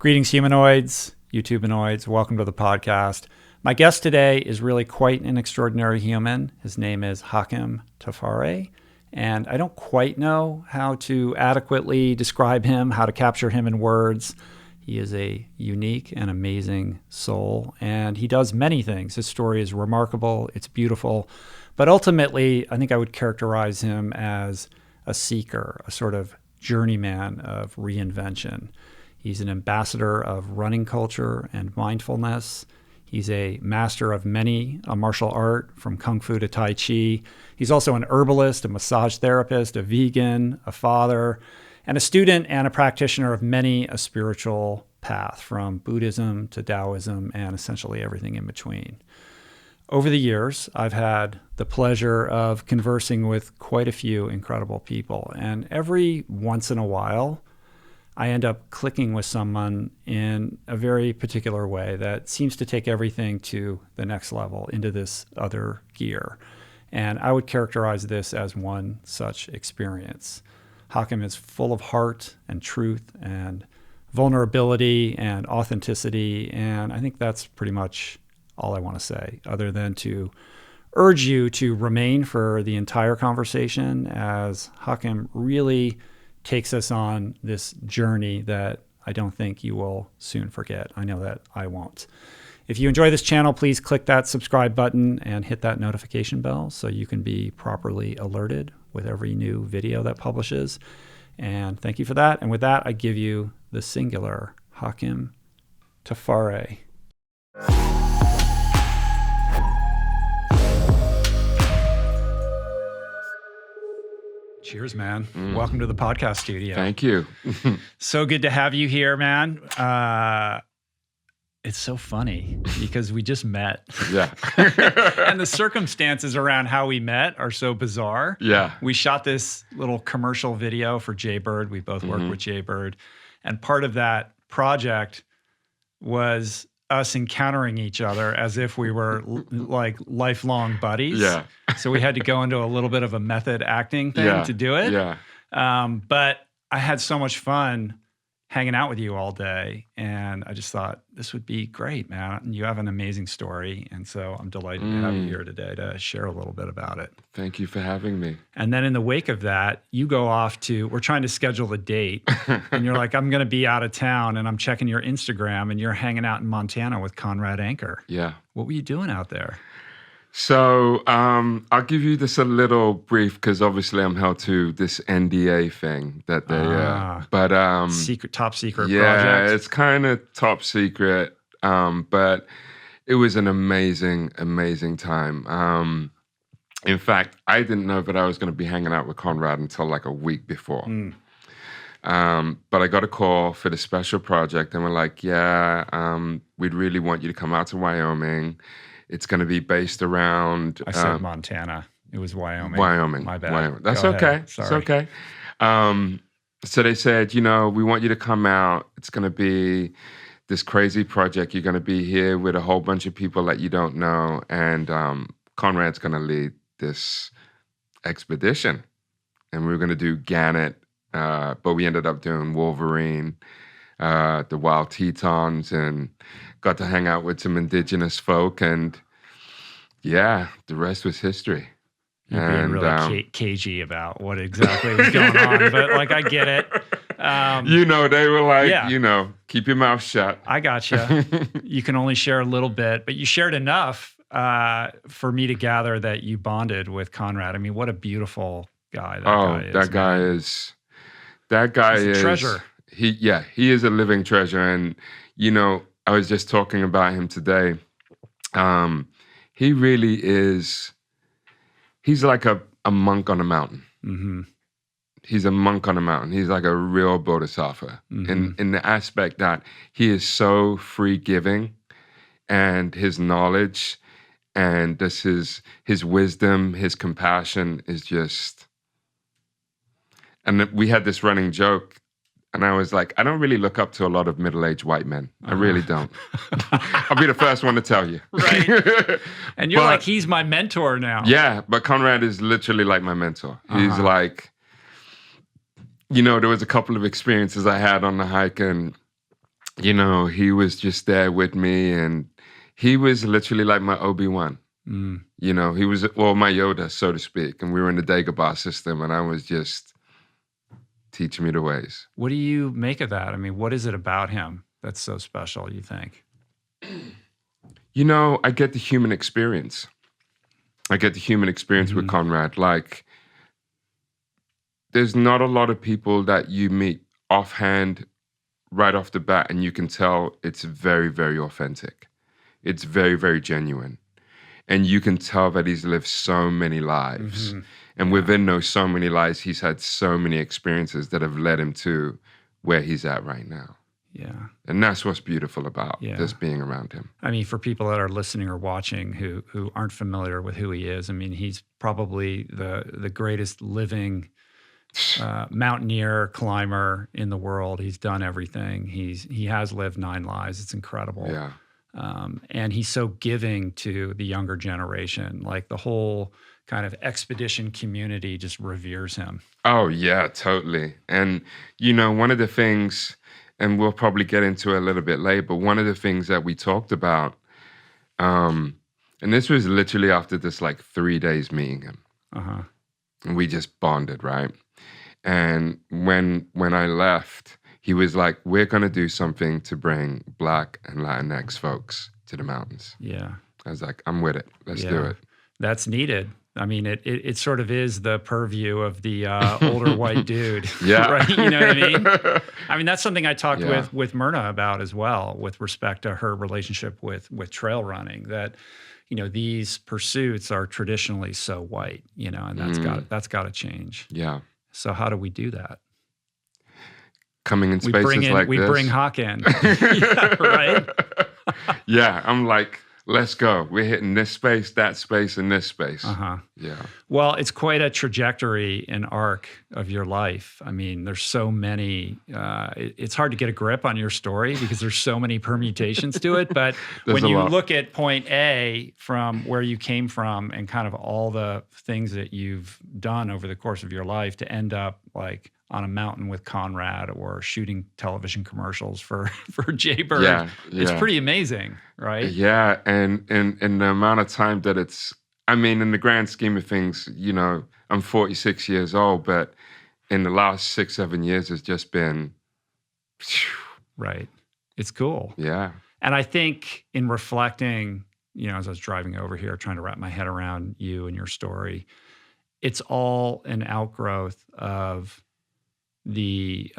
Greetings, humanoids, YouTubenoids. Welcome to the podcast. My guest today is really quite an extraordinary human. His name is Hakim Tafari, and I don't quite know how to adequately describe him, how to capture him in words. He is a unique and amazing soul, and he does many things. His story is remarkable. It's beautiful. But ultimately, I think I would characterize him as a seeker, a sort of journeyman of reinvention. He's an ambassador of running culture and mindfulness. He's a master of many a martial art, from Kung Fu to Tai Chi. He's also an herbalist, a massage therapist, a vegan, a father, and a student and a practitioner of many a spiritual path, from Buddhism to Taoism and essentially everything in between. Over the years, I've had the pleasure of conversing with quite a few incredible people, and every once in a while, I end up clicking with someone in a very particular way that seems to take everything to the next level, into this other gear. And I would characterize this as one such experience. Hakim is full of heart and truth and vulnerability and authenticity. And I think that's pretty much all I want to say, other than to urge you to remain for the entire conversation, as Hakim really takes us on this journey that I don't think you will soon forget. I know that I won't. If you enjoy this channel, please click that subscribe button and hit that notification bell so you can be properly alerted with every new video that publishes. And thank you for that. And with that, I give you the singular Hakim Tafari. Cheers, man. Welcome to the podcast studio. Thank you. So good to have you here, man. It's so funny because we just met. Yeah. And the circumstances around how we met are so bizarre. Yeah. We shot this little commercial video for Jaybird. We both work with Jaybird. And part of that project was us encountering each other as if we were like lifelong buddies. Yeah. So we had to go into a little bit of a method acting thing to do it. Yeah. But I had so much fun hanging out with you all day. And I just thought, this would be great, man. You have an amazing story. And so I'm delighted to have you here today to share a little bit about it. Thank you for having me. And then in the wake of that, you go off to, we're trying to schedule a date. And you're like, I'm going to be out of town. And I'm checking your Instagram and you're hanging out in Montana with Conrad Anker. Yeah. What were you doing out there? So I'll give you this a little brief, because obviously I'm held to this NDA thing that they, top secret yeah, project. it's kind of top secret, but it was an amazing, amazing time. In fact, I didn't know that I was going to be hanging out with Conrad until like a week before. But I got a call for the special project, and we're like, we'd really want you to come out to Wyoming. It's going to be based around... I said Montana. It was Wyoming. Wyoming. My bad. Wyoming. That's Go okay. ahead. Sorry. It's okay. So they said, we want you to come out. It's going to be this crazy project. You're going to be here with a whole bunch of people that you don't know. And Conrad's going to lead this expedition. And we were going to do Gannett, but we ended up doing Wolverine, the Wild Tetons, and got to hang out with some indigenous folk, and the rest was history. You're being really cagey about what exactly was going on, but like, I get it. They were like, keep your mouth shut. I gotcha. You can only share a little bit, but you shared enough for me to gather that you bonded with Conrad. I mean, what a beautiful guy that guy is. That guy is a treasure. He is a living treasure. And, I was just talking about him today. He really is, he's like a monk on a mountain. Mm-hmm. He's a monk on a mountain. He's like a real bodhisattva in the aspect that he is so free-giving, and his knowledge and this his wisdom, his compassion is just... And we had this running joke. And I was like, I don't really look up to a lot of middle-aged white men. I really don't. I'll be the first one to tell you. Right. And you're like, he's my mentor now. Yeah, but Conrad is literally like my mentor. He's like, there was a couple of experiences I had on the hike, and you know, he was just there with me, and he was literally like my Obi-Wan. You know, he was, well, my Yoda, so to speak. And we were in the Dagobah system, and I was just teaching me the ways. What do you make of that? I mean, what is it about him that's so special, you think? You know, I get the human experience. I get the human experience with Conrad. Like, there's not a lot of people that you meet offhand, right off the bat, and you can tell it's very, very authentic. It's very, very genuine. And you can tell that he's lived so many lives. And within those so many lives, he's had so many experiences that have led him to where he's at right now. Yeah. And that's what's beautiful about just being around him. I mean, for people that are listening or watching who aren't familiar with who he is, I mean, he's probably the greatest living mountaineer, climber in the world. He's done everything. He has lived 9 lives. It's incredible. Yeah. And he's so giving to the younger generation. Like the whole kind of expedition community just reveres him. Oh, yeah, totally. And, you know, one of the things, and we'll probably get into it a little bit later, but one of the things that we talked about, and this was literally after this like 3 days meeting him. And we just bonded, right? And when I left, he was like, we're going to do something to bring Black and Latinx folks to the mountains. Yeah. I was like, I'm with it. Let's do it. That's needed. I mean, it sort of is the purview of the older white dude. Yeah. Right? You know what I mean? I mean, that's something I talked with Myrna about as well, with respect to her relationship with trail running, that, you know, these pursuits are traditionally so white, you know, and that's got to change. Yeah. So how do we do that? Coming in spaces like this. We bring Hawk in. Yeah, right? Yeah, I'm like, let's go. We're hitting this space, that space, and this space. Yeah. Well, it's quite a trajectory and arc of your life. I mean, there's so many, it's hard to get a grip on your story because there's so many permutations to it. But when you look at point A from where you came from and kind of all the things that you've done over the course of your life to end up like on a mountain with Conrad or shooting television commercials for Jaybird. It's pretty amazing, right? Yeah, and the amount of time that it's, I mean, in the grand scheme of things, you know, I'm 46 years old, but in the last 6-7 years has just been, right. It's cool. Yeah. And I think in reflecting, you know, as I was driving over here, trying to wrap my head around you and your story, it's all an outgrowth of the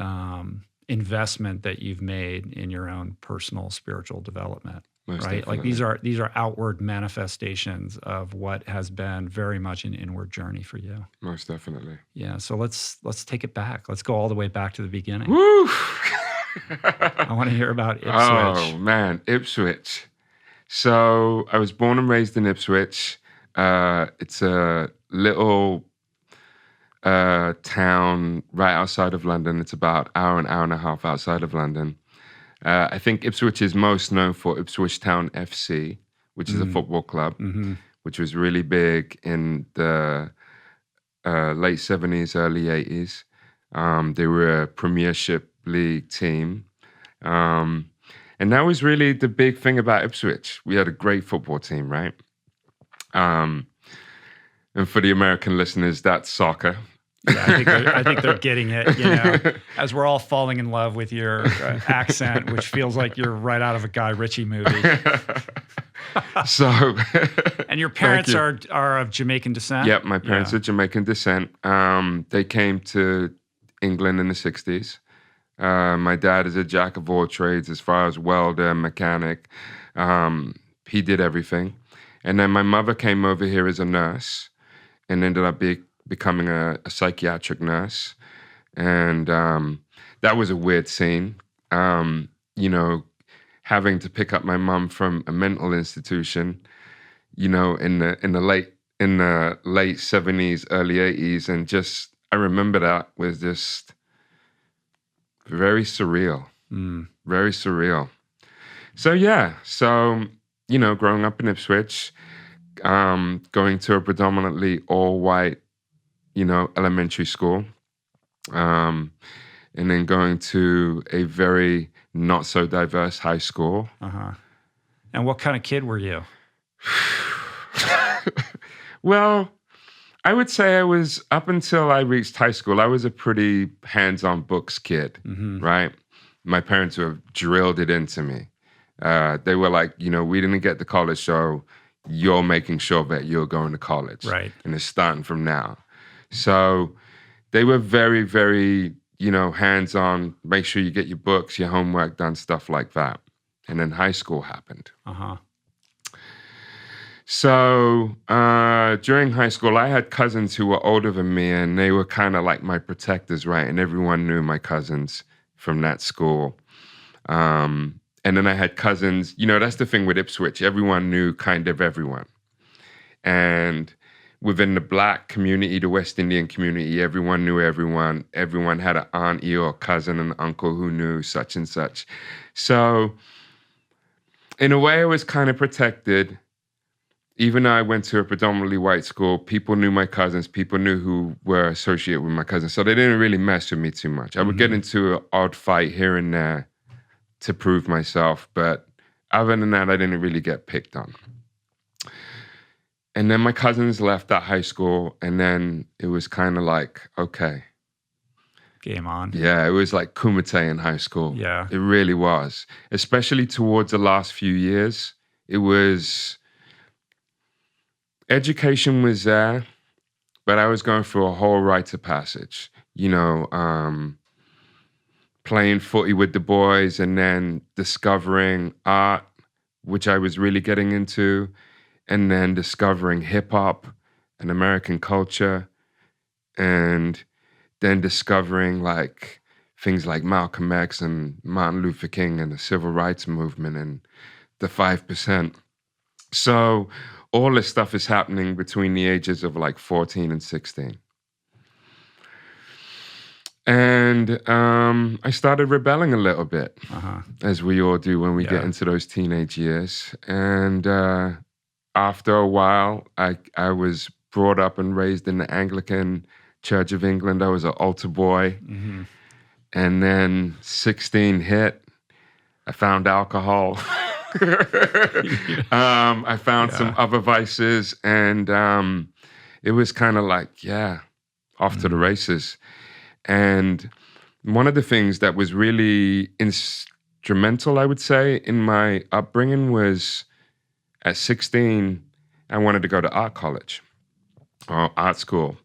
investment that you've made in your own personal spiritual development. Most right? definitely. Like these are outward manifestations of what has been very much an inward journey for you. Most definitely. Yeah. So let's take it back. Let's go all the way back to the beginning. Woo! I want to hear about Ipswich. Oh man, Ipswich. So I was born and raised in Ipswich. It's a little town right outside of London. It's about an hour and a half outside of London. I think Ipswich is most known for Ipswich Town FC, which is a football club, which was really big in the late 70s, early 80s. They were a Premiership League team. And that was really the big thing about Ipswich. We had a great football team, right? And for the American listeners, that's soccer. Yeah, I think they're getting it, you know, as we're all falling in love with your accent, which feels like you're right out of a Guy Ritchie movie. So, and your parents are of Jamaican descent? Yep, my parents are Jamaican descent. They came to England in the 60s. My dad is a jack of all trades as far as welder, mechanic. He did everything. And then my mother came over here as a nurse and ended up becoming a psychiatric nurse. And that was a weird scene. You know, having to pick up my mom from a mental institution, you know, in the late 70s, early 80s. And just, I remember that was just very surreal. Very surreal. So, yeah. So, you know, growing up in Ipswich, going to a predominantly all-white, you know, elementary school, and then going to a very not so diverse high school. And what kind of kid were you? Well, I would say I was, up until I reached high school, I was a pretty hands-on books kid, right? My parents have drilled it into me. They were like, we didn't get to college, so you're making sure that you're going to college. Right. And it's starting from now. So they were very, very, hands-on, make sure you get your books, your homework done, stuff like that. And then high school happened. So during high school, I had cousins who were older than me, and they were kind of like my protectors, right? And everyone knew my cousins from that school. And then I had cousins, that's the thing with Ipswich. Everyone knew kind of everyone. And within the Black community, the West Indian community, everyone knew everyone. Everyone had an auntie or cousin and uncle who knew such and such. So in a way, I was kind of protected. Even though I went to a predominantly white school, people knew my cousins, people knew who were associated with my cousins. So they didn't really mess with me too much. I would get into an odd fight here and there to prove myself. But other than that, I didn't really get picked on. And then my cousins left that high school, and then it was kind of like, okay. Game on. Yeah, it was like kumite in high school. Yeah. It really was. Especially towards the last few years. It was... Education was there, but I was going through a whole rite of passage, playing footy with the boys and then discovering art, which I was really getting into, and then discovering hip hop and American culture, and then discovering like things like Malcolm X and Martin Luther King and the civil rights movement and the 5%. So all this stuff is happening between the ages of like 14 and 16. And I started rebelling a little bit, as we all do when we get into those teenage years. And after a while, I was brought up and raised in the Anglican Church of England. I was an altar boy. And then 16 hit. I found alcohol. I found some other vices, and it was kind of like, off to the races. And one of the things that was really instrumental, I would say, in my upbringing was at 16, I wanted to go to art college or art school.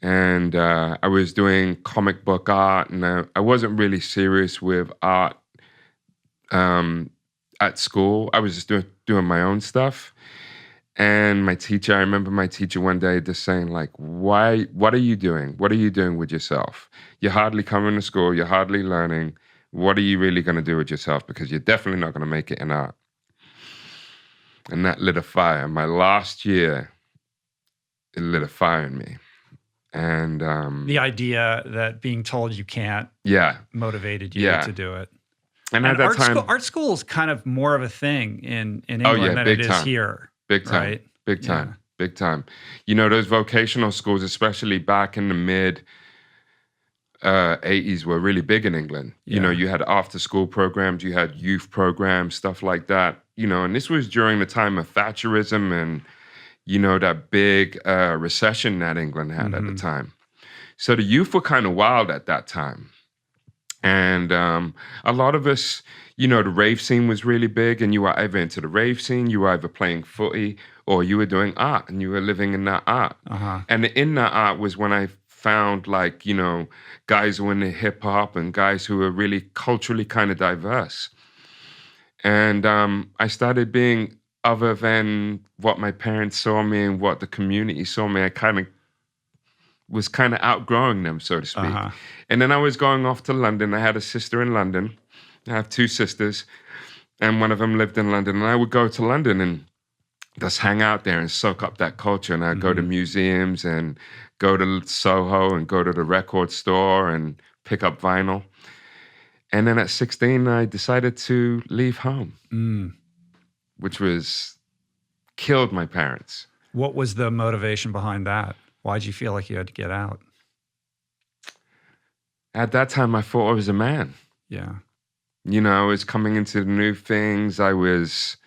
And I was doing comic book art, and I wasn't really serious with art at school. I was just doing my own stuff. And I remember my teacher one day just saying like, what are you doing? What are you doing with yourself? You're hardly coming to school. You're hardly learning. What are you really going to do with yourself? Because you're definitely not going to make it in art. And that lit a fire. My last year, it lit a fire in me. And the idea that being told you can't motivated you to do it. And at that time, art school is kind of more of a thing in England than it is here. Big time. Right? Big time. Big time. Those vocational schools, especially back in the mid 80s, were really big in England. You had after school programs, you had youth programs, stuff like that. And this was during the time of Thatcherism and, that big recession that England had at the time. So the youth were kind of wild at that time. And a lot of us, the rave scene was really big, and you were either into the rave scene, you were either playing footy, or you were doing art, and you were living in that art. And in that art was when I found, like, guys who were into hip hop and guys who were really culturally kind of diverse. And I started being other than what my parents saw me and what the community saw me. I was kind of outgrowing them, so to speak. And then I was going off to London. I had a sister in London. I have two sisters, and one of them lived in London. And I would go to London and just hang out there and soak up that culture. And I'd go to museums and go to Soho and go to the record store and pick up vinyl. And then at 16, I decided to leave home, which killed my parents. What was the motivation behind that? Why'd you feel like you had to get out? At that time, I thought I was a man. Yeah. You know, I was coming into new things. I was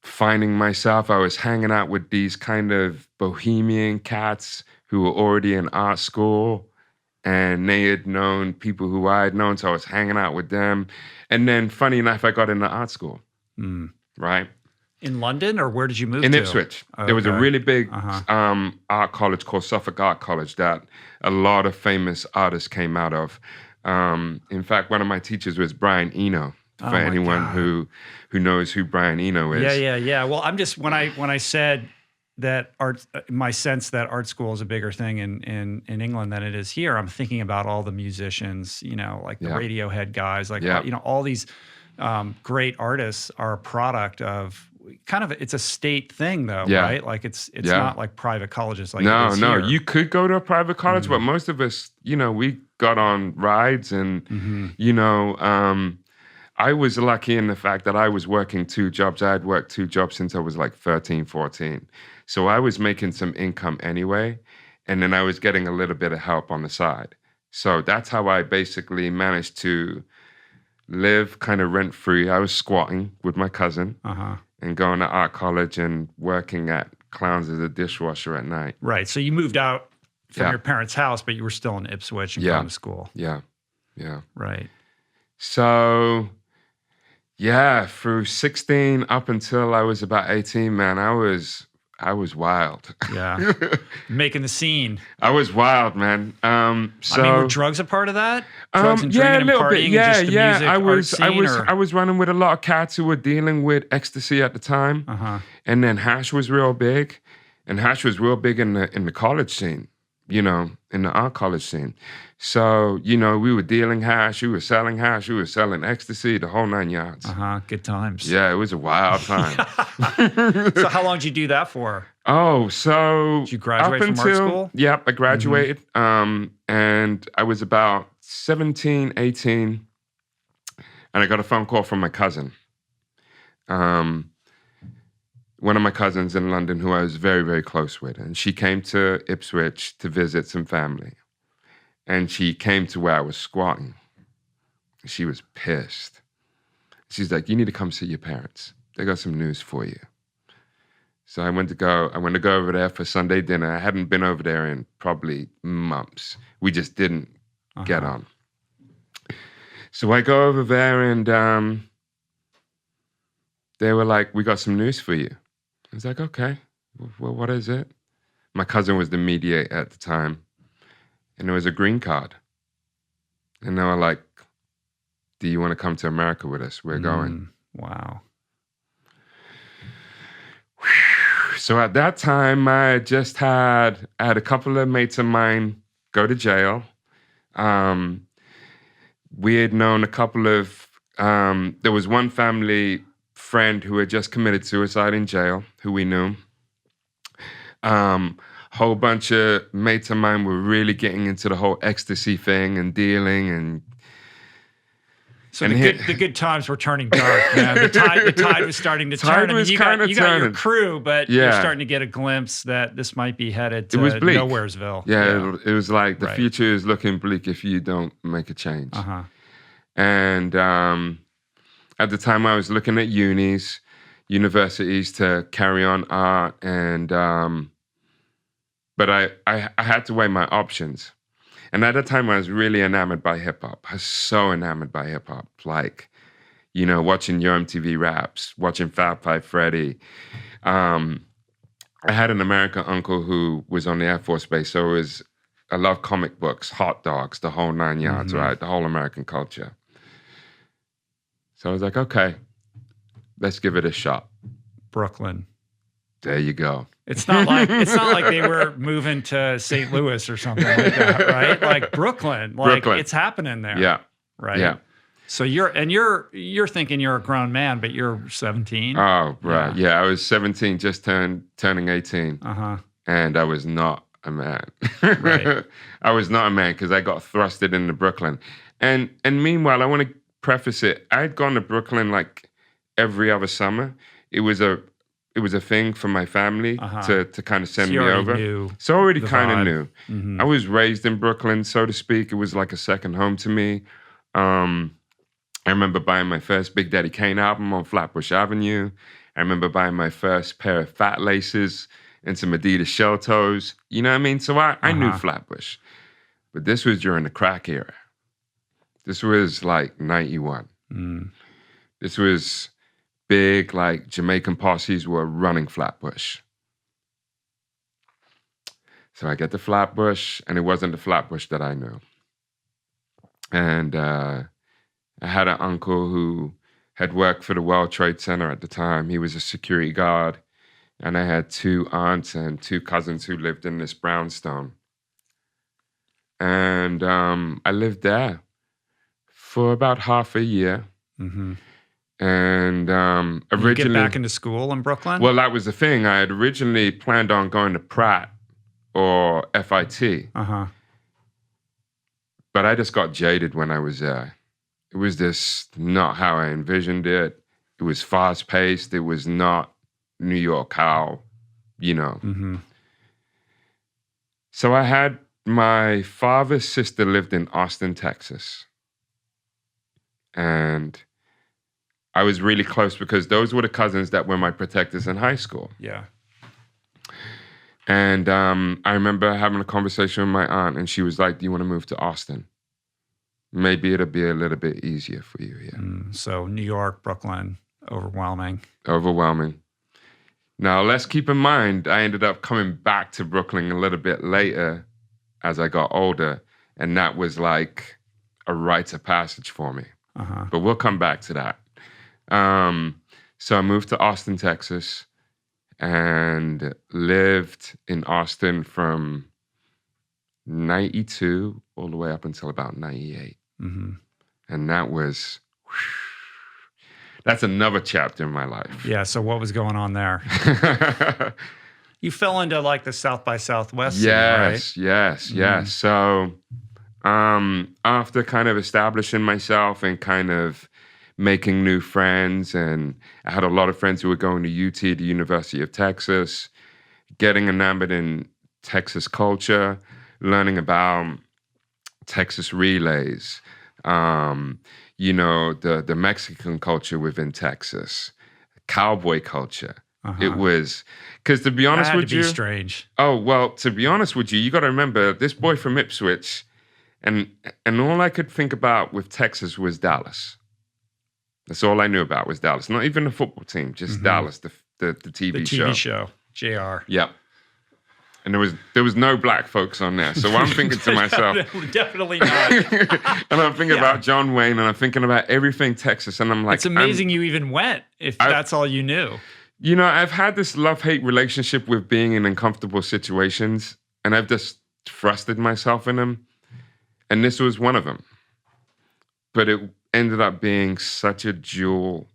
finding myself. I was hanging out with these kind of bohemian cats who were already in art school, and they had known people who I had known, so I was hanging out with them. And then, funny enough, I got into art school, right? In London, or where did you move in to? Ipswich. Okay. There was a really big art college called Suffolk Art College that a lot of famous artists came out of. In fact, one of my teachers was Brian Eno. For anyone who knows who Brian Eno is. Yeah. Well, I'm just when I said that art, my sense that art school is a bigger thing in England than it is here. I'm thinking about all the musicians, you know, like the Radiohead guys, like you know, all these great artists are a product of kind of, it's a state thing though, right? Like it's not like private colleges like it is here. You could go to a private college, but most of us, you know, we got on rides and you know. I was lucky in the fact that I was working 2 jobs. I had worked 2 jobs since I was like 13, 14. So I was making some income anyway. And then I was getting a little bit of help on the side. So that's how I basically managed to live kind of rent-free. I was squatting with my cousin and going to art college and working at Clowns as a dishwasher at night. Right. So you moved out from your parents' house, but you were still in Ipswich and going to school. Yeah. Right. So... yeah, through 16 up until I was about 18, man, I was wild. Yeah, making the scene. I was wild, man. So I mean, were drugs a part of that? Drugs and drinking and partying and just the music, I was running with a lot of cats who were dealing with ecstasy at the time, and then hash was real big, and hash was real big in the college scene. You know, in the art college scene. So, you know, we were dealing hash, we were selling hash, we were selling ecstasy, the whole 9 yards. Good times. Yeah, it was a wild time. So how long did you do that for? Oh, so... did you graduate from art school? Yep, I graduated. And I was about 17, 18, and I got a phone call from my cousin. One of my cousins in London who I was very, very close with. And she came to Ipswich to visit some family. And she came to where I was squatting. She was pissed. She's like, you need to come see your parents. They got some news for you. So I went to go over there for Sunday dinner. I hadn't been over there in probably months. We just didn't get on. So I go over there and they were like, we got some news for you. I was like, okay, well, what is it? My cousin was the mediator at the time, and it was a green card. And they were like, do you want to come to America with us? We're going. Wow. So at that time, I had a couple of mates of mine go to jail. We had known a couple of, there was one family friend who had just committed suicide in jail, who we knew. Whole bunch of mates of mine were really getting into the whole ecstasy thing and dealing and. So the good times were turning dark, man. The tide was starting to turn. I mean, you got your crew, but you're starting to get a glimpse that this might be headed to Nowheresville. Yeah, it was like the future is looking bleak if you don't make a change. And at the time, I was looking at universities to carry on art, and but I had to weigh my options. And at the time, I was really enamored by hip hop. I was so enamored by hip hop, like, you know, watching your MTV Raps, watching Fab Five Freddy. I had an American uncle who was on the Air Force Base, so I love comic books, hot dogs, the whole 9 yards, right? The whole American culture. So I was like, okay, let's give it a shot. Brooklyn. There you go. It's not like they were moving to St. Louis or something like that, right? Like Brooklyn. It's happening there. Yeah. Right. Yeah. So you're thinking you're a grown man, but you're 17. Oh, right. Yeah, I was 17, just turning 18. And I was not a man. Right. I was not a man because I got thrusted into Brooklyn. And meanwhile, I want to preface it. I had gone to Brooklyn like every other summer. It was a thing for my family to kind of send me over. So I already kind of knew. I was raised in Brooklyn, so to speak. It was like a second home to me. I remember buying my first Big Daddy Kane album on Flatbush Avenue. I remember buying my first pair of fat laces and some Adidas shell toes. You know what I mean? So I knew Flatbush. But this was during the crack era. This was like 91. This was big, like Jamaican posses were running Flatbush. So I get to Flatbush, and it wasn't the Flatbush that I knew. And I had an uncle who had worked for the World Trade Center at the time. He was a security guard. And I had 2 aunts and 2 cousins who lived in this brownstone. And I lived there for about half a year. Mm-hmm. And originally... You get back into school in Brooklyn? Well, that was the thing. I had originally planned on going to Pratt or FIT. But I just got jaded when I was there. It was just not how I envisioned it. It was fast-paced. It was not New York how, you know. Mm-hmm. So I had my father's sister lived in Austin, Texas. And I was really close because those were the cousins that were my protectors in high school. Yeah. And I remember having a conversation with my aunt, and she was like, do you want to move to Austin? Maybe it'll be a little bit easier for you here. So New York, Brooklyn, overwhelming. Overwhelming. Now, let's keep in mind, I ended up coming back to Brooklyn a little bit later as I got older, and that was like a rite of passage for me. But we'll come back to that. So I moved to Austin, Texas, and lived in Austin from 92 all the way up until about 98. And that was... That's another chapter in my life. Yeah, so what was going on there? You fell into like the South by Southwest scene, right? Yes. So after kind of establishing myself and kind of making new friends, and I had a lot of friends who were going to UT, the University of Texas, getting enamored in Texas culture, learning about Texas relays, you know, the Mexican culture within Texas, cowboy culture. It was, because to be honest with you... That had to be strange. Oh, well, to be honest with you got to remember, this boy from Ipswich, and all I could think about with Texas was Dallas. That's all I knew about was Dallas. Not even the football team, just Dallas, the TV show. The TV show, JR. Yep. And there was no black folks on there. So I'm thinking to myself... Definitely not. And I'm thinking about John Wayne, and I'm thinking about everything Texas, and I'm like... It's amazing you even went, if that's all you knew. You know, I've had this love-hate relationship with being in uncomfortable situations, and I've just thrusted myself in them. And this was one of them. But it ended up being such a jewel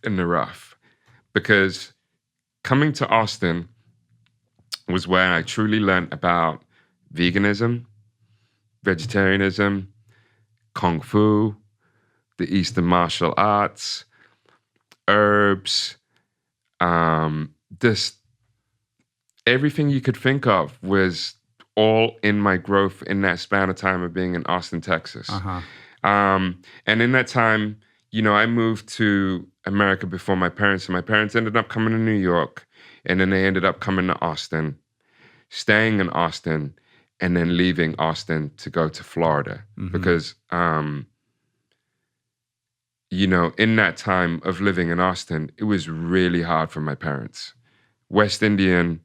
in the rough. Because coming to Austin was where I truly learned about veganism, vegetarianism, Kung Fu, the Eastern martial arts, herbs, just everything you could think of was all in my growth in that span of time of being in Austin, Texas. And in that time, you know, I moved to America before my parents, and my parents ended up coming to New York, and then they ended up coming to Austin, staying in Austin, and then leaving Austin to go to Florida. Because, you know, in that time of living in Austin, it was really hard for my parents. West Indian,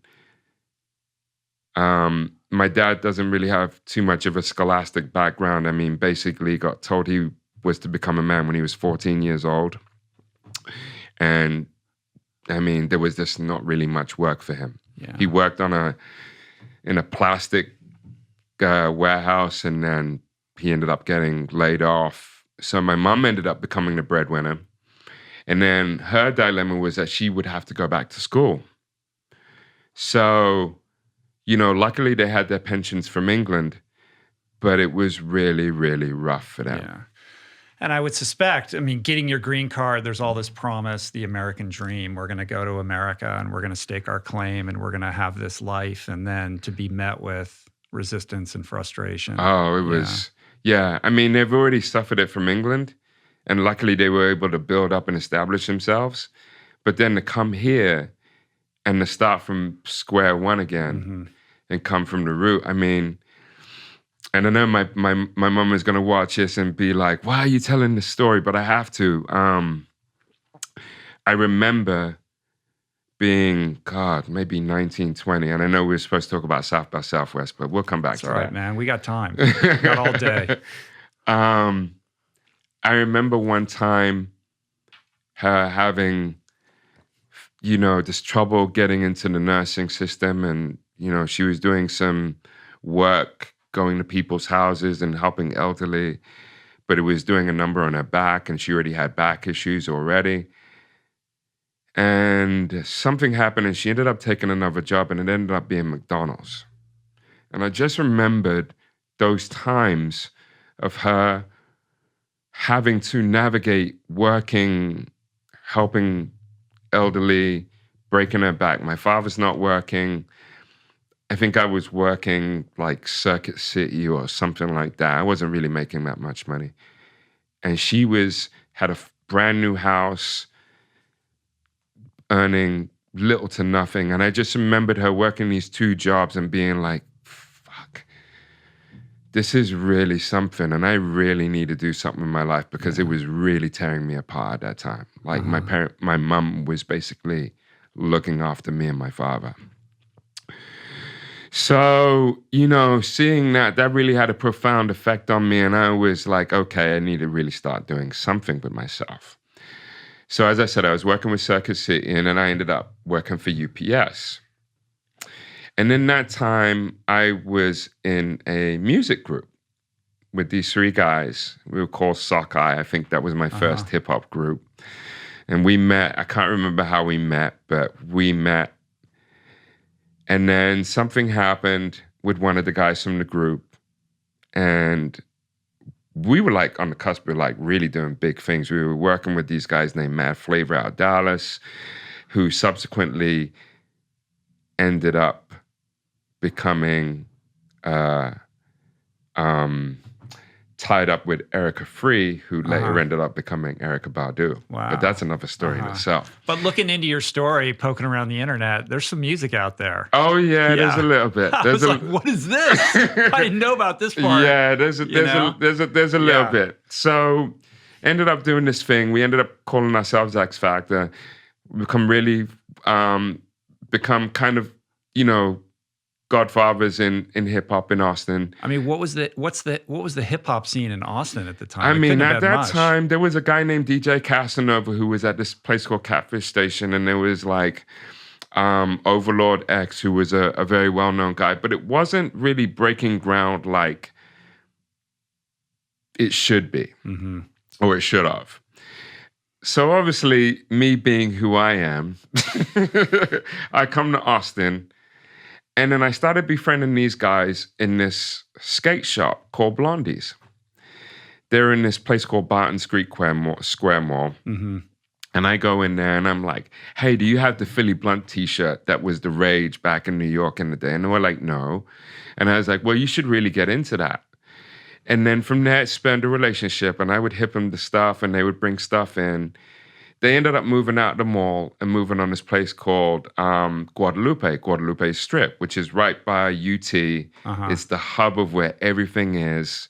my dad doesn't really have too much of a scholastic background. I mean, basically got told he was to become a man when he was 14 years old. And I mean, there was just not really much work for him. Yeah. He worked in a plastic warehouse, and then he ended up getting laid off. So my mom ended up becoming the breadwinner. And then her dilemma was that she would have to go back to school. So, you know, luckily they had their pensions from England, but it was really, really rough for them. Yeah. And I would suspect, I mean, getting your green card, there's all this promise, the American dream. We're going to go to America and we're going to stake our claim and we're going to have this life. And then to be met with resistance and frustration. Oh, it was, yeah. I mean, they've already suffered it from England. And luckily they were able to build up and establish themselves. But then to come here and to start from square one again and come from the root, I mean, and I know my mom is going to watch this and be like, why are you telling this story? But I have to. I remember being, God, maybe 19, 20. And I know we were supposed to talk about South by Southwest, but we'll come back to that. All right, man. We got time. We got all day. I remember one time her having, you know, this trouble getting into the nursing system. And, you know, she was doing some work, going to people's houses and helping elderly, but it was doing a number on her back, and she already had back issues already. And something happened, and she ended up taking another job, and it ended up being McDonald's. And I just remembered those times of her having to navigate working, helping elderly, breaking her back. My father's not working. I think I was working like Circuit City or something like that. I wasn't really making that much money. And she had a brand new house, earning little to nothing. And I just remembered her working these 2 jobs and being like, fuck, this is really something. And I really need to do something in my life, because it was really tearing me apart at that time. Like my mom was basically looking after me and my father. So, you know, seeing that really had a profound effect on me. And I was like, okay, I need to really start doing something with myself. So as I said, I was working with Circuit City, and then I ended up working for UPS. And in that time, I was in a music group with these 3 guys. We were called Sockeye. I think that was my first hip-hop group. And we met. I can't remember how we met, but we met. And then something happened with one of the guys from the group. And we were like on the cusp of like really doing big things. We were working with these guys named Mad Flavor out of Dallas, who subsequently ended up becoming tied up with Erica Free, who later ended up becoming Erykah Badu. Wow. But that's another story in itself. But looking into your story, poking around the internet, there's some music out there. Oh yeah, there's a little bit. I was like, what is this? I didn't know about this part. Yeah, there's a little bit. So ended up doing this thing. We ended up calling ourselves X Factor. Become kind of, you know, godfathers in hip hop in Austin. I mean, what was the hip hop scene in Austin at the time? I mean, at that time, there was a guy named DJ Casanova who was at this place called Catfish Station, and there was like Overlord X, who was a very well-known guy, but it wasn't really breaking ground like it should be, or it should have. So obviously, me being who I am, I come to Austin. And then I started befriending these guys in this skate shop called Blondie's. They're in this place called Barton Street Square Mall. And I go in there and I'm like, hey, do you have the Philly Blunt t-shirt that was the rage back in New York in the day? And they were like, no. And I was like, well, you should really get into that. And then from there, it spurned a relationship, and I would hip them the stuff and they would bring stuff in. They ended up moving out the mall and moving on this place called Guadalupe Strip, which is right by UT. It's the hub of where everything is.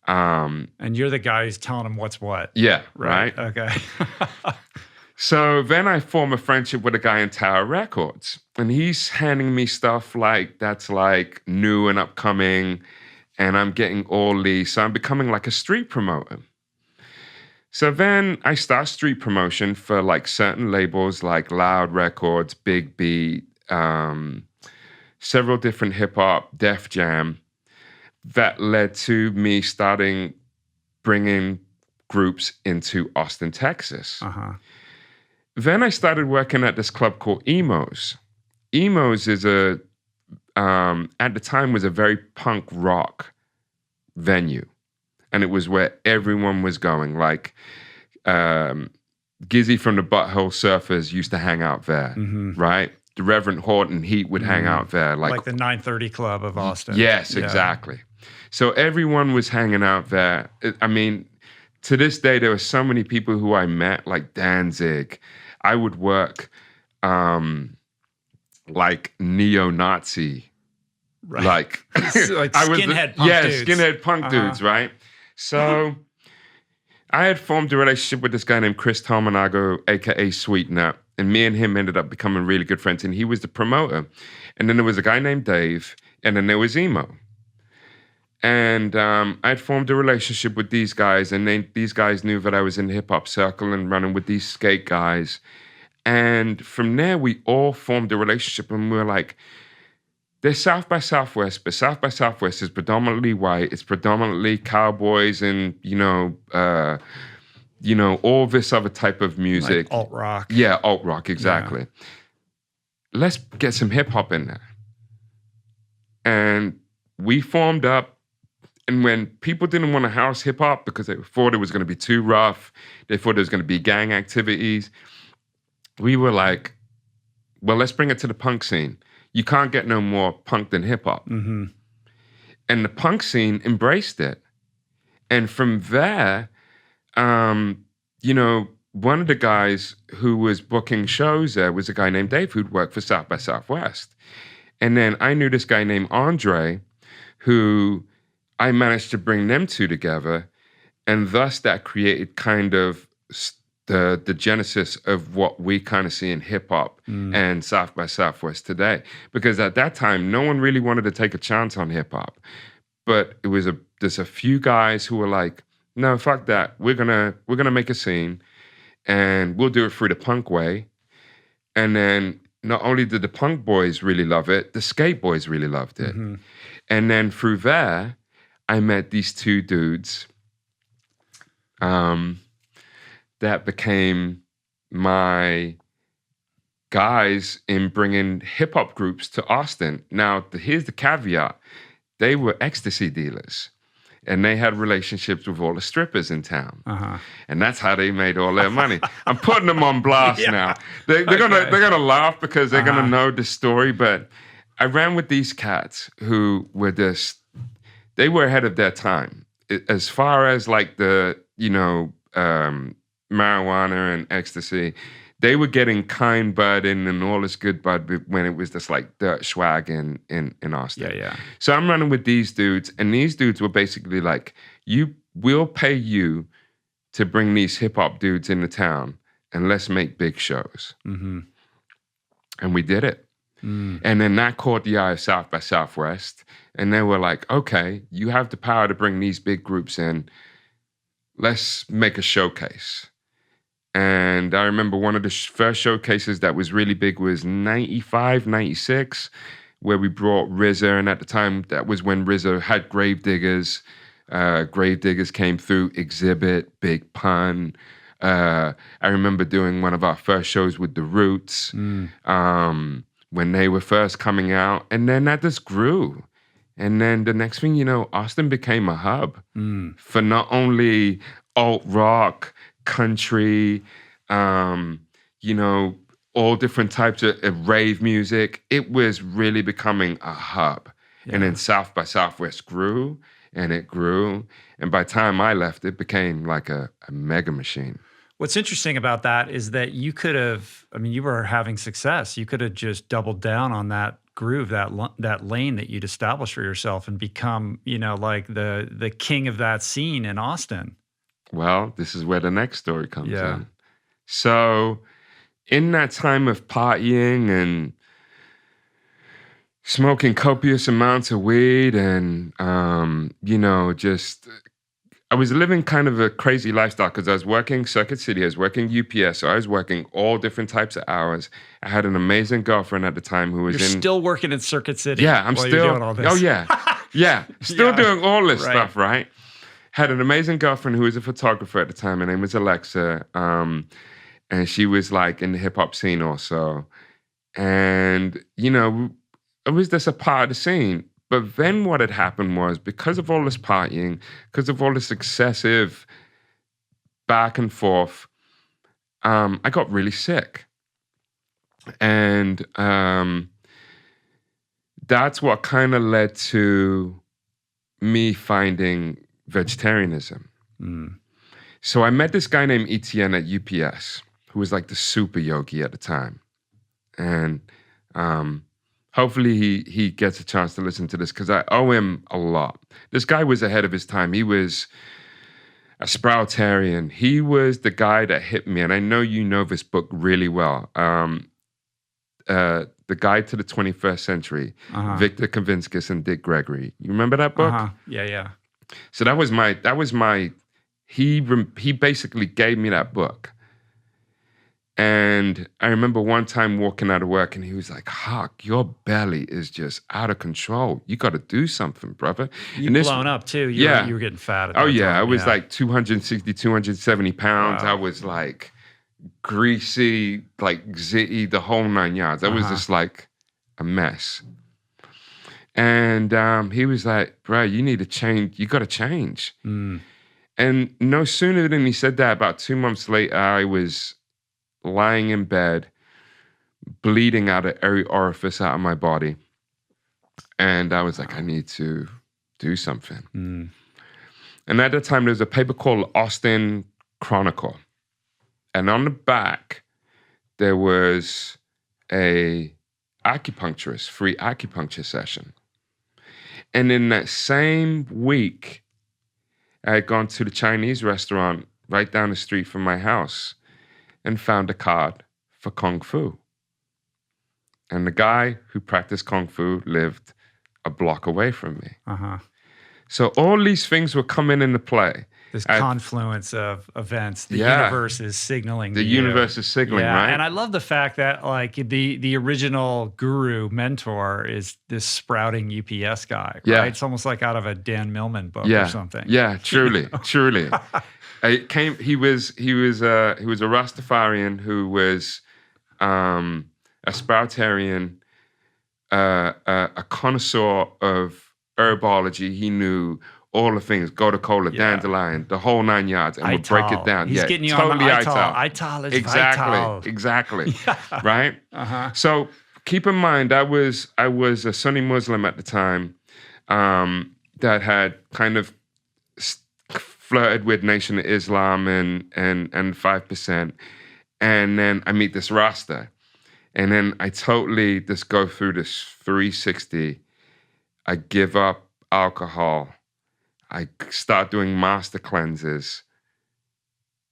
And you're the guy who's telling them what's what. Yeah, right? Okay. So then I form a friendship with a guy in Tower Records, and he's handing me stuff like that's like new and upcoming, and I'm getting all these. So I'm becoming like a street promoter. So then I start street promotion for like certain labels like Loud Records, Big Beat, several different hip hop, Def Jam. That led to me starting bringing groups into Austin, Texas. Then I started working at this club called Emos. Emos is at the time was a very punk rock venue. And it was where everyone was going. Like Gizzy from the Butthole Surfers used to hang out there, right? The Reverend Horton Heat would hang out there. Like the 930 Club of Austin. Yes, exactly. So everyone was hanging out there. I mean, to this day, there were so many people who I met, like Danzig. I would work like neo-Nazi. Right. Like, like skinhead punk dudes. Skinhead punk dudes, right? So I had formed a relationship with this guy named Chris Tominago, aka Sweetener, and me and him ended up becoming really good friends, and he was the promoter. And then there was a guy named Dave, and then there was Emo. And I had formed a relationship with these guys, and these guys knew that I was in the hip-hop circle and running with these skate guys. And from there, we all formed a relationship, and we were like, there's South by Southwest, but South by Southwest is predominantly white. It's predominantly cowboys and, all this other type of music. Like alt-rock. Yeah, alt-rock, exactly. Yeah. Let's get some hip-hop in there. And we formed up, and when people didn't want to house hip-hop because they thought it was going to be too rough, they thought there was going to be gang activities, we were like, well, let's bring it to the punk scene. You can't get no more punk than hip-hop. Mm-hmm. And the punk scene embraced it. And from there, one of the guys who was booking shows there was a guy named Dave who'd worked for South by Southwest. And then I knew this guy named Andre, who I managed to bring them two together. And thus that created kind of the genesis of what we kind of see in hip-hop and South by Southwest today. Because at that time, no one really wanted to take a chance on hip-hop. But it was there's a few guys who were like, no, fuck that. We're gonna make a scene, and we'll do it through the punk way. And then not only did the punk boys really love it, the skate boys really loved it. Mm-hmm. And then through there, I met these two dudes that became my guys in bringing hip-hop groups to Austin. Now, here's the caveat. They were ecstasy dealers, and they had relationships with all the strippers in town. Uh-huh. And that's how they made all their money. I'm putting them on blast now. They're gonna laugh because they're gonna know the story, but I ran with these cats who were they were ahead of their time. As far as like the, marijuana and ecstasy, they were getting kind bud and all this good bud when it was just like dirt swag in Austin. Yeah. So I'm running with these dudes, and these dudes were basically like, we'll pay you to bring these hip hop dudes into town, and let's make big shows. Mm-hmm. And we did it. And then that caught the eye of South by Southwest, and they were like, okay, you have the power to bring these big groups in. Let's make a showcase. And I remember one of the first showcases that was really big was 95, 96, where we brought RZA. And at the time, that was when RZA had Gravediggers. Gravediggers came through, Exhibit, Big Pun. I remember doing one of our first shows with The Roots when they were first coming out. And then that just grew. And then the next thing you know, Austin became a hub for not only alt-rock, country, all different types of rave music. It was really becoming a hub. Yeah. And then South by Southwest grew, and it grew. And by the time I left, it became like a mega machine. What's interesting about that is that you were having success. You could have just doubled down on that groove, that lane that you'd established for yourself, and become, like the king of that scene in Austin. Well, this is where the next story comes in. So in that time of partying and smoking copious amounts of weed and, I was living kind of a crazy lifestyle because I was working Circuit City, I was working UPS, so I was working all different types of hours. I had an amazing girlfriend at the time who was still working in Circuit City. Yeah, I'm still doing all this. Oh yeah. Yeah. Still doing all this stuff, right? Had an amazing girlfriend who was a photographer at the time. Her name was Alexa. And she was like in the hip hop scene also. And, it was just a part of the scene. But then what had happened was, because of all this partying, because of all this excessive back and forth, I got really sick. And that's what kind of led to me finding vegetarianism. So I met this guy named Etienne at UPS, who was like the super yogi at the time. And hopefully he gets a chance to listen to this because I owe him a lot. This guy was ahead of his time. He was a Sproutarian. He was the guy that hit me. And I know you know this book really well. The Guide to the 21st Century, Victor Kavinskis and Dick Gregory. You remember that book? Yeah. So he basically gave me that book. And I remember one time walking out of work and he was like, Huck, your belly is just out of control. You got to do something, brother. You've blown up too. You were getting fat at that time. I was like 260, 270 pounds. Wow. I was like greasy, like zitty, the whole 9 yards. I was just like a mess. And he was like, bro, you need to change. You got to change. And no sooner than he said that, about 2 months later, I was lying in bed, bleeding out of every orifice out of my body. And I was like, I need to do something. And at the time, there was a paper called Austin Chronicle. And on the back, there was a acupuncturist, free acupuncture session. And in that same week, I had gone to the Chinese restaurant right down the street from my house and found a card for Kung Fu. And the guy who practiced Kung Fu lived a block away from me. So all these things were coming into play. This confluence of events, the universe is signaling. The universe is signaling, right? And I love the fact that like the original guru mentor is this sprouting UPS guy, right? Yeah. It's almost like out of a Dan Millman book or something. Yeah, truly, truly. He was a Rastafarian who was a Sproutarian, a connoisseur of herbology. He knew all the things, Goda-Cola, dandelion, the whole 9 yards, and would break it down. He's getting you totally on the Ital. Ital is vital. Exactly. Right? So keep in mind, I was a Sunni Muslim at the time that had kind of flirted with Nation of Islam and 5%. And then I meet this Rasta. And then I totally just go through this 360. I give up alcohol. I start doing master cleanses.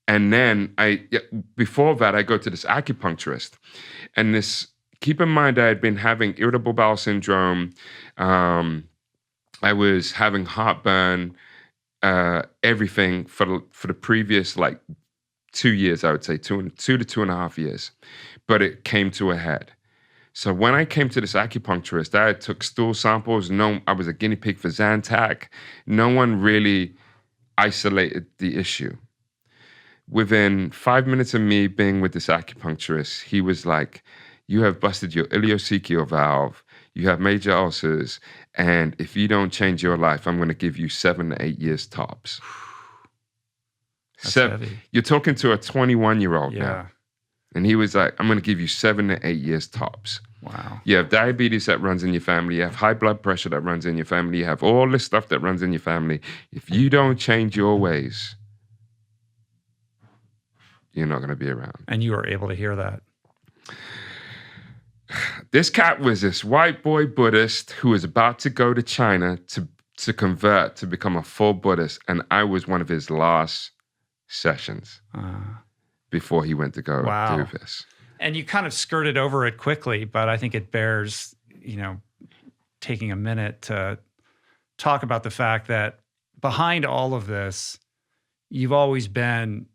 And then before that, I go to this acupuncturist. And keep in mind, I had been having irritable bowel syndrome. I was having heartburn, everything for the previous 2 years, I would say, 2 to 2.5 years. But it came to a head. So when I came to this acupuncturist, I took stool samples. I was a guinea pig for Zantac. No one really isolated the issue. Within 5 minutes of me being with this acupuncturist, he was like, you have busted your ileocecal valve. You have major ulcers. And if you don't change your life, I'm going to give you 7 to 8 years tops. That's heavy. You're talking to a 21-year-old now. And he was like, I'm going to give you 7 to 8 years tops. Wow. You have diabetes that runs in your family. You have high blood pressure that runs in your family. You have all this stuff that runs in your family. If you don't change your ways, you're not going to be around. And you were able to hear that. This cat was this white boy Buddhist who was about to go to China to convert, to become a full Buddhist. And I was one of his last sessions. Before he went to go do this. And you kind of skirted over it quickly, but I think it bears, taking a minute to talk about the fact that behind all of this, you've always been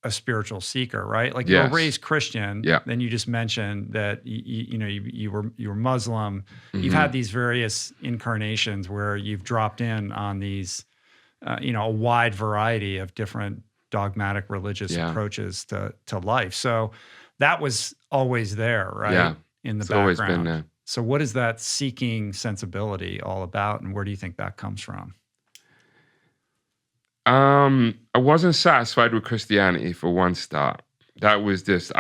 a spiritual seeker, right? Like you were raised Christian. Yeah. Then you just mentioned that you were Muslim. Mm-hmm. You've had these various incarnations where you've dropped in on these, a wide variety of different dogmatic religious approaches to life. So that was always there, right? Yeah, in the background. Always been there. So what is that seeking sensibility all about, and where do you think that comes from? I wasn't satisfied with Christianity for one start. That was just,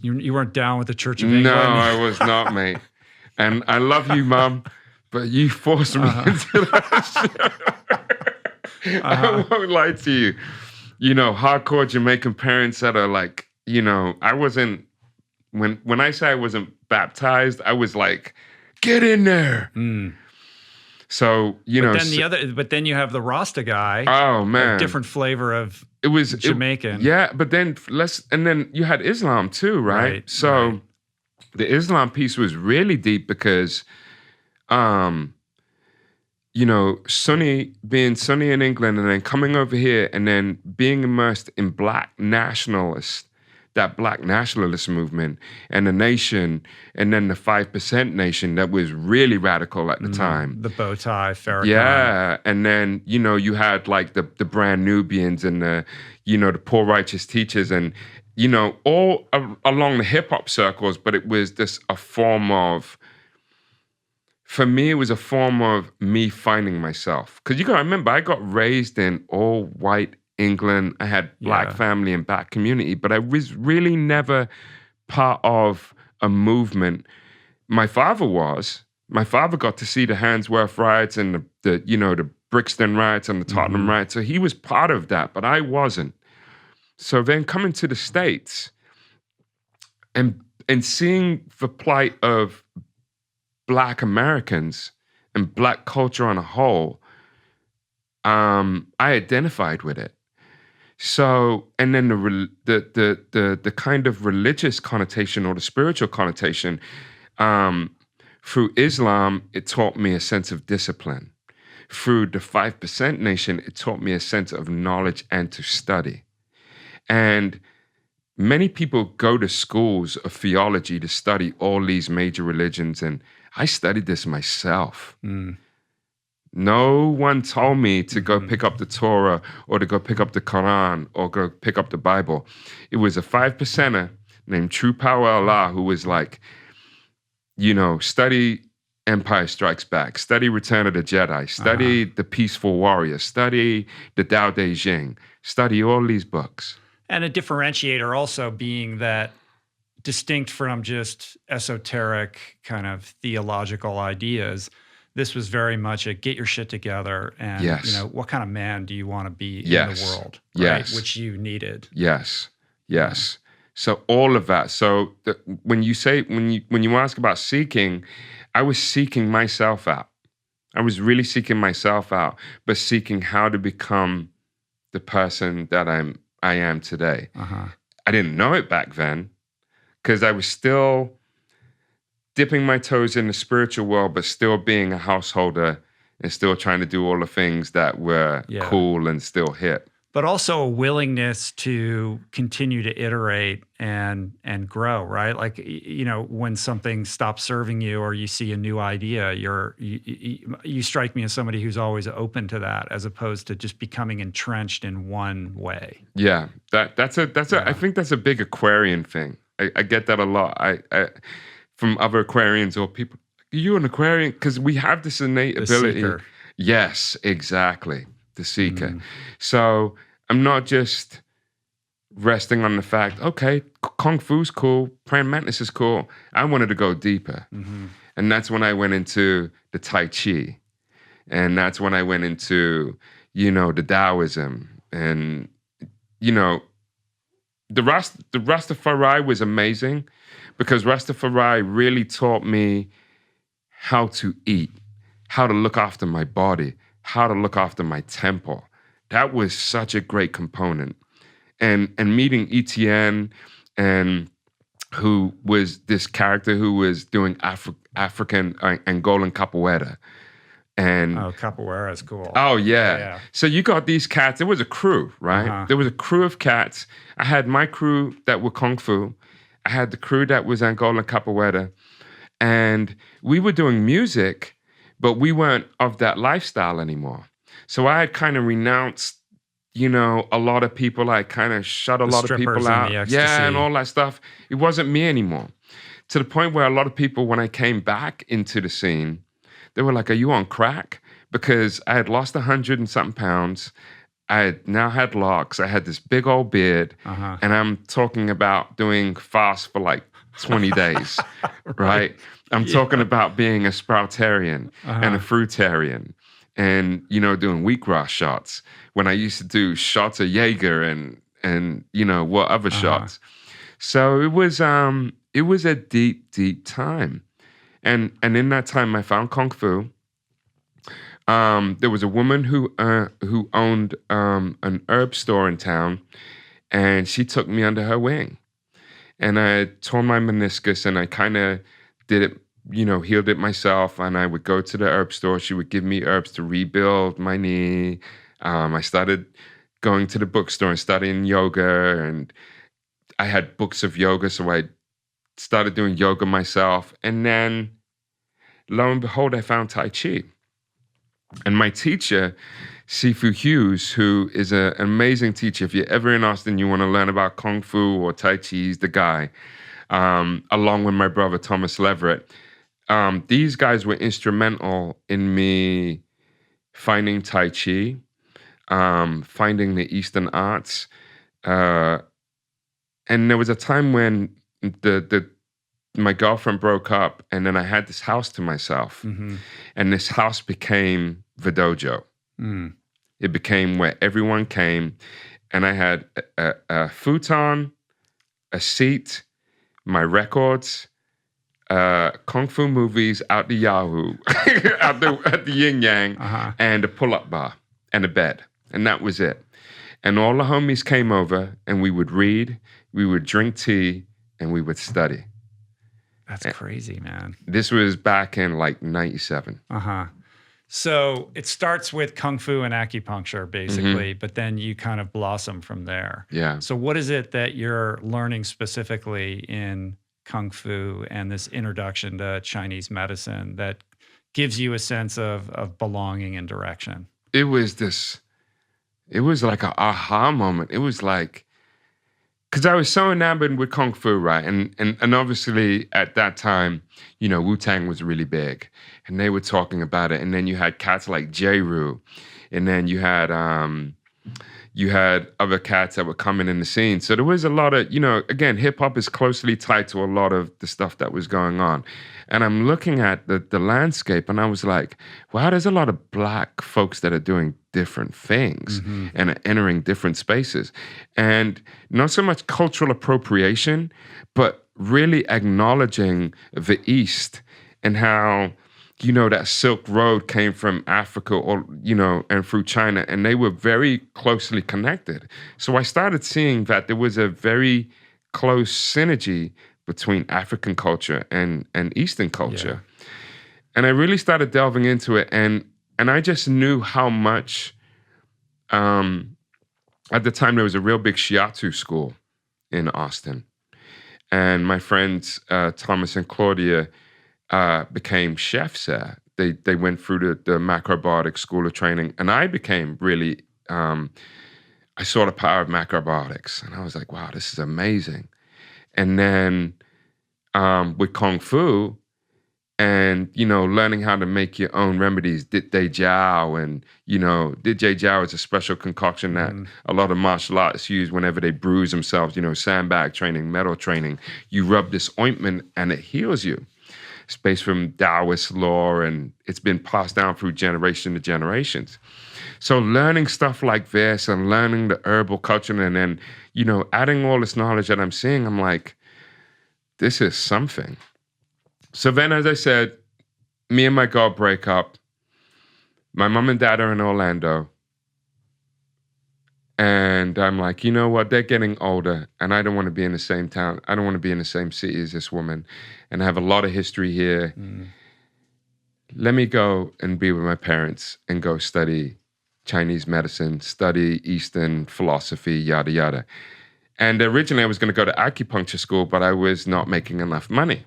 You weren't down with the Church of England? No, I was not, mate. And I love you, Mum, but you forced me into that shit. I won't lie to you. hardcore Jamaican parents that are like, I wasn't, when I say I wasn't baptized, I was like, get in there. So, but then you have the Rasta guy. Oh man. A different flavor of Jamaican. But then and then you had Islam too, right? So the Islam piece was really deep because, being Sunni in England and then coming over here and then being immersed in black nationalist movement and the nation, and then the 5% nation that was really radical at the time. The bow tie, Farrakhan. Yeah, and then, you had like the brand Nubians and the poor righteous teachers and, all along the hip hop circles, but it was a form of, for me, it was a form of me finding myself. Because you got to remember, I got raised in all white England. I had black family and black community, but I was really never part of a movement. My father was. My father got to see the Handsworth riots and the Brixton riots and the Tottenham riots. So he was part of that, but I wasn't. So then coming to the States and seeing the plight of Black Americans and Black culture on a whole, I identified with it. So, and then the kind of religious connotation or the spiritual connotation, through Islam, it taught me a sense of discipline. Through the 5% nation, it taught me a sense of knowledge and to study. And many people go to schools of theology to study all these major religions, and I studied this myself. No one told me to go pick up the Torah or to go pick up the Quran or go pick up the Bible. It was a 5%er named True Power Allah who was like, study Empire Strikes Back, study Return of the Jedi, study The Peaceful Warrior, study the Tao Te Ching, study all these books. And a differentiator also being that distinct from just esoteric kind of theological ideas, this was very much a get your shit together and, what kind of man do you want to be in the world, right? Which you needed. Yes. So all of that. So when you ask about seeking, I was seeking myself out. I was really seeking myself out, but seeking how to become the person that I am today. I didn't know it back then because I was still dipping my toes in the spiritual world, but still being a householder and still trying to do all the things that were cool and still hip. But also a willingness to continue to iterate and grow, right? Like, when something stops serving you or you see a new idea, you strike me as somebody who's always open to that, as opposed to just becoming entrenched in one way. Yeah, that's I think that's a big Aquarian thing. I get that a lot. I from other Aquarians or people. Are you an Aquarian? Because we have this innate ability. Seeker. Yes, exactly. The seeker. So I'm not just resting on the fact, okay, Kung Fu's cool, praying mantis is cool. I wanted to go deeper. And that's when I went into the Tai Chi. And that's when I went into, the Taoism. And, the Rastafari was amazing because Rastafari really taught me how to eat, how to look after my body, how to look after my temple. That was such a great component. And meeting Etienne, and who was this character who was doing African Angolan capoeira. And capoeira is cool. Oh, yeah. So you got these cats. There was a crew, right? There was a crew of cats. I had my crew that were Kung Fu. I had the crew that was Angolan capoeira. And we were doing music, but we weren't of that lifestyle anymore. So I had kind of renounced, a lot of people. I kind of shut a lot of people out. And all that stuff. It wasn't me anymore. To the point where a lot of people, when I came back into the scene, they were like, are you on crack? Because I had lost 100 and something pounds. I had now had locks. I had this big old beard. And I'm talking about doing fast for like 20 days, right? I'm talking about being a sproutarian and a fruitarian and, you know, doing wheatgrass shots when I used to do shots of Jaeger and you know, what other shots. So it was a deep, deep time. And in that time I found Kung Fu. There was a woman who owned an herb store in town, and she took me under her wing. And I torn my meniscus, and I kind of did it, you know, healed it myself. And I would go to the herb store. She would give me herbs to rebuild my knee. I started going to the bookstore and studying yoga, and I had books of yoga, so I started doing yoga myself. And then, lo and behold, I found Tai Chi. And my teacher, Sifu Hughes, who is an amazing teacher. If you're ever in Austin, you want to learn about Kung Fu or Tai Chi, he's the guy, along with my brother, Thomas Leverett. These guys were instrumental in me finding Tai Chi, finding the Eastern arts. And there was a time when my girlfriend broke up, and then I had this house to myself. And this house became the dojo. It became where everyone came, and I had a futon, a seat, my records, Kung Fu movies out the Yahoo, at the Yin Yang, and a pull-up bar and a bed. And that was it. And all the homies came over, and we would read, we would drink tea, and we would study. That's crazy, man. This was back in like 97. So it starts with Kung Fu and acupuncture, basically, but then you kind of blossom from there. Yeah. So what is it that you're learning specifically in Kung Fu and this introduction to Chinese medicine that gives you a sense of belonging and direction? It was like an aha moment. It was like, because I was so enamored with Kung Fu, right? And obviously at that time, you know, Wu-Tang was really big, and they were talking about it. And then you had cats like J-Ru, and then you had other cats that were coming in the scene. So there was a lot of, you know, again, hip hop is closely tied to a lot of the stuff that was going on. And I'm looking at the landscape, and I was like, wow, there's a lot of Black folks that are doing different things and are entering different spaces. And not so much cultural appropriation, but really acknowledging the East and how, you know, that Silk Road came from Africa, or, you know, and through China, and they were very closely connected. So I started seeing that there was a very close synergy between African culture and Eastern culture. Yeah. And I really started delving into it, and I just knew how much, at the time there was a real big Shiatsu school in Austin. And my friends, Thomas and Claudia, became chefs there. They went through the macrobiotic school of training, and I became really, I saw the power of macrobiotics, and I was like, wow, this is amazing. And then with Kung Fu, and, you know, learning how to make your own remedies, Dit Dei Jiao, and, you know, Dit Dei Jiao is a special concoction that a lot of martial artists use whenever they bruise themselves, you know, sandbag training, metal training. You rub this ointment and it heals you. It's based from Taoist law, and it's been passed down through generation to generations. So learning stuff like this and learning the herbal culture, and then, you know, adding all this knowledge that I'm seeing, I'm like, this is something. So then, as I said, me and my girl break up. My mom and dad are in Orlando. And I'm like, you know what? They're getting older, and I don't want to be in the same town. I don't want to be in the same city as this woman. And I have a lot of history here. Let me go and be with my parents and go study Chinese medicine, study Eastern philosophy, yada, yada. And originally I was going to go to acupuncture school, but I was not making enough money.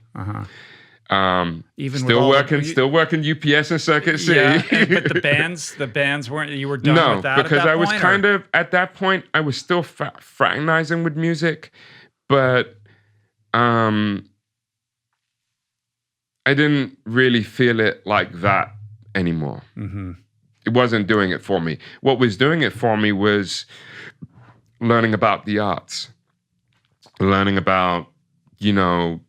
Even still working UPS and Circuit City. Yeah, but the bands weren't. You were done with that. No, because at that I was point, kind of at that point. I was still fraternizing with music, but I didn't really feel it like that anymore. It wasn't doing it for me. What was doing it for me was learning about the arts, learning about, you know,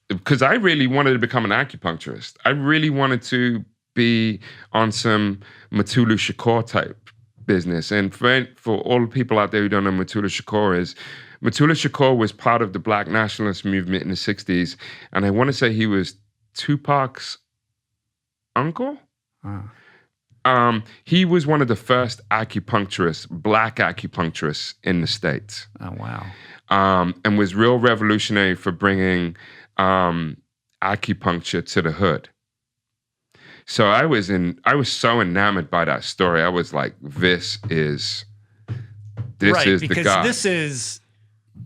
because I really wanted to become an acupuncturist. I really wanted to be on some Mutulu Shakur type business. And for all the people out there who don't know Mutulu Shakur is, Mutulu Shakur was part of the Black nationalist movement in the 60s. And I want to say he was Tupac's uncle. He was one of the first acupuncturists, Black acupuncturists in the States. Oh, wow. And was real revolutionary for bringing acupuncture to the hood. So I was so enamored by that story. I was like, this is the guy. Because this is,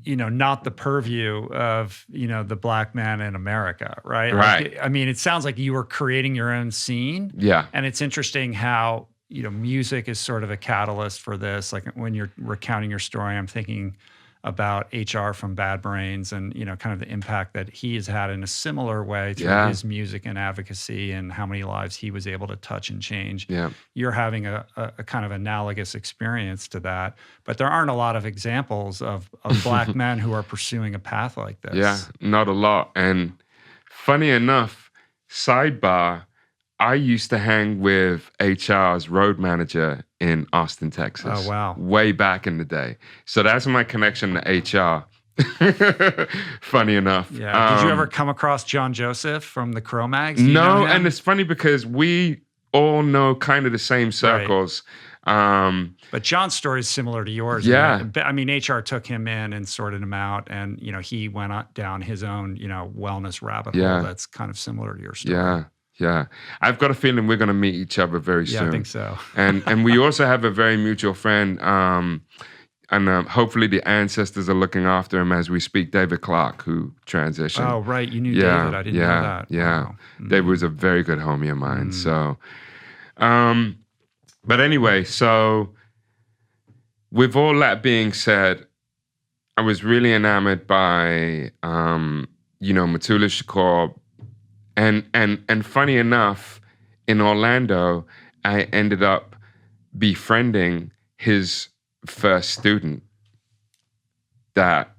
not the purview of, the Black man in America, right? Right. Like, I mean, it sounds like you were creating your own scene. Yeah. And it's interesting how, music is sort of a catalyst for this. Like when you're recounting your story, I'm thinking about HR from Bad Brains and, kind of the impact that he has had in a similar way through his music and advocacy and how many lives he was able to touch and change. Yeah. You're having a kind of analogous experience to that, but there aren't a lot of examples of Black men who are pursuing a path like this. Yeah, not a lot. And funny enough, sidebar, I used to hang with HR's road manager in Austin, Texas. Oh, wow. Way back in the day. So that's my connection to HR. Funny enough. Yeah. Did you ever come across John Joseph from the Cro-Mags? No, and it's funny because we all know kind of the same circles. Right. But John's story is similar to yours. Yeah. I mean, HR took him in and sorted him out, and he went down his own, wellness rabbit hole that's kind of similar to your story. Yeah. Yeah, I've got a feeling we're going to meet each other very soon. Yeah, I think so. and we also have a very mutual friend, and hopefully the ancestors are looking after him as we speak, David Clark, who transitioned. Oh, right. You knew David. I didn't know that. Yeah, Wow. David was a very good homie of mine. So, but anyway, so with all that being said, I was really enamored by, Mutulu Shakur. And funny enough, in Orlando, I ended up befriending his first student that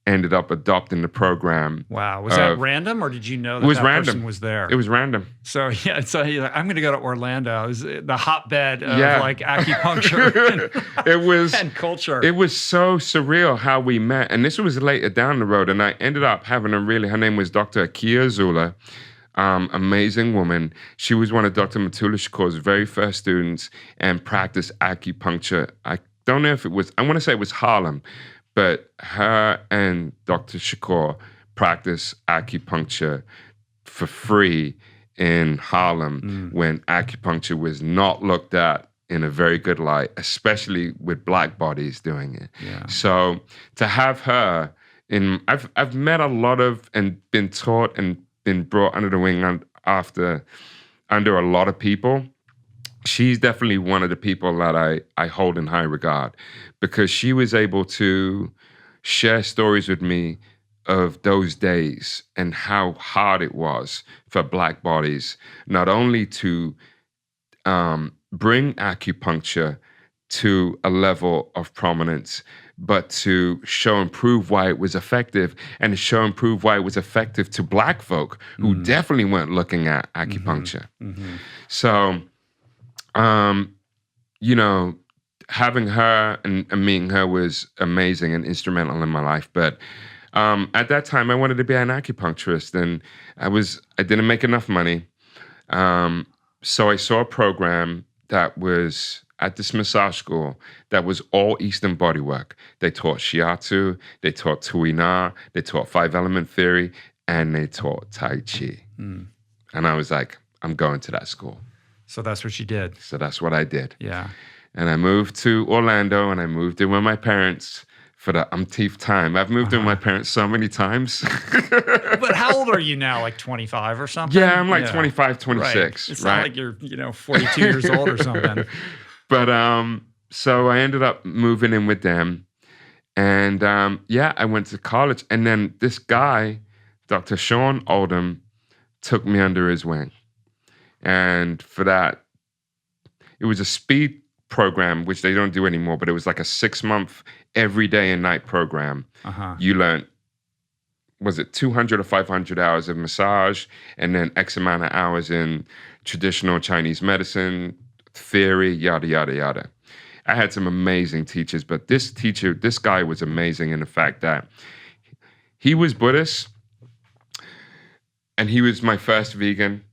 ended up adopting the program. Wow. Was that random, or did you know that person was there? It was random. So, yeah, so you're like, I'm going to go to Orlando. It was the hotbed of like acupuncture it was, and culture. It was so surreal how we met. And this was later down the road. And I ended up having her name was Dr. Akia Zula. Amazing woman. She was one of Dr. Mutulu Shakur's very first students and practiced acupuncture. I don't know if it was, I want to say it was Harlem, but her and Dr. Shakur practiced acupuncture for free in Harlem when acupuncture was not looked at in a very good light, especially with Black bodies doing it. Yeah. So to have her I've met a lot of and been taught and been brought under the wing under a lot of people. She's definitely one of the people that I hold in high regard because she was able to share stories with me of those days and how hard it was for Black bodies, not only to bring acupuncture to a level of prominence, but to show and prove why it was effective and to show and prove why it was effective to Black folk who definitely weren't looking at acupuncture. Mm-hmm. So, having her and meeting her was amazing and instrumental in my life. But at that time, I wanted to be an acupuncturist, and I didn't make enough money. So I saw a program that was at this massage school that was all Eastern bodywork. They taught Shiatsu, they taught Tuina, they taught 5-element theory, and they taught Tai Chi. And I was like, I'm going to that school. So that's what you did. So that's what I did. Yeah. And I moved to Orlando, and I moved in with my parents for the umpteenth time. I've moved in with my parents so many times. But how old are you now? Like 25 or something? Yeah, I'm like 25, 26. Right. It's not like you're 42 years old or something. But so I ended up moving in with them. And I went to college. And then this guy, Dr. Sean Oldham, took me under his wing. And for that, it was a speed program, which they don't do anymore, but it was like a 6-month every day and night program. You learned was it 200 or 500 hours of massage, and then X amount of hours in traditional Chinese medicine, theory, yada, yada, yada. I had some amazing teachers, but this guy was amazing in the fact that he was Buddhist, and he was my first vegan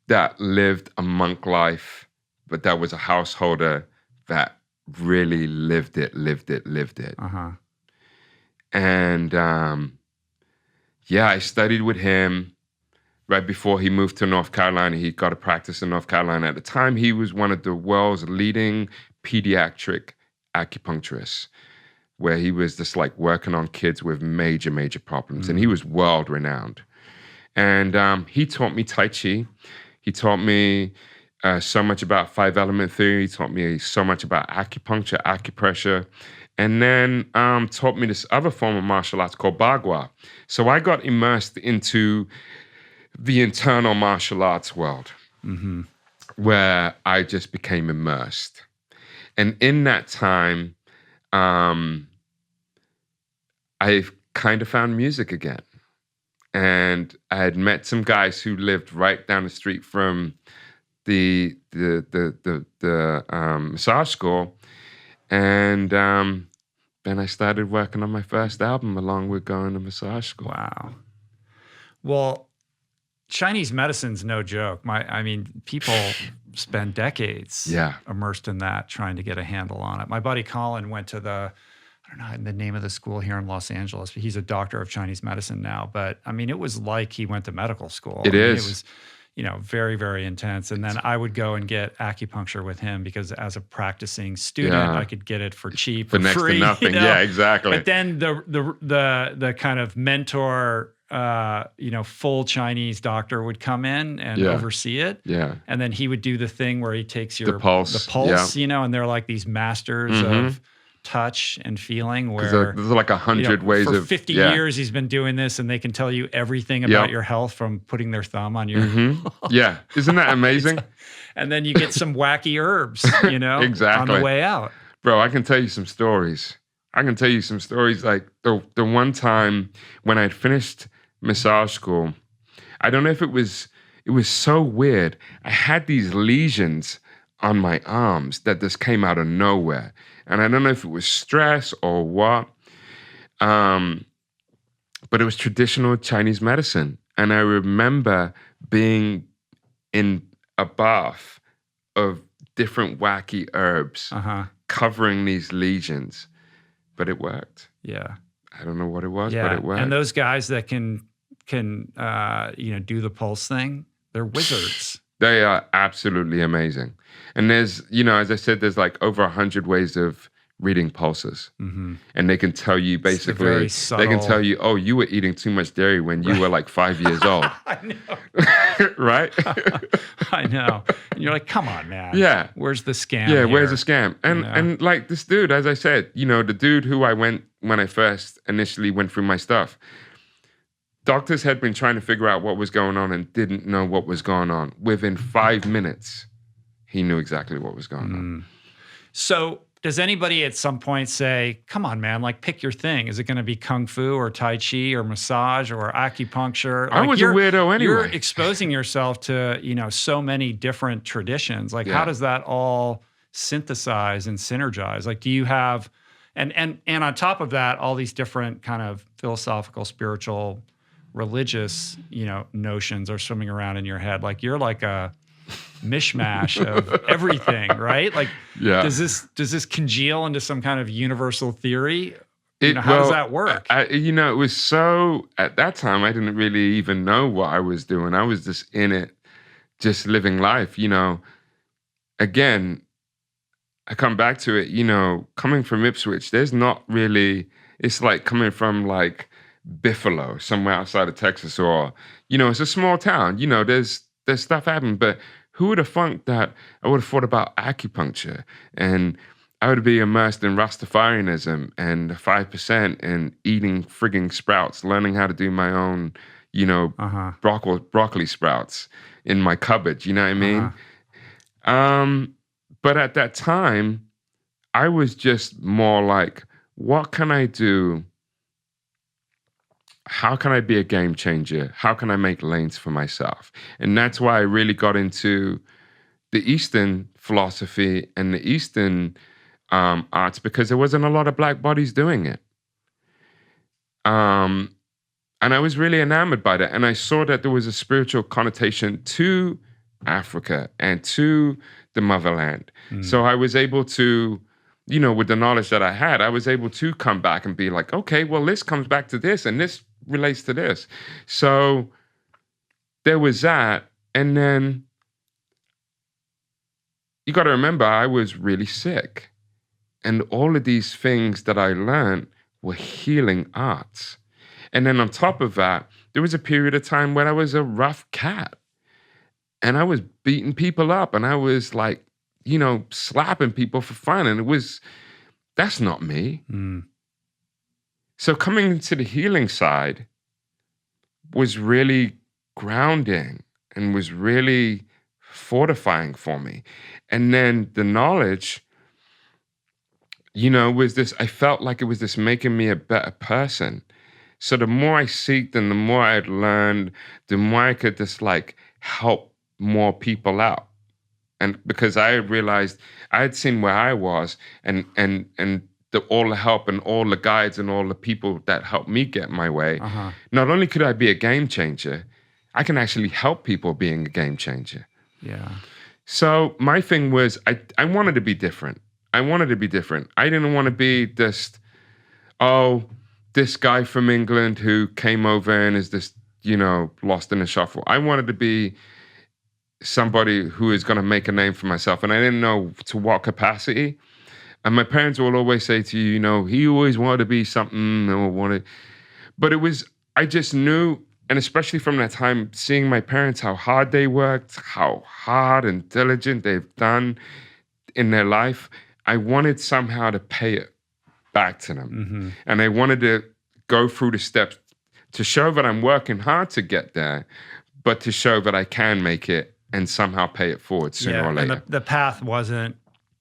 that lived a monk life, but that was a householder that really lived it. Uh-huh. And I studied with him right before he moved to North Carolina. He got a practice in North Carolina. At the time, he was one of the world's leading pediatric acupuncturists, where he was just like working on kids with major, major problems. And he was world renowned. And he taught me Tai Chi. He taught me so much about 5-element theory. He taught me so much about acupuncture, acupressure, and then taught me this other form of martial arts called Bagua. So I got immersed into the internal martial arts world, where I just became immersed. And in that time, I kind of found music again. And I had met some guys who lived right down the street from the massage school, and then I started working on my first album along with going to massage school. Wow. Well, Chinese medicine's no joke. People spend decades immersed in that, trying to get a handle on it. My buddy Colin went to I don't know the name of the school here in Los Angeles, but he's a doctor of Chinese medicine now. But it was like he went to medical school. It is. It was, very, very intense. And then I would go and get acupuncture with him because as a practicing student, I could get it for cheap, for next free, to nothing. Yeah, exactly. But then the kind of mentor, full Chinese doctor would come in and oversee it. Yeah. And then he would do the thing where he takes the pulse, and they're like these masters of touch and feeling, where there's like 100 ways for of 50 years he's been doing this, and they can tell you everything about your health from putting their thumb on your yeah, isn't that amazing? And then you get some wacky herbs exactly on the way out. Bro, I can tell you some stories. Like the one time when I'd finished massage school, I don't know if it was so weird. I had these lesions on my arms that just came out of nowhere. And I don't know if it was stress or what, but it was traditional Chinese medicine. And I remember being in a bath of different wacky herbs covering these lesions, but it worked. Yeah. I don't know what it was, but it worked. And those guys that can do the pulse thing, they're wizards. They are absolutely amazing. And there's, as I said, there's like over 100 ways of reading pulses. And they can tell you basically, they can tell you, oh, you were eating too much dairy when you were like 5 years old. I know. Right? I know. And you're like, come on, man. Yeah. Where's the scam? Yeah, where's the scam? And like this dude, as I said, the dude who I went when I first initially went through my stuff, doctors had been trying to figure out what was going on and didn't know what was going on. Within 5 minutes, he knew exactly what was going on. So does anybody at some point say, come on, man, like pick your thing? Is it going to be Kung Fu or Tai Chi or massage or acupuncture? I was a weirdo anyway. You're exposing yourself to, so many different traditions. Like how does that all synthesize and synergize? Like do you have, and on top of that, all these different kind of philosophical, spiritual, religious, notions are swimming around in your head. Like you're like a mishmash of everything, right? Like, does this congeal into some kind of universal theory? How does that work? It was so, at that time, I didn't really even know what I was doing. I was just in it, just living life, Again, I come back to it, coming from Ipswich, there's not really, it's like coming from like Buffalo, somewhere outside of Texas, or, it's a small town, there's stuff happening, but who would have thunk that I would have thought about acupuncture and I would be immersed in Rastafarianism and 5% and eating frigging sprouts, learning how to do my own, broccoli sprouts in my cupboard, you know what I mean? But at that time, I was just more like, what can I do how can I be a game changer? How can I make lanes for myself? And that's why I really got into the Eastern philosophy and the Eastern arts, because there wasn't a lot of Black bodies doing it. And I was really enamored by that. And I saw that there was a spiritual connotation to Africa and to the motherland. So I was able to, with the knowledge that I had, I was able to come back and be like, okay, well, this comes back to this and this relates to this. So there was that. And then you got to remember, I was really sick. And all of these things that I learned were healing arts. And then on top of that, there was a period of time when I was a rough cat. And I was beating people up and I was like, slapping people for fun. And that's not me. So coming into the healing side was really grounding and was really fortifying for me. And then the knowledge, was this, I felt like it was this making me a better person. So the more I seeked and the more I'd learned, the more I could just help more people out. And because I had realized, I had seen where I was and all the help and all the guides and all the people that helped me get my way. Not only could I be a game changer, I can actually help people being a game changer. Yeah. So my thing was, I wanted to be different. I didn't want to be just, this guy from England who came over and is this, lost in the shuffle. I wanted to be somebody who is going to make a name for myself. And I didn't know to what capacity. And my parents will always say to you, he always wanted to be something but I just knew, and especially from that time, seeing my parents, how hard they worked, how hard and diligent they've done in their life, I wanted somehow to pay it back to them. And I wanted to go through the steps to show that I'm working hard to get there, but to show that I can make it and somehow pay it forward sooner or later. And the path wasn't,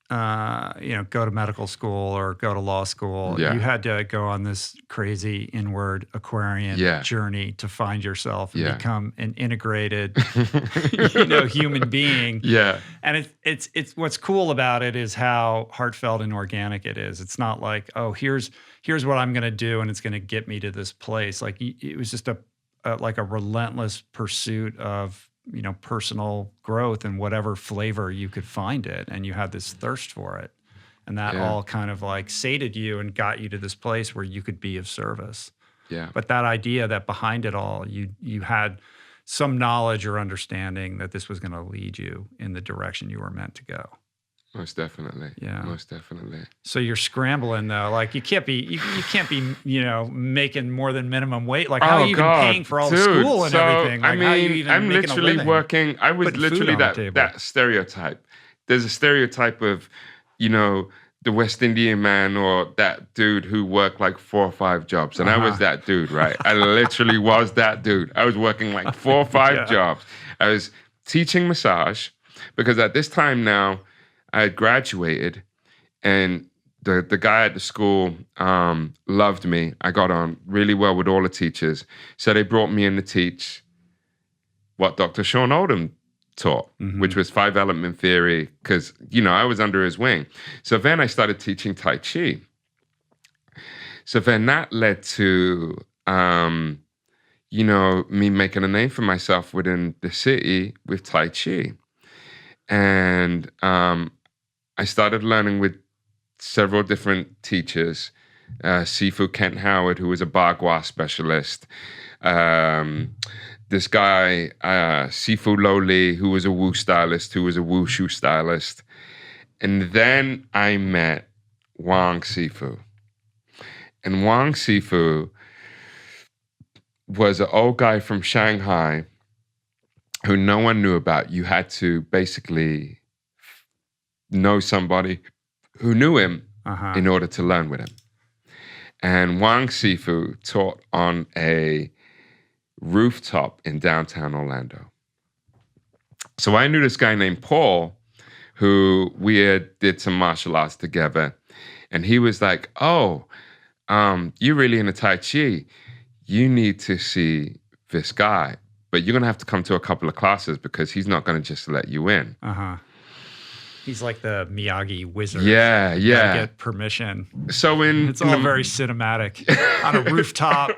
go to medical school or go to law school. Yeah. You had to go on this crazy inward Aquarian journey to find yourself and become an integrated, human being. Yeah. And it's what's cool about it is how heartfelt and organic it is. It's not like, here's what I'm going to do and it's going to get me to this place. Like it was just a relentless pursuit of, personal growth and whatever flavor you could find it. And you had this thirst for it. And that all kind of sated you and got you to this place where you could be of service. Yeah. But that idea that behind it all, you had some knowledge or understanding that this was going to lead you in the direction you were meant to go. Most definitely. Yeah. Most definitely. So you're scrambling though. You can't be making more than minimum wage. How are you even paying for all the school and everything? How are you even I'm making literally a living? working. I was literally that stereotype. There's a stereotype of, the West Indian man or that dude who worked 4 or 5 jobs. And I was that dude, right? I literally was that dude. I was working 4 or 5 jobs. I was teaching massage because at this time now, I had graduated, and the guy at the school loved me. I got on really well with all the teachers. So they brought me in to teach what Dr. Sean Oldham taught, which was 5-element theory, because, I was under his wing. So then I started teaching Tai Chi. So then that led to, me making a name for myself within the city with Tai Chi. And I started learning with several different teachers, Sifu Kent Howard, who was a Bagua specialist, this guy, Sifu Lo Li, who was a Wu stylist, who was a Wushu stylist. And then I met Wang Sifu. And Wang Sifu was an old guy from Shanghai who no one knew about. You had to basically know somebody who knew him in order to learn with him. And Wang Sifu taught on a rooftop in downtown Orlando. So I knew this guy named Paul, who did some martial arts together. And he was like, you're really into Tai Chi. you need to see this guy, but you're going to have to come to a couple of classes because he's not going to just let you in. He's like the Miyagi wizard. Yeah, You yeah. gotta get permission. So It's all very cinematic on a rooftop.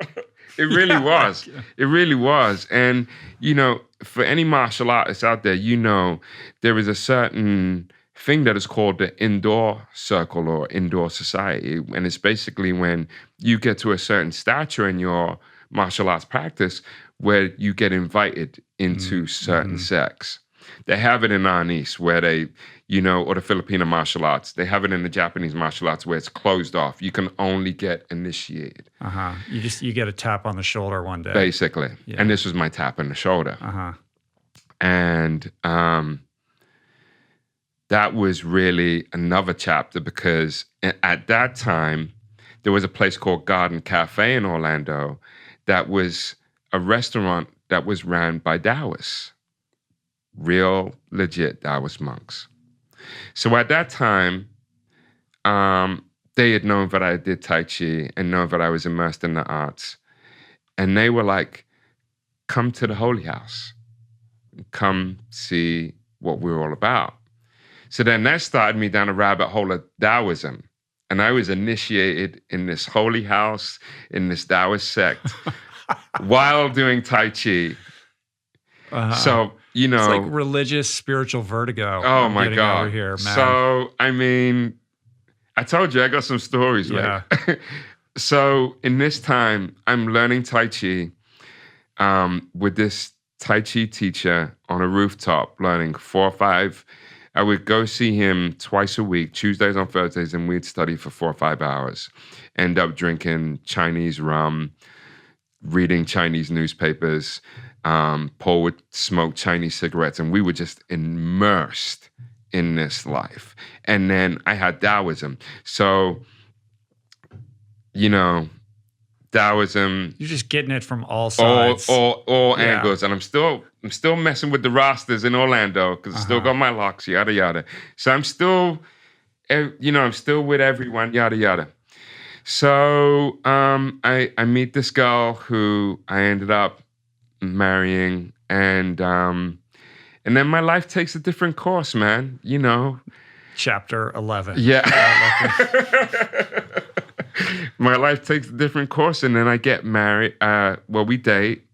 It really was. It really was. And, you know, for any martial artist out there, you know, there is a certain thing that is called the indoor circle or indoor society. And it's basically when you get to a certain stature in your martial arts practice where you get invited into certain sects. They have it in Arnis where they, you know, or the Filipino martial arts. They have it in the Japanese martial arts where it's closed off. You can only get initiated. You get a tap on the shoulder one day. Basically. Yeah. And this was my tap on the shoulder. And that was really another chapter because at that time, there was a place called Garden Cafe in Orlando that was a restaurant that was ran by Taoists. Real, legit Taoist monks. So at that time, they had known that I did Tai Chi and known that I was immersed in the arts. And they were like, come to the Holy House. Come see what we're all about. So then that started me down a rabbit hole of Taoism. And I was initiated in this holy house, in this Taoist sect, while doing Tai Chi. So, you know, it's like religious, spiritual vertigo. Oh my God. Over here, man. So, I mean, I told you I got some stories. Yeah. Like, so in this time, I'm learning Tai Chi with this Tai Chi teacher on a rooftop, learning 4 or 5. I would go see him twice a week, Tuesdays and Thursdays, and we'd study for 4 or 5 hours. End up drinking Chinese rum, reading Chinese newspapers. Paul would smoke Chinese cigarettes, and we were just immersed in this life. And then I had Taoism. So, you know, Taoism. You're just getting it from all sides. All angles. And I'm still messing with the Rastas in Orlando because I still got my locks, yada, yada. So I'm still, you know, I'm still with everyone, yada, yada. So I meet this girl who I ended up marrying, and then my life takes a different course, man. You know, Chapter 11. Yeah. My life takes a different course, and then I get married. Well, we date,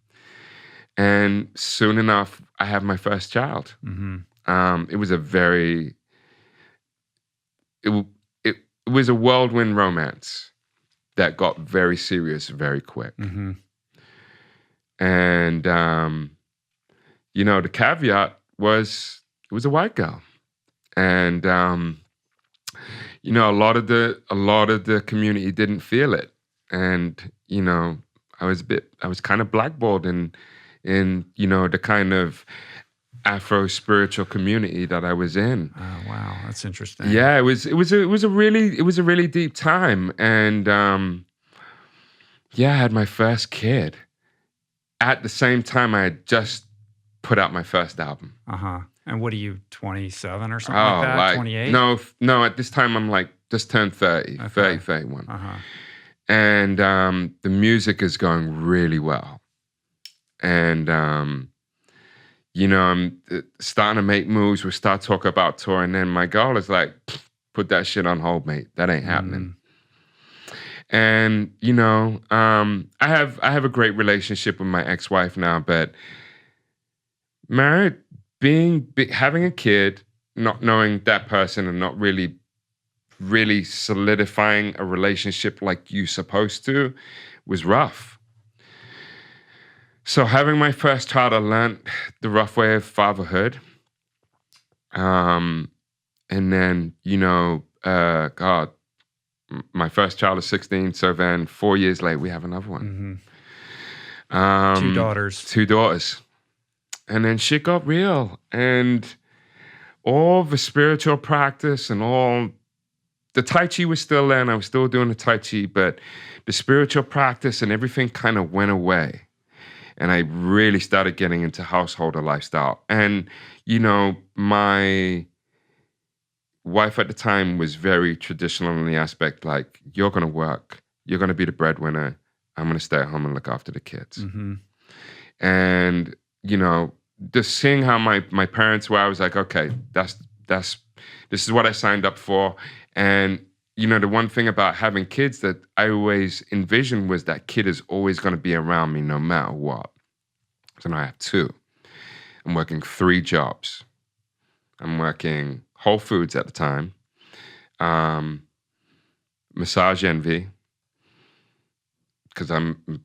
and soon enough, I have my first child. It was a very, it was a whirlwind romance that got very serious very quick. And, you know, the caveat was it was a white girl. And, you know, a lot of the community didn't feel it. And, you know, I was kind of blackballed in, you know, the kind of Afro spiritual community that I was in. Oh, wow. That's interesting. Yeah, it was a really deep time. And, yeah, I had my first kid. At the same time, I had just put out my first album. And what are you, 27 or something like that? 28? No, at this time, I'm like, just turned 30, 31. And the music is going really well. And, you know, I'm starting to make moves. We start talking about touring. And then my girl is like, put that shit on hold, mate. That ain't happening. And, you know, I have a great relationship with my ex-wife now, but married, having a kid, not knowing that person and not really solidifying a relationship like you're supposed to was rough. So having my first child, I learned the rough way of fatherhood. And then, you know, God, my first child is 16, so then 4 years later, we have another one. 2 daughters. 2 daughters. And then shit got real. And all the spiritual practice and all, the Tai Chi was still there, and I was still doing the Tai Chi, but the spiritual practice and everything kind of went away. And I really started getting into householder lifestyle. And, you know, my wife at the time was very traditional in the aspect like, you're going to work, you're going to be the breadwinner, I'm going to stay at home and look after the kids. Mm-hmm. And, you know, just seeing how my parents were, I was like, okay, this is what I signed up for. And, you know, the one thing about having kids that I always envisioned was that kid is always going to be around me no matter what. So now I have 2. I'm working 3 jobs. I'm working Whole Foods at the time, Massage Envy, because I'm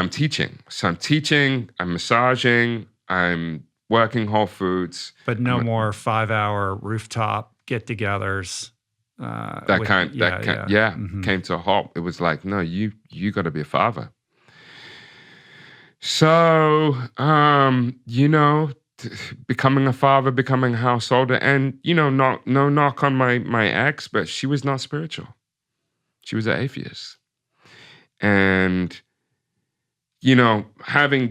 teaching. So I'm teaching, I'm massaging, I'm working Whole Foods. But no more 5-hour rooftop get-togethers. Came to a halt. It was like, no, you got to be a father. So, you know, becoming a father, becoming a householder, and, you know, no knock on my ex, but she was not spiritual. She was an atheist. And, you know,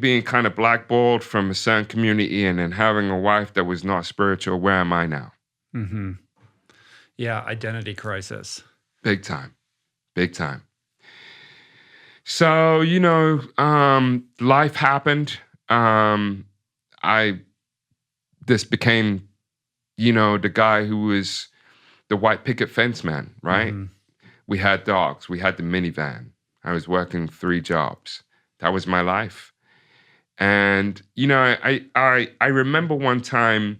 being kind of blackballed from a certain community and then having a wife that was not spiritual, where am I now? Mm-hmm. Yeah, identity crisis. Big time. Big time. So, you know, life happened. This became, you know, the guy who was the white picket fence man, right? Mm-hmm. We had dogs. We had the minivan. I was working 3 jobs. That was my life. And, you know, I remember one time,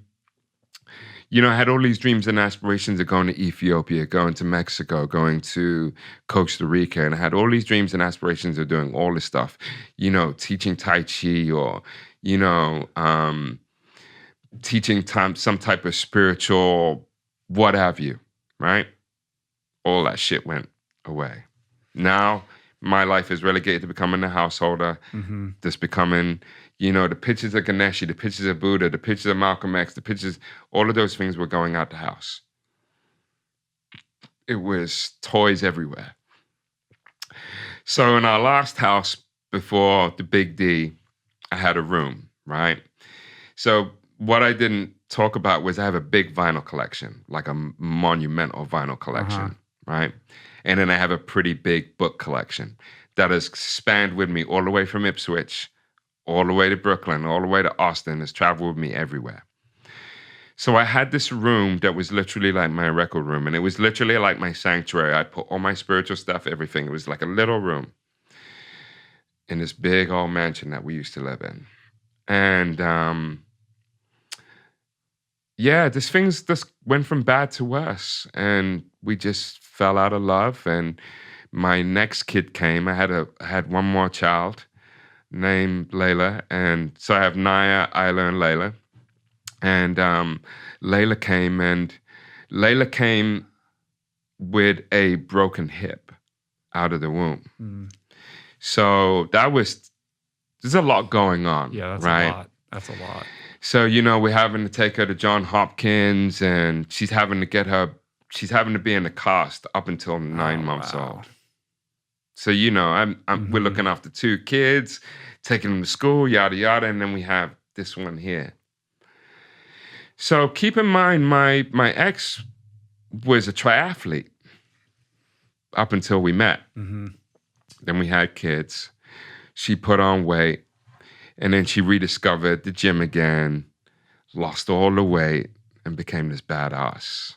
you know, I had all these dreams and aspirations of going to Ethiopia, going to Mexico, going to Costa Rica. And I had all these dreams and aspirations of doing all this stuff, you know, teaching Tai Chi or, you know, teaching some type of spiritual what have you, right? All that shit went away. Now my life is relegated to becoming a householder, mm-hmm. Just becoming, you know, the pictures of Ganeshi, the pictures of Buddha, the pictures of Malcolm X, the pictures, all of those things were going out the house. It was toys everywhere. So in our last house before the Big D, I had a room, right? So what I didn't talk about was I have a big vinyl collection, like a monumental vinyl collection, uh-huh. Right? And then I have a pretty big book collection that has spanned with me all the way from Ipswich, all the way to Brooklyn, all the way to Austin, has traveled with me everywhere. So I had this room that was literally like my record room, and it was literally like my sanctuary. I put all my spiritual stuff, everything. It was like a little room in this big old mansion that we used to live in. And yeah, this things just went from bad to worse, and we just fell out of love. And my next kid came. I had one more child named Layla, and so I have Naya, Isla, and Layla. And Layla came with a broken hip out of the womb. Mm. So there's a lot going on. Yeah, that's right? a lot. That's a lot. So, you know, we're having to take her to Johns Hopkins, and she's having to be in the cast up until 9 months old. So, you know, mm-hmm. We're looking after 2 kids, taking them to school, yada, yada. And then we have this one here. So keep in mind, my ex was a triathlete up until we met. Mm-hmm. Then we had kids. She put on weight. And then she rediscovered the gym again, lost all the weight, and became this badass,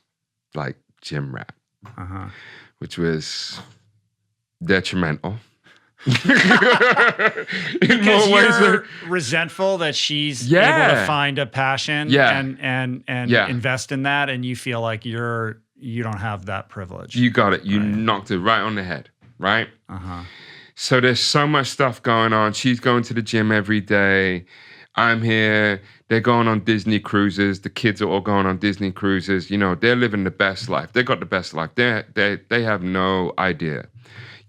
like, gym rat, uh-huh. Which was detrimental. Because you're resentful that she's able to find a passion and invest in that, and you feel like you don't have that privilege. You got it. You knocked it right on the head, right? Uh-huh. So there's so much stuff going on. She's going to the gym every day. I'm here. They're going on Disney cruises. The kids are all going on Disney cruises. You know, they're living the best life. They got the best life. They have no idea.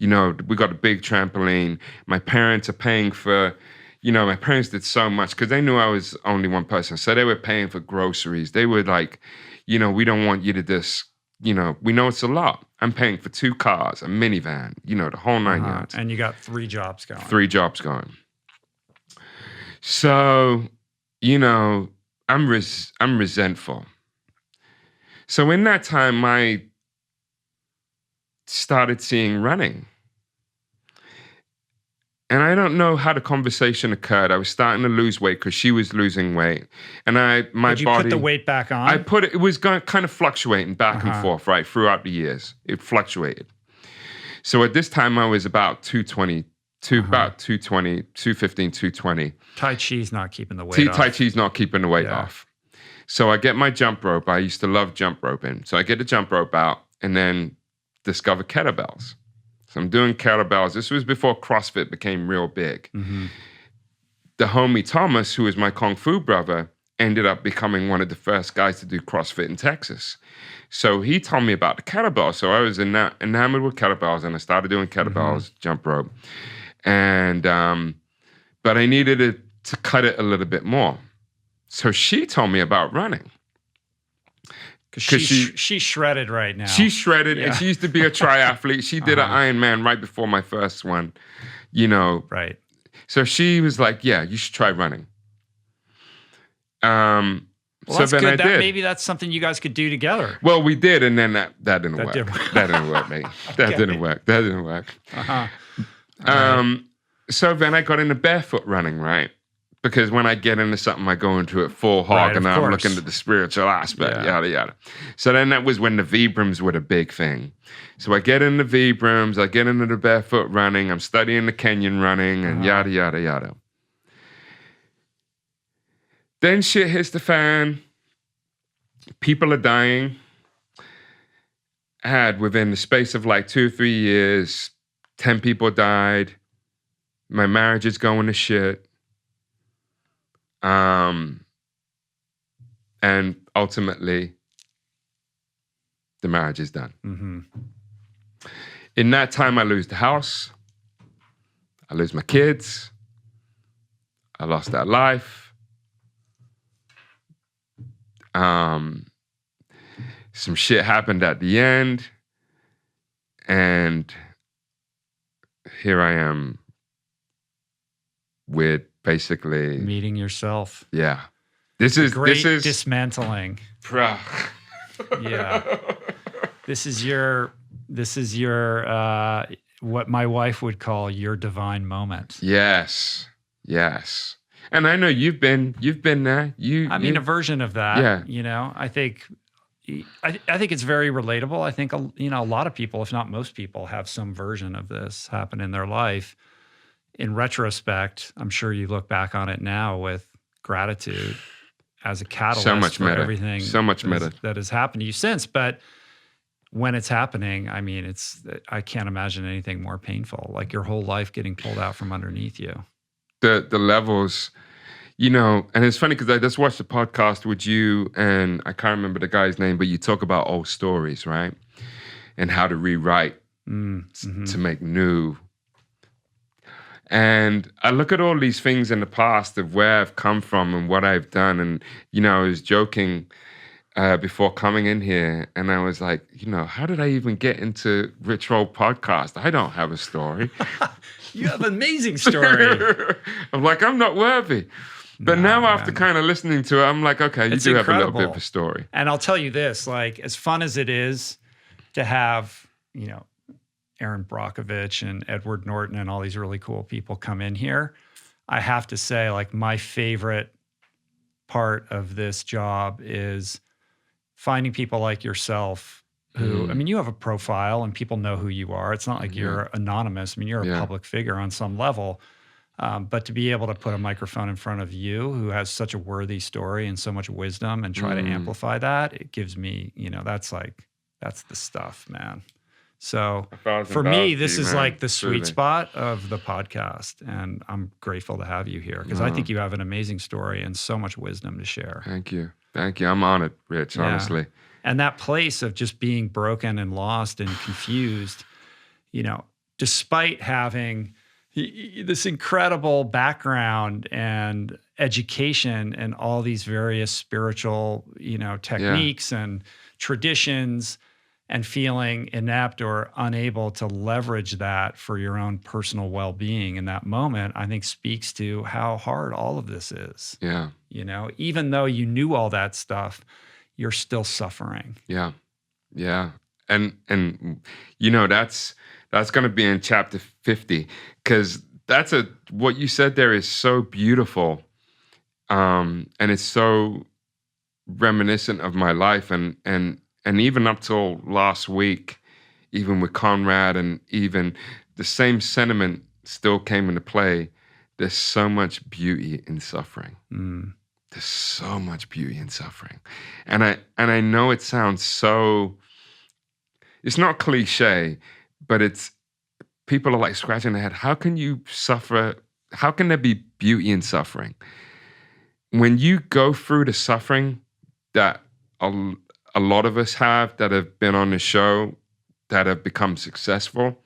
You know, we got a big trampoline. My parents are paying for, you know, my parents did so much because they knew I was only one person. So they were paying for groceries. They were like, you know, we don't want you to just, you know, we know it's a lot. I'm paying for 2 cars, a minivan, you know, the whole 9 yards. And you got 3 jobs going. 3 jobs going. So, you know, I'm resentful. So in that time, I started seeing running. And I don't know how the conversation occurred. I was starting to lose weight because she was losing weight, and my Did you body. put the weight back on? I put it. It was kind of fluctuating back and forth, right, throughout the years. It fluctuated. So at this time, I was about 220, about 220, 215, 220. Tai Chi's not keeping the weight off. Tai Chi's not keeping the weight off. So I get my jump rope. I used to love jump roping. So I get the jump rope out and then discover kettlebells. So I'm doing kettlebells. This was before CrossFit became real big. Mm-hmm. The homie Thomas, who was my Kung Fu brother, ended up becoming one of the first guys to do CrossFit in Texas. So he told me about the kettlebell. So I was enamored with kettlebells, and I started doing kettlebells, jump rope. And but I needed it to cut it a little bit more. So she told me about running. Because she's shredded right now. She's shredded, and she used to be a triathlete. She did an Ironman right before my first one, Right. So she was like, yeah, you should try running. Well, so that's then good. I did. Maybe that's something you guys could do together. Well, we did, and then that didn't work. That didn't work, mate. That didn't work. So then I got into barefoot running, right? Because when I get into something, I go into it full hog, and I'm looking at the spiritual aspect, yada, yada. So then that was when the Vibrams were the big thing. So I get into Vibrams, I get into the barefoot running, I'm studying the Kenyan running, and yada, yada, yada. Then shit hits the fan. People are dying. I had, within the space of like 2 or 3 years, 10 people died. My marriage is going to shit. And ultimately, the marriage is done. Mm-hmm. In that time, I lose the house. I lose my kids. I lost that life. Some shit happened at the end. And here I am with basically meeting yourself. Yeah. This is dismantling. Yeah. This is your what my wife would call your divine moment. Yes. And I know you've been there. A version of that. Yeah. I think it's very relatable. I think a lot of people, if not most people, have some version of this happen in their life. In retrospect, I'm sure you look back on it now with gratitude as a catalyst for everything that has happened to you since. But when it's happening, I mean, I can't imagine anything more painful, like your whole life getting pulled out from underneath you. The levels, and it's funny because I just watched a podcast with you, and I can't remember the guy's name, but you talk about old stories, right? And how to rewrite to make new. And I look at all these things in the past of where I've come from and what I've done. And, I was joking before coming in here, and I was like, how did I even get into Rich Roll Podcast? I don't have a story. You have an amazing story. I'm like, I'm not worthy. But now after kind of listening to it, I'm like, okay, it's do incredible. have a little bit of a story. And I'll tell you this, like, as fun as it is to have, Aaron Brockovich and Edward Norton and all these really cool people come in here, I have to say, like, my favorite part of this job is finding people like yourself who, you have a profile and people know who you are. It's not like you're anonymous. You're a public figure on some level. But to be able to put a microphone in front of you who has such a worthy story and so much wisdom and try to amplify that, it gives me, that's the stuff, man. So for me, this is like the sweet spot of the podcast, and I'm grateful to have you here because I think you have an amazing story and so much wisdom to share. Thank you. I'm honored, Rich, honestly. And that place of just being broken and lost and confused, despite having this incredible background and education and all these various spiritual, techniques and traditions, and feeling inept or unable to leverage that for your own personal well-being in that moment, I think speaks to how hard all of this is. Yeah. Even though you knew all that stuff, you're still suffering. Yeah. Yeah. And that's going to be in chapter 50, because what you said there is so beautiful. And it's so reminiscent of my life, and even up till last week, even with Conrad, and even the same sentiment still came into play. There's so much beauty in suffering. There's so much beauty in suffering. And I know it sounds so, it's not cliche, but it's, people are like scratching their head. How can you suffer? How can there be beauty in suffering? When you go through the suffering that a lot of us have, that have been on the show, that have become successful,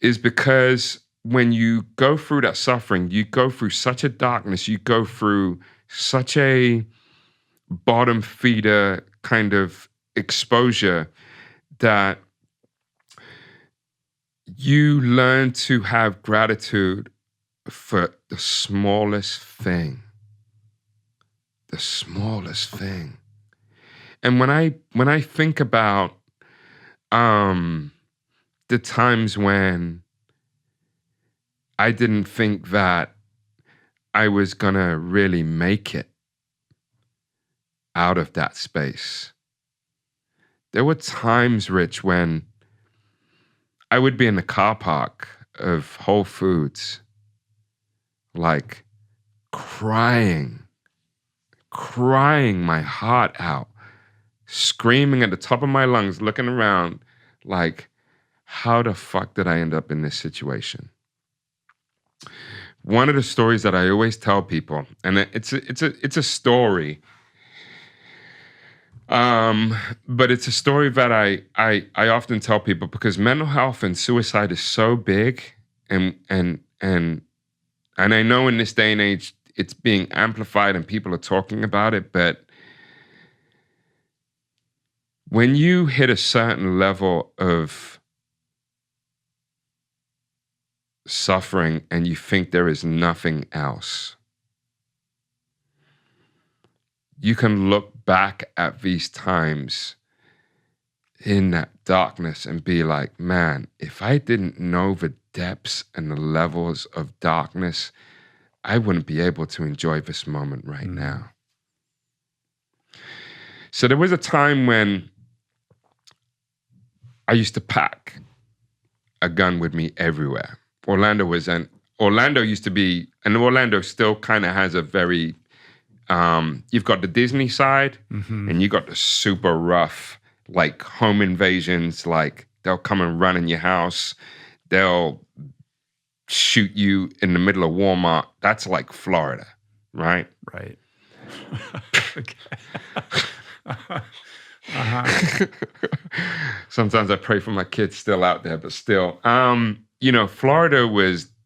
is because when you go through that suffering, you go through such a darkness, you go through such a bottom feeder kind of exposure, that you learn to have gratitude for the smallest thing. The smallest thing. And when I think about the times when I didn't think that I was gonna really make it out of that space. There were times, Rich, when I would be in the car park of Whole Foods, like crying my heart out, screaming at the top of my lungs, looking around like, how the fuck did I end up in this situation? One of the stories that I always tell people, and it's a story, but it's a story that I often tell people, because mental health and suicide is so big, and I know in this day and age it's being amplified and people are talking about it, but when you hit a certain level of suffering and you think there is nothing else, you can look back at these times in that darkness and be like, man, if I didn't know the depths and the levels of darkness, I wouldn't be able to enjoy this moment right now. So there was a time when I used to pack a gun with me everywhere. Orlando used to be, and Orlando still kind of has a very, you've got the Disney side, and you got the super rough, like home invasions, like they'll come and run in your house. They'll shoot you in the middle of Walmart. That's like Florida, right? Right. Okay. Sometimes I pray for my kids still out there, but still, Florida is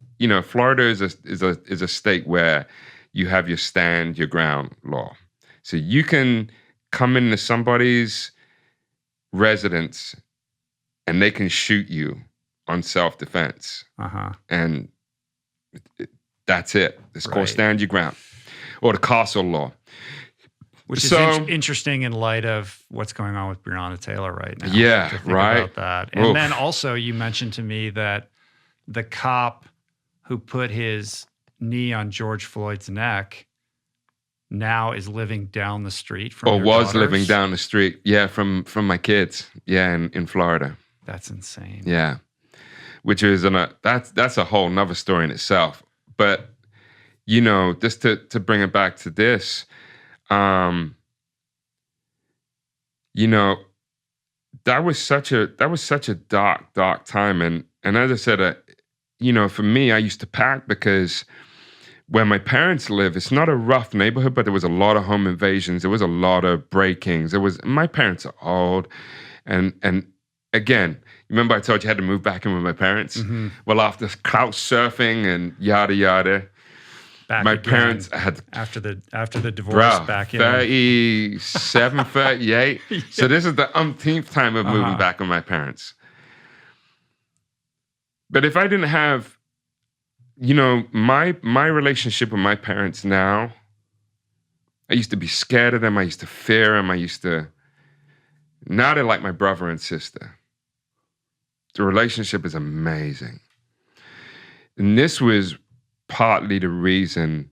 a state where you have your stand your ground law. So you can come into somebody's residence and they can shoot you on self-defense. And that's it. It's called stand your ground, or the castle law. Which is interesting in light of what's going on with Breonna Taylor right now. Yeah, to think about that. And then also you mentioned to me that the cop who put his knee on George Floyd's neck now is living down the street from your was daughters. Living down the street. Yeah, from my kids. Yeah, in Florida. That's insane. Yeah. Which is that's a whole nother story in itself. But just to bring it back to this, that was such a dark time, and as I said, for me, I used to pack because where my parents live, it's not a rough neighborhood, but there was a lot of home invasions. There was a lot of break-ins. My parents are old, and again, remember I told you I had to move back in with my parents? Well, after couch surfing and yada yada. My parents had after the divorce back in 37, 38. Yeah. So this is the umpteenth time of moving back with my parents. But if I didn't have, my relationship with my parents now, I used to be scared of them. I used to fear them. Now they're like my brother and sister. The relationship is amazing. And this was partly the reason.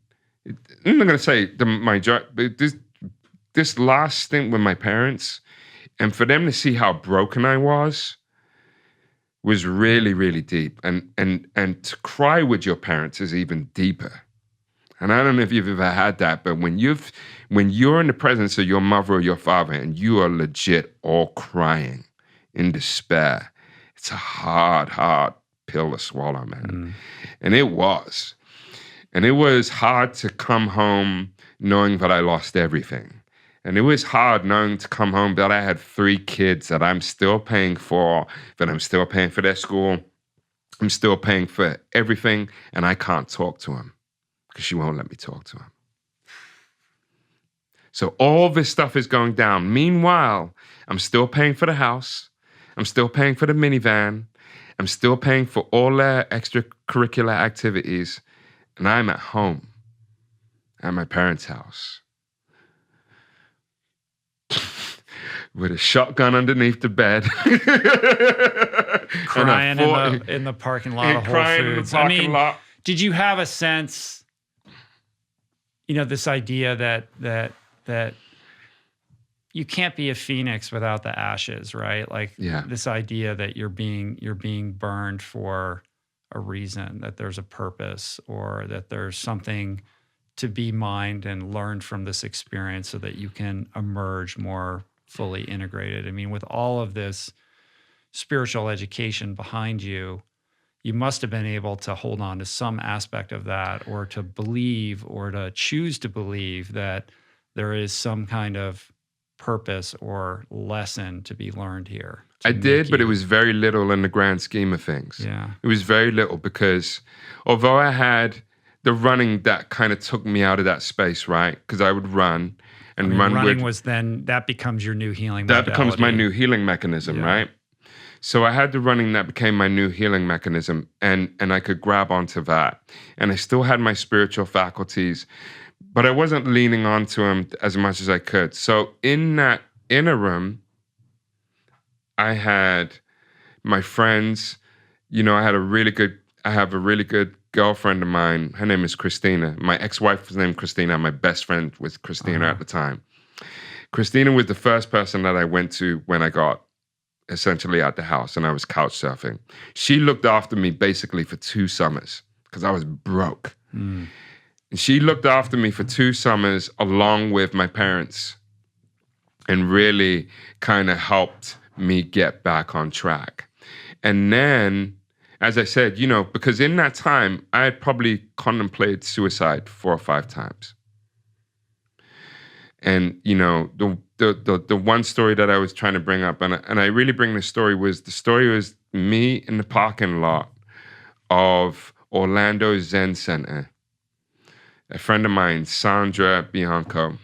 I'm not going to say but this last stint with my parents, and for them to see how broken I was really, really deep. And to cry with your parents is even deeper. And I don't know if you've ever had that, but when you're in the presence of your mother or your father and you are legit all crying in despair, it's a hard, hard pill to swallow, man. And it was. And it was hard to come home knowing that I lost everything. And it was hard knowing to come home that I had 3 kids that I'm still paying for, that I'm still paying for their school. I'm still paying for everything, and I can't talk to them because she won't let me talk to them. So all this stuff is going down. Meanwhile, I'm still paying for the house. I'm still paying for the minivan. I'm still paying for all their extracurricular activities. And I'm at home at my parents' house with a shotgun underneath the bed. Crying in the parking lot of Whole Foods. Lot. Did you have a sense, this idea that you can't be a phoenix without the ashes, right? Like this idea that you're being burned for a reason, that there's a purpose, or that there's something to be mined and learned from this experience so that you can emerge more fully integrated. I mean, with all of this spiritual education behind you, you must have been able to hold on to some aspect of that, or to believe, or to choose to believe that there is some kind of purpose or lesson to be learned here. I did, but it was very little in the grand scheme of things. Yeah. It was very little because although I had the running that kind of took me out of that space, right? Because I would run and running was then, that becomes your new healing modality. That becomes my new healing mechanism, right? So I had the running that became my new healing mechanism, and I could grab onto that. And I still had my spiritual faculties, but I wasn't leaning onto them as much as I could. So in that interim, I had my friends, I have a really good girlfriend of mine. Her name is Christina. My ex-wife was named Christina. My best friend was Christina at the time. Christina was the first person that I went to when I got essentially out the house and I was couch surfing. She looked after me basically for 2 summers because I was broke. And she looked after me for 2 summers along with my parents and really kind of helped me get back on track. And then, as I said, because in that time, I had probably contemplated suicide 4 or 5 times. And, the one story that I was trying to bring up, and I really bring this story, was me in the parking lot of Orlando Zen Center. A friend of mine, Sandra Bianco,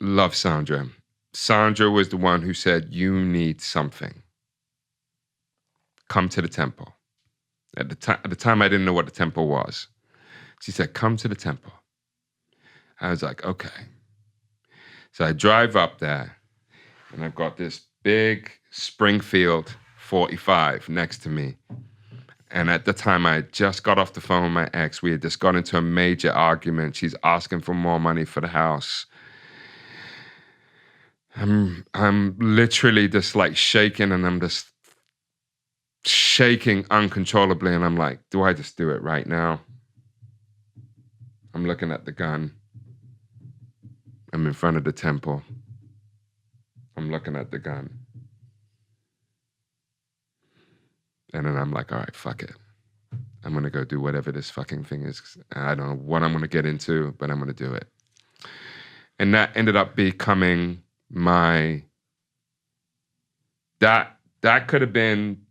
love Sandra. Sandra was the one who said, you need something. Come to the temple. At the time, I didn't know what the temple was. She said, come to the temple. I was like, okay. So I drive up there, and I've got this big Springfield 45 next to me. And at the time, I had just got off the phone with my ex. We had just got into a major argument. She's asking for more money for the house. I'm literally just like shaking, and I'm just shaking uncontrollably. And I'm like, do I just do it right now? I'm looking at the gun. I'm in front of the temple. I'm looking at the gun. And then I'm like, all right, fuck it. I'm going to go do whatever this fucking thing is. I don't know what I'm going to get into, but I'm going to do it. And that ended up becoming that could have been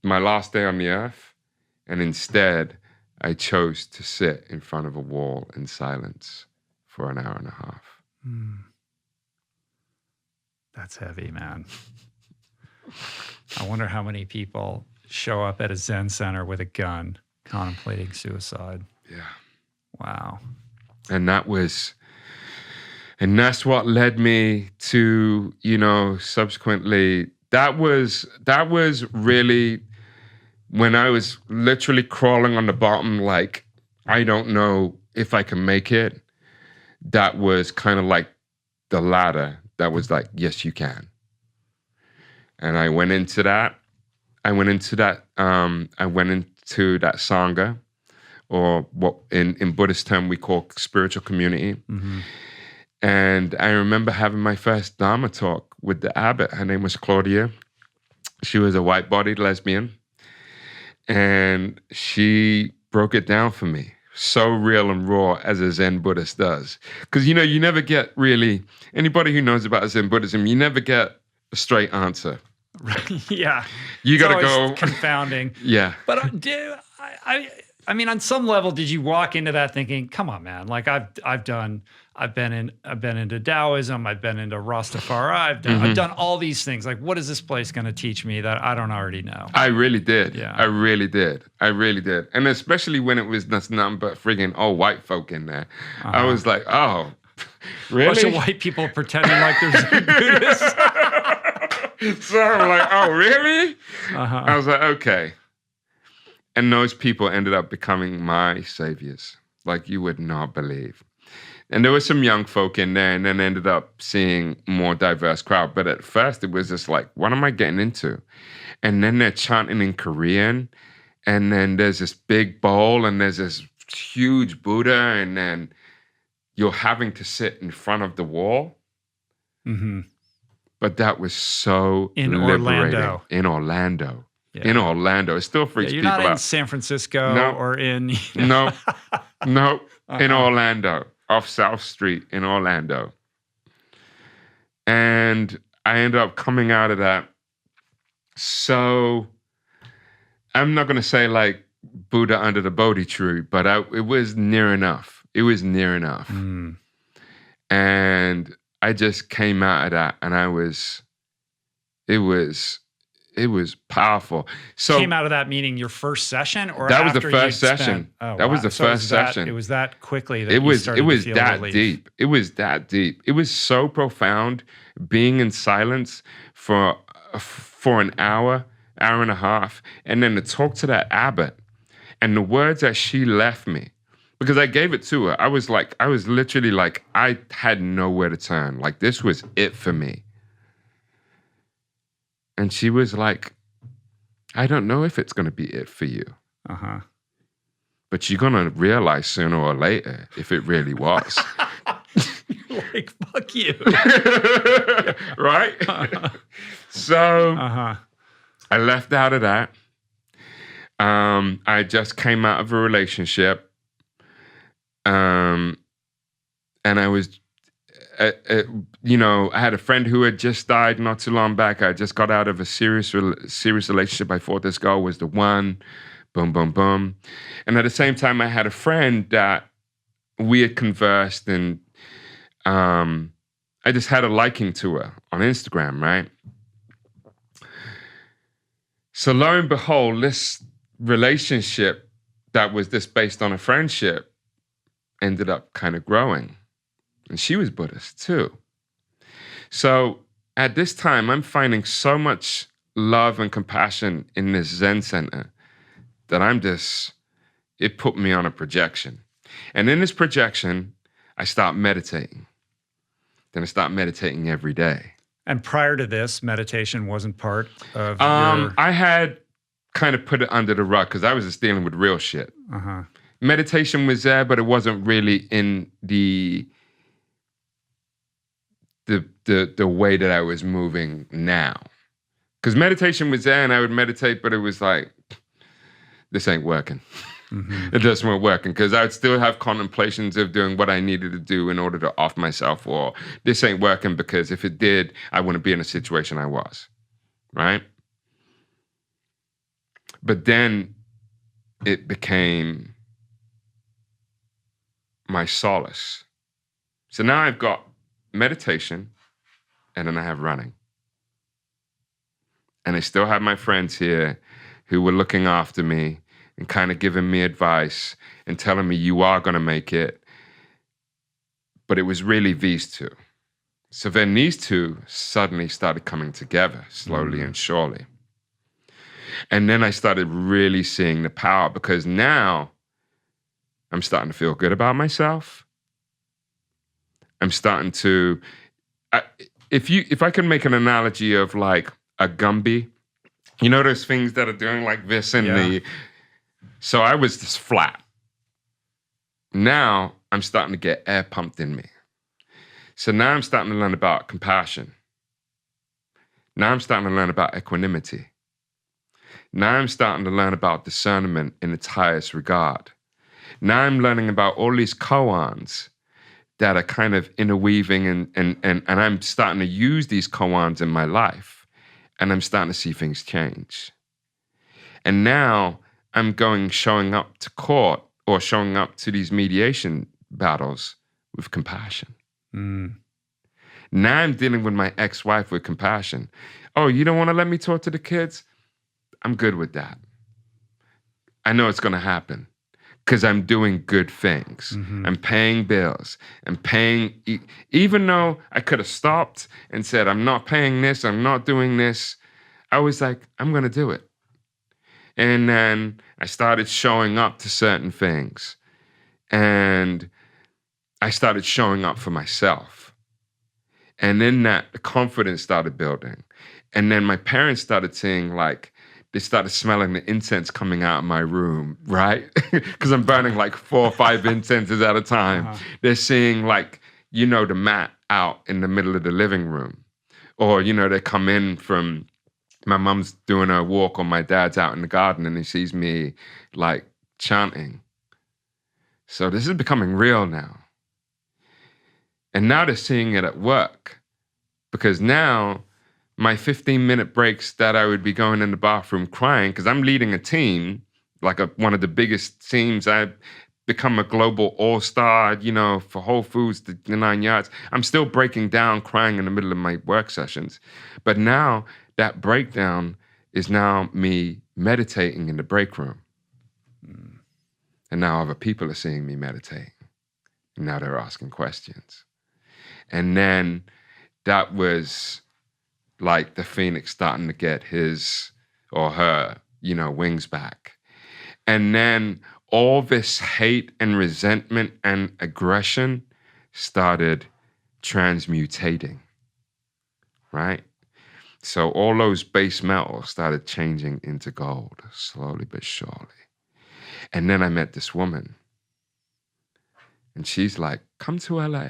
my last day on the earth. And instead, I chose to sit in front of a wall in silence for an hour and a half. That's heavy, man. I wonder how many people show up at a Zen center with a gun contemplating suicide. Yeah. Wow. And that's what led me to, subsequently, that was really when I was literally crawling on the bottom, like, I don't know if I can make it, that was kind of like the ladder that was like, yes, you can. And I went into that. I went into that Sangha, or what in Buddhist term we call spiritual community. Mm-hmm. And I remember having my first Dharma talk with the abbot. Her name was Claudia. She was a white-bodied lesbian. And she broke it down for me. So real and raw as a Zen Buddhist does. Because, you never get really, anybody who knows about Zen Buddhism, you never get a straight answer. Yeah. You got to go. Confounding. Yeah. But I mean, on some level, did you walk into that thinking, come on, man, like I've been into Taoism, I've been into Rastafari, I've done all these things. Like, what is this place going to teach me that I don't already know? I really did. Yeah. I really did. And especially when it was nothing but friggin' all white folk in there. I was like, oh, really? A bunch of white people pretending like there's Buddhists. So I'm like, oh, really? I was like, okay. And those people ended up becoming my saviors, like you would not believe. And there were some young folk in there, and then ended up seeing more diverse crowd. But at first, it was just like, what am I getting into? And then they're chanting in Korean, and then there's this big bowl, and there's this huge Buddha, and then you're having to sit in front of the wall. Mm-hmm. But that was so liberating. In Orlando. Yeah. In Orlando. It still freaks people out. You're not in San Francisco or in... No. In Orlando. Off South Street in Orlando. And I ended up coming out of that. So I'm not going to say like Buddha under the Bodhi tree, but it was near enough. It was near enough. Mm. And I just came out of that, and it was powerful. So came out of that meaning your first session, or that was the first session. That was the first session. It was that quickly that it was that deep. It was that deep. It was so profound. Being in silence for an hour and a half, and then to talk to that abbot, and the words that she left me, because I gave it to her. I was literally like, I had nowhere to turn. Like, this was it for me. And she was like, I don't know if it's going to be it for you. Uh-huh. But you're going to realize sooner or later if it really was. Like, fuck you. Right? Uh-huh. So I left out of that. I just came out of a relationship. And I was... I had a friend who had just died not too long back. I just got out of a serious relationship. I thought this girl was the one. Boom, boom, boom. And at the same time, I had a friend that we had conversed, and I just had a liking to her on Instagram, right? So lo and behold, this relationship that was just based on a friendship ended up kind of growing. And she was Buddhist too. So at this time, I'm finding so much love and compassion in this Zen center that it put me on a projection. And in this projection, I start meditating. Then I start meditating every day. And prior to this, meditation wasn't part of I had kind of put it under the rug because I was just dealing with real shit. Uh-huh. Meditation was there, but it wasn't really in the way that I was moving now. Because meditation was there and I would meditate, but it was like, this ain't working. Mm-hmm. It just weren't working because I would still have contemplations of doing what I needed to do in order to off myself, or this ain't working because if it did, I wouldn't be in a situation I was, right? But then it became my solace. So now I've got meditation, and then I have running. And I still have my friends here who were looking after me and kind of giving me advice and telling me you are going to make it. But it was really these two. So then these two suddenly started coming together slowly and surely. And then I started really seeing the power, because now I'm starting to feel good about myself. I'm starting to, if I can make an analogy of like a Gumby, you know those things that are doing like this so I was just flat. Now I'm starting to get air pumped in me. So now I'm starting to learn about compassion. Now I'm starting to learn about equanimity. Now I'm starting to learn about discernment in its highest regard. Now I'm learning about all these koans that are kind of interweaving, and I'm starting to use these koans in my life, and I'm starting to see things change. And now I'm showing up to court or showing up to these mediation battles with compassion. Mm. Now I'm dealing with my ex-wife with compassion. Oh, you don't want to let me talk to the kids? I'm good with that. I know it's going to happen because I'm doing good things. Mm-hmm. I'm paying bills. I'm paying, even though I could have stopped and said, I'm not paying this, I'm not doing this. I was like, I'm going to do it. And then I started showing up to certain things. And I started showing up for myself. And then the confidence started building. And then my parents started seeing, like, they started smelling the incense coming out of my room, right? Because I'm burning like 4 or 5 incenses at a time. Uh-huh. They're seeing, like, the mat out in the middle of the living room. Or, they come in from, my mom's doing a walk or my dad's out in the garden and he sees me, like, chanting. So this is becoming real now. And now they're seeing it at work, because now my 15-minute breaks that I would be going in the bathroom crying, because I'm leading a team, like one of the biggest teams. I've become a global all-star, for Whole Foods, the 9 yards. I'm still breaking down, crying in the middle of my work sessions. But now that breakdown is now me meditating in the break room. Mm. And now other people are seeing me meditate. And now they're asking questions. And then that was like the phoenix starting to get his or her, wings back. And then all this hate and resentment and aggression started transmutating, right? So all those base metals started changing into gold, slowly but surely. And then I met this woman. And she's like, come to LA.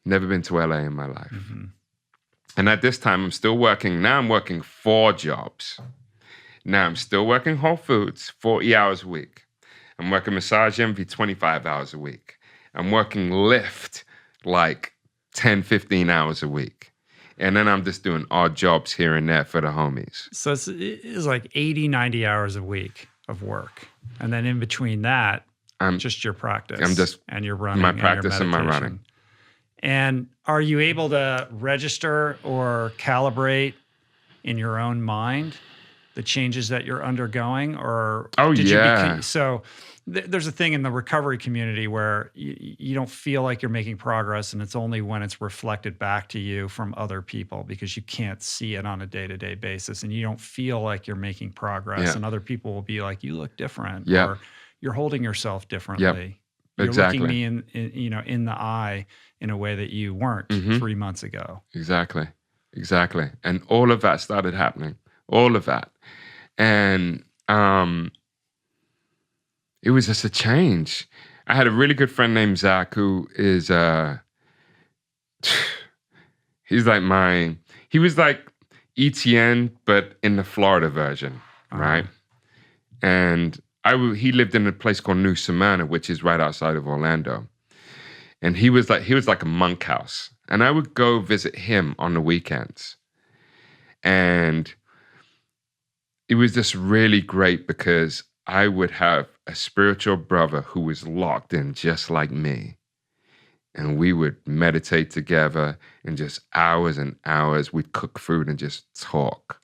Never been to LA in my life. Mm-hmm. And at this time, I'm still working. Now I'm working 4 jobs. Now I'm still working Whole Foods 40 hours a week. I'm working Massage Envy 25 hours a week. I'm working Lyft like 10, 15 hours a week. And then I'm just doing odd jobs here and there for the homies. So it's like 80, 90 hours a week of work. And then in between that, just your practice. I'm just and your running. My practice and my running. And are you able to register or calibrate in your own mind the changes that you're undergoing? Or there's a thing in the recovery community where you don't feel like you're making progress, and it's only when it's reflected back to you from other people, because you can't see it on a day-to-day basis, and you don't feel like you're making progress, and other people will be like, you look different, or you're holding yourself differently. You're looking me in the eye in a way that you weren't 3 months ago. Exactly. And all of that started happening. All of that. And it was just a change. I had a really good friend named Zach who is, he was like ETN, but in the Florida version, right? And he lived in a place called New Smyrna, which is right outside of Orlando. And he was like a monk house. And I would go visit him on the weekends. And it was just really great, because I would have a spiritual brother who was locked in just like me. And we would meditate together, and just hours and hours we'd cook food and just talk.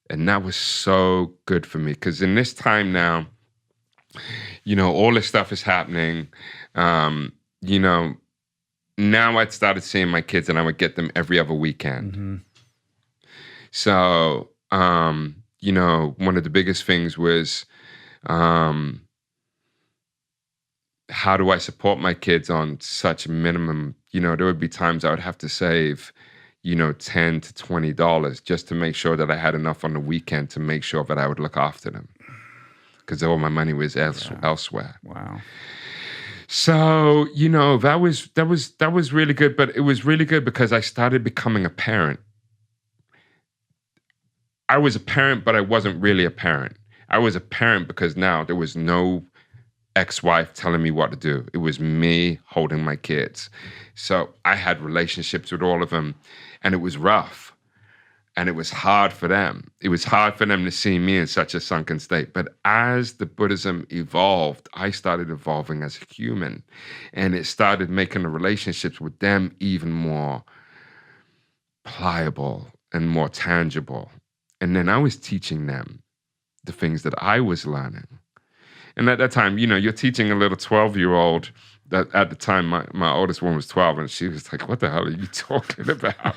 And that was so good for me, because in this time now, all this stuff is happening. Now I'd started seeing my kids, and I would get them every other weekend. Mm-hmm. So, you know, one of the biggest things was, how do I support my kids on such a minimum? You know, there would be times I would have to save, you know, $10 to $20 just to make sure that I had enough on the weekend to make sure that I would look after them, because all my money was elsewhere. Wow. So, you know, that was really good, but it was really good because I started becoming a parent. I was a parent, but I wasn't really a parent. I was a parent because now there was no ex-wife telling me what to do. It was me holding my kids. So I had relationships with all of them, and it was rough, and it was hard for them. It was hard for them to see me in such a sunken state. But as the Buddhism evolved, I started evolving as a human, and it started making the relationships with them even more pliable and more tangible. And then I was teaching them the things that I was learning. And at that time, you know, you're teaching a little 12-year-old that at the time, my oldest one was 12, and she was like, what the hell are you talking about?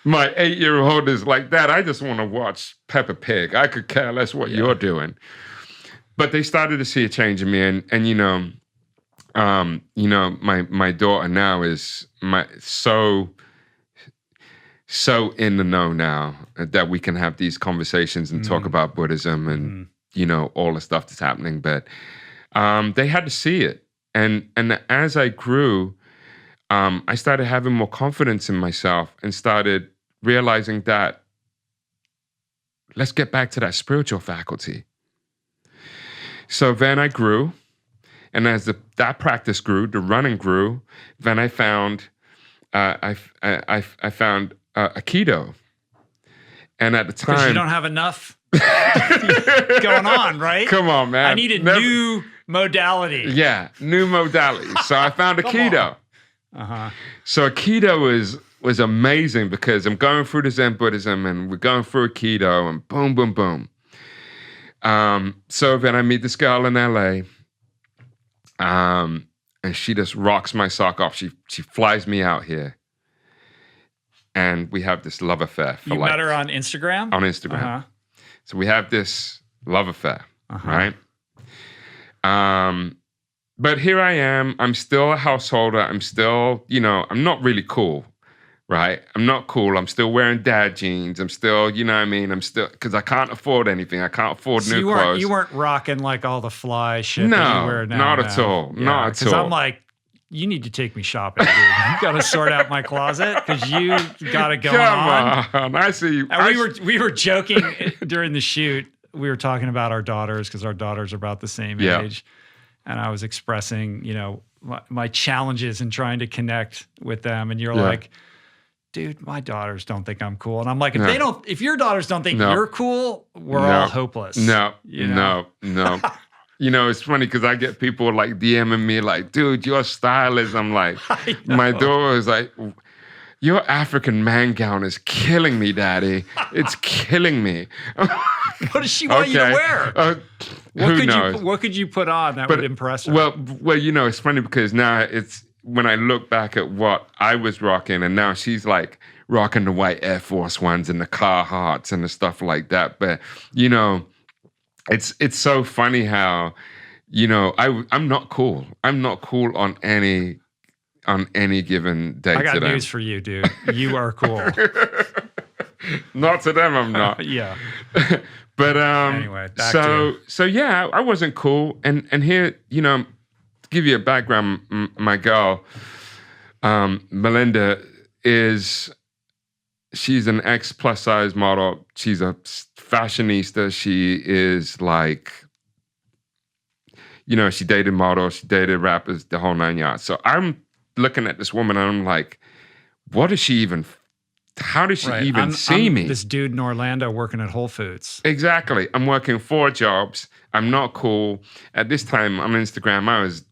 My 8-year-old is like, Dad, I just want to watch Peppa Pig. I could care less what you're doing. But they started to see a change in me. And you know, my daughter now is so in the know now that we can have these conversations and talk about Buddhism and, you know, all the stuff that's happening. But they had to see it. And as I grew, I started having more confidence in myself and started realizing that let's get back to that spiritual faculty. So then I grew. And as that practice grew, the running grew, then I found I found Aikido. And at the time, because you don't have enough going on, right? Come on, man. I need a new modality. Yeah, new modality. So I found Aikido. So Aikido was amazing because I'm going through the Zen Buddhism and we're going through Aikido and boom, boom, boom. So then I meet this girl in LA, and she just rocks my sock off. She flies me out here. And we have this love affair. You met her on Instagram? On Instagram. So we have this love affair, right? But here I am. I'm still a householder. I'm still, you know, I'm not really cool, right? I'm not cool. I'm still wearing dad jeans. I'm still, you know what I mean? I'm still, because I can't afford anything. I can't afford new clothes. You weren't rocking like all the fly shit that you wear now. Not at all. Yeah, not at all. Because I'm like, you need to take me shopping, dude. You got to sort out my closet because you got to go on. Come on. I see you. And we were joking during the shoot. We were talking about our daughters because our daughters are about the same age. And I was expressing, you know, my challenges in trying to connect with them. And you're like, dude, my daughters don't think I'm cool. And I'm like, if your daughters don't think you're cool, we're all hopeless. No. You know, it's funny because I get people like DMing me like, dude, your style is, I'm like, my daughter is like, your African man gown is killing me, Daddy. It's killing me. What does she want you to wear? Who knows? What could you put on that would impress her? Well, you know, it's funny because now it's, when I look back at what I was rocking, and now she's like rocking the white Air Force Ones and the Carhartts and the stuff like that. But, you know, it's so funny how, you know, I'm not cool. I'm not cool on any given day. I got to them. news for you, dude. You are cool. Not to them, I'm not. Yeah. But anyway, so yeah, I wasn't cool. And here, you know, to give you a background, my girl, Melinda, she's an ex plus size model. She's a fashionista. She is like, you know, she dated models, she dated rappers, the whole 9 yards. So I'm looking at this woman and I'm like, what is she even? How does she even see me? This dude in Orlando working at Whole Foods. Exactly. I'm working 4 jobs. I'm not cool. At this time on Instagram, I was,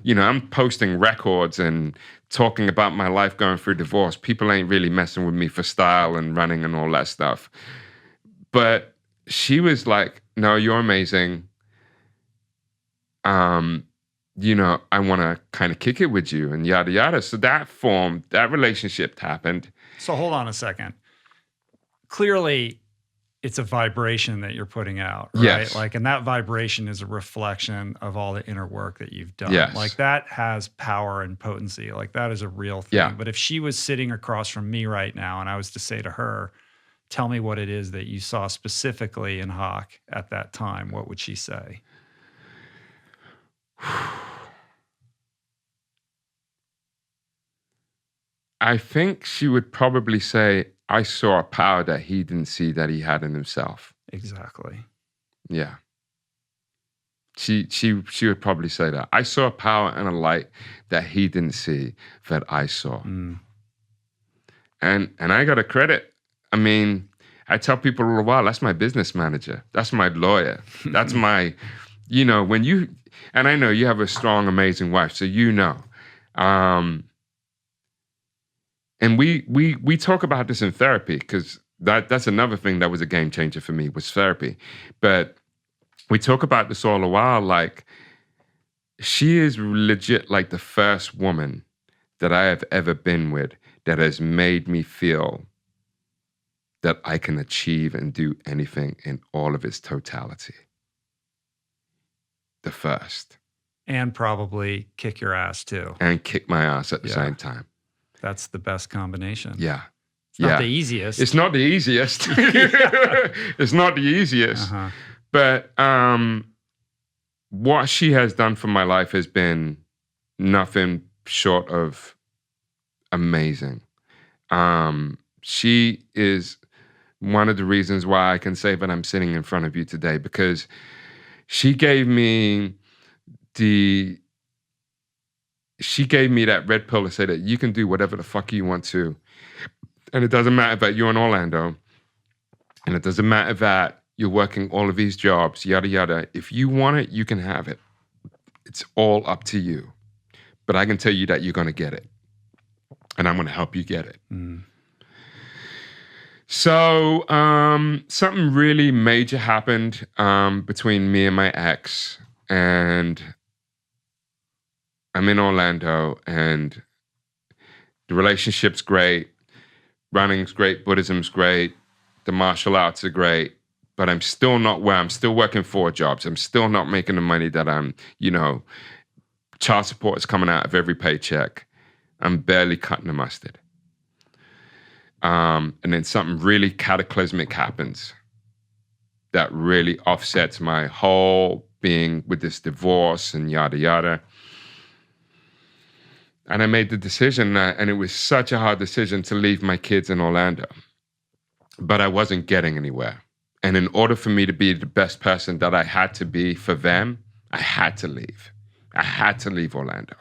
you know, I'm posting records and talking about my life going through divorce. People ain't really messing with me for style and running and all that stuff. But she was like, no, you're amazing. I want to kind of kick it with you and yada, yada. So that relationship happened. So hold on a second. Clearly, it's a vibration that you're putting out, right? Yes. Like, and that vibration is a reflection of all the inner work that you've done. Yes. Like, that has power and potency. Like, that is a real thing. Yeah. But if she was sitting across from me right now and I was to say to her, tell me what it is that you saw specifically in Hawk at that time, what would she say? I think she would probably say, I saw a power that he didn't see that he had in himself. Exactly. Yeah. She would probably say that. I saw a power and a light that he didn't see that I saw. Mm. And I got to credit. I mean, I tell people all the while, that's my business manager. That's my lawyer. That's my, when you, and I know you have a strong, amazing wife, so and we talk about this in therapy because that's another thing that was a game changer for me was therapy. But we talk about this all the while, like she is legit like the first woman that I have ever been with that has made me feel that I can achieve and do anything in all of its totality. The first. And probably kick your ass too. And kick my ass at the same time. That's the best combination. Yeah. It's not the easiest. It's not the easiest. It's not the easiest. Uh-huh. But what she has done for my life has been nothing short of amazing. She is one of the reasons why I can say that I'm sitting in front of you today, because she gave me that red pill to say that you can do whatever the fuck you want to. And it doesn't matter that you're in Orlando. And it doesn't matter that you're working all of these jobs, yada, yada. If you want it, you can have it. It's all up to you. But I can tell you that you're going to get it. And I'm going to help you get it. Mm. So something really major happened between me and my ex. And I'm in Orlando, and the relationship's great. Running's great. Buddhism's great. The martial arts are great. But I'm still not where I'm still working 4 jobs. I'm still not making the money that I'm, child support is coming out of every paycheck. I'm barely cutting the mustard. And then something really cataclysmic happens that really offsets my whole being with this divorce and yada, yada. And I made the decision, and it was such a hard decision to leave my kids in Orlando. But I wasn't getting anywhere. And in order for me to be the best person that I had to be for them, I had to leave. I had to leave Orlando.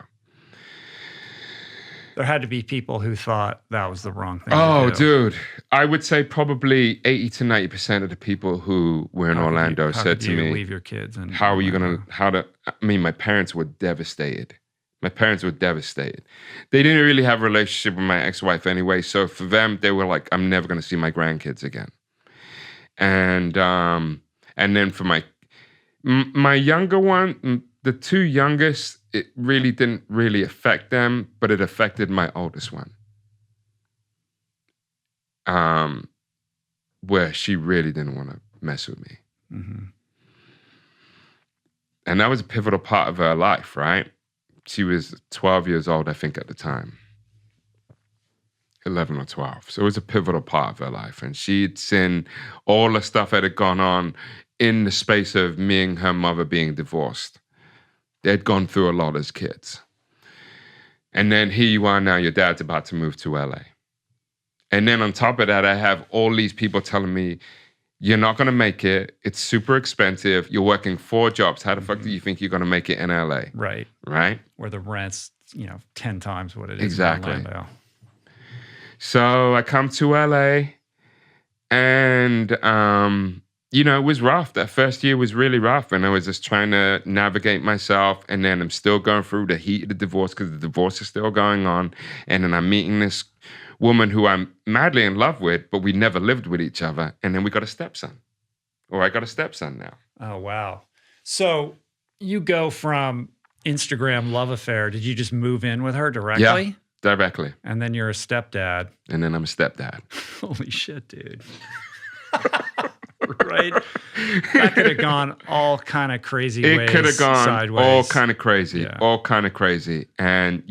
There had to be people who thought that was the wrong thing to do. Dude. I would say probably 80 to 90% of the people who were in Orlando said to me, leave your kids. And how are you going to, my parents were devastated. My parents were devastated. They didn't really have a relationship with my ex-wife anyway. So for them, they were like, I'm never going to see my grandkids again. And then for my younger one, the 2 youngest, it really didn't really affect them, but it affected my oldest one. Where she really didn't want to mess with me. Mm-hmm. And that was a pivotal part of her life, right? She was 12 years old, I think, at the time. 11 or 12. So it was a pivotal part of her life. And she'd seen all the stuff that had gone on in the space of me and her mother being divorced. They'd gone through a lot as kids. And then here you are now, your dad's about to move to LA. And then on top of that, I have all these people telling me, you're not going to make it. It's super expensive. You're working 4 jobs. How the fuck do you think you're going to make it in LA? Right. Right? Where the rent's, 10 times what it is exactly. in Orlando. So I come to LA and, it was rough. That first year was really rough. And I was just trying to navigate myself. And then I'm still going through the heat of the divorce because the divorce is still going on. And then I'm meeting this woman who I'm madly in love with, but we never lived with each other. And then we got a stepson. Or I got a stepson now. Oh, wow. So you go from Instagram love affair, did you just move in with her directly? Yeah, directly. And then you're a stepdad. And then I'm a stepdad. Holy shit, dude. Right? That could have gone all kind of crazy ways. It could have gone sideways. all kind of crazy. Yeah. All kind of crazy. And,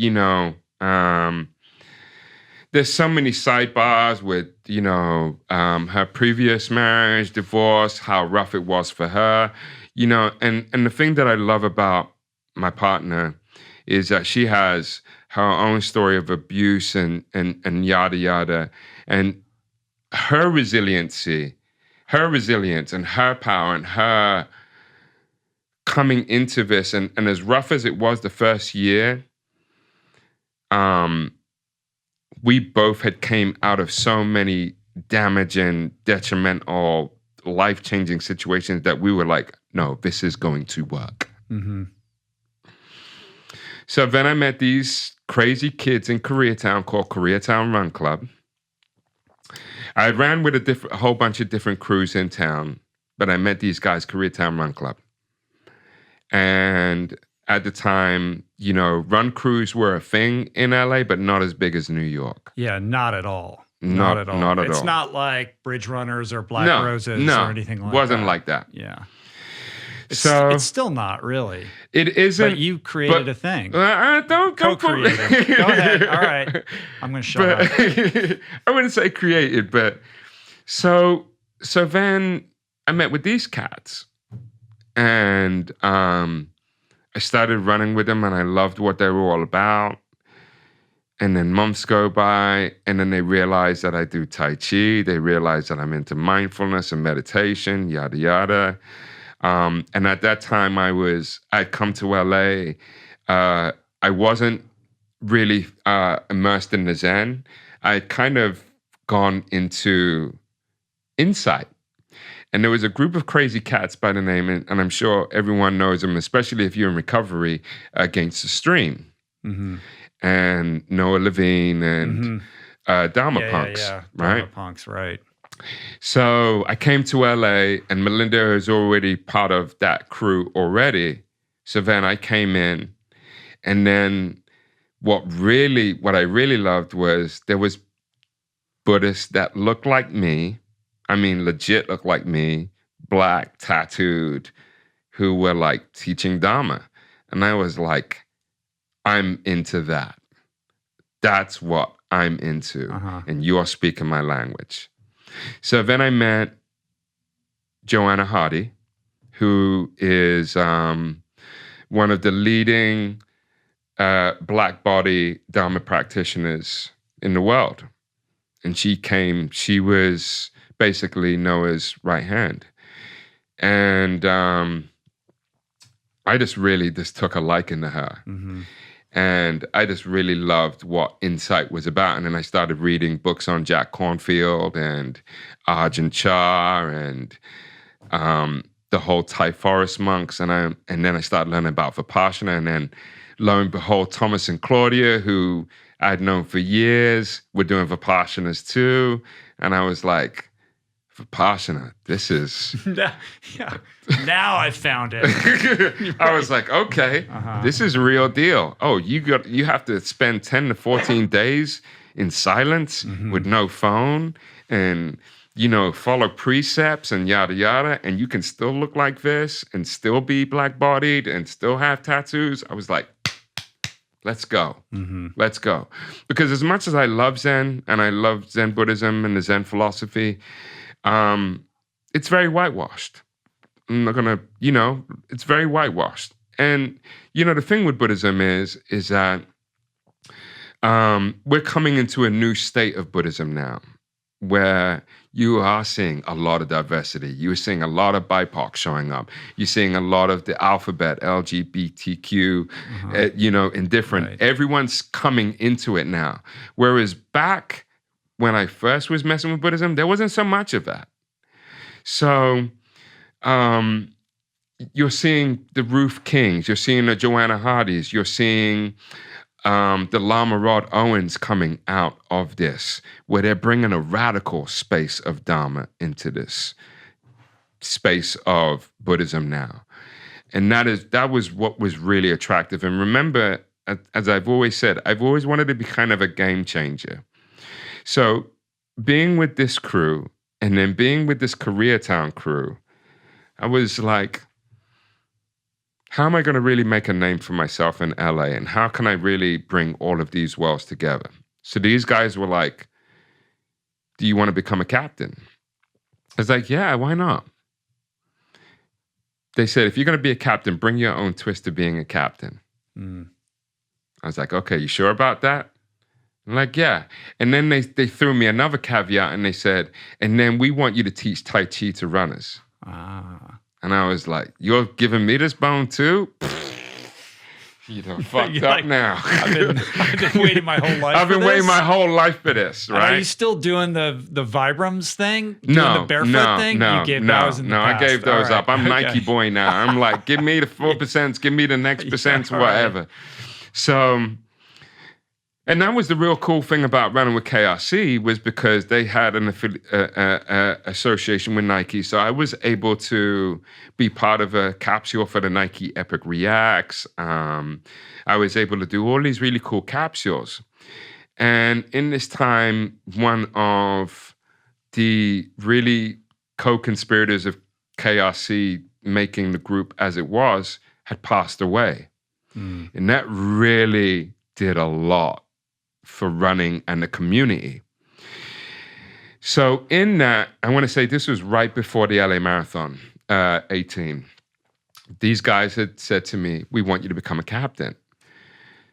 there's so many sidebars with, her previous marriage, divorce, how rough it was for her, and the thing that I love about my partner is that she has her own story of abuse and yada, yada. And her resilience and her power and her coming into this, and as rough as it was the first year, we both had came out of so many damaging, detrimental, life-changing situations that we were like, no, this is going to work. Mm-hmm. So then I met these crazy kids in Koreatown called Koreatown Run Club. I ran with a whole bunch of different crews in town, but I met these guys, Koreatown Run Club. And at the time, run crews were a thing in LA, but not as big as New York. Yeah, not at all. Not at all. It's not like Bridge Runners or Black Roses or anything like that. No, it wasn't like that. Yeah. It's still not really. It isn't. But you created a thing. Don't co-created. Go ahead. All right. I'm going to shut up. I wouldn't say created, but so then I met with these cats, and I started running with them, and I loved what they were all about. And then months go by, and then they realize that I do Tai Chi. They realize that I'm into mindfulness and meditation, yada, yada. And at that time, I'd come to LA. I wasn't really immersed in the Zen. I'd kind of gone into insight. And there was a group of crazy cats by the name, and I'm sure everyone knows them, especially if you're in recovery, Against the Stream. Mm-hmm. And Noah Levine and Dharma Punks, yeah. right? Dharma Punks, right. So I came to LA, and Melinda is already part of that crew already. So then I came in, and then what I really loved was there was Buddhists that looked like me. I mean, legit looked like me, black, tattooed, who were like teaching Dharma. And I was like, I'm into that. That's what I'm into. And you're speaking my language. So then I met Joanna Hardy, who is one of the leading black body Dharma practitioners in the world. And she was basically Noah's right hand. And I just really took a liking to her. Mm-hmm. And I just really loved what Insight was about. And then I started reading books on Jack Cornfield and Ajahn Chah and the whole Thai forest monks. And then I started learning about Vipassana. And then lo and behold, Thomas and Claudia, who I'd known for years, were doing Vipassanas too. And I was like, Vipassana, this is... Yeah. Now I found it. Right. I was like, okay, this is a real deal. Oh, you have to spend 10 to 14 days in silence with no phone and, follow precepts and yada, yada, and you can still look like this and still be black-bodied and still have tattoos. I was like, let's go. Mm-hmm. Let's go. Because as much as I love Zen and I love Zen Buddhism and the Zen philosophy, it's very whitewashed. I'm not gonna, it's very whitewashed. And, the thing with Buddhism is that we're coming into a new state of Buddhism now, where you are seeing a lot of diversity. You're seeing a lot of BIPOC showing up. You're seeing a lot of the alphabet, LGBTQ, in different, right. Everyone's coming into it now. Whereas back when I first was messing with Buddhism, there wasn't so much of that. So you're seeing the Ruth Kings, you're seeing the Joanna Hardys, you're seeing the Lama Rod Owens coming out of this, where they're bringing a radical space of Dharma into this space of Buddhism now. And that was what was really attractive. And remember, as I've always said, I've always wanted to be kind of a game changer. So being with this crew and then being with this Koreatown crew, I was like, how am I going to really make a name for myself in LA? And how can I really bring all of these worlds together? So these guys were like, do you want to become a captain? I was like, yeah, why not? They said, if you're going to be a captain, bring your own twist to being a captain. I was like, okay, you sure about that? I'm like, yeah. And then they threw me another caveat and they said, and then we want you to teach Tai Chi to runners. And I was like, you're giving me this bone too? You done fucked up now. I've been waiting my whole life. I've been waiting my whole life for this, right? Are you still doing the Vibrams thing? No, the barefoot thing? You gave those in the past. I gave those up. I'm okay. Nike boy now. I'm like, give me the 4%, give me the next percent, whatever. Right. So, and that was the real cool thing about running with KRC was because they had an association with Nike. So I was able to be part of a capsule for the Nike Epic Reacts. I was able to do all these really cool capsules. And in this time, one of the really co-conspirators of KRC making the group as it was had passed away. And that really did a lot for running and the community. So in that, I want to say this was right before the LA Marathon, 18. These guys had said to me, we want you to become a captain.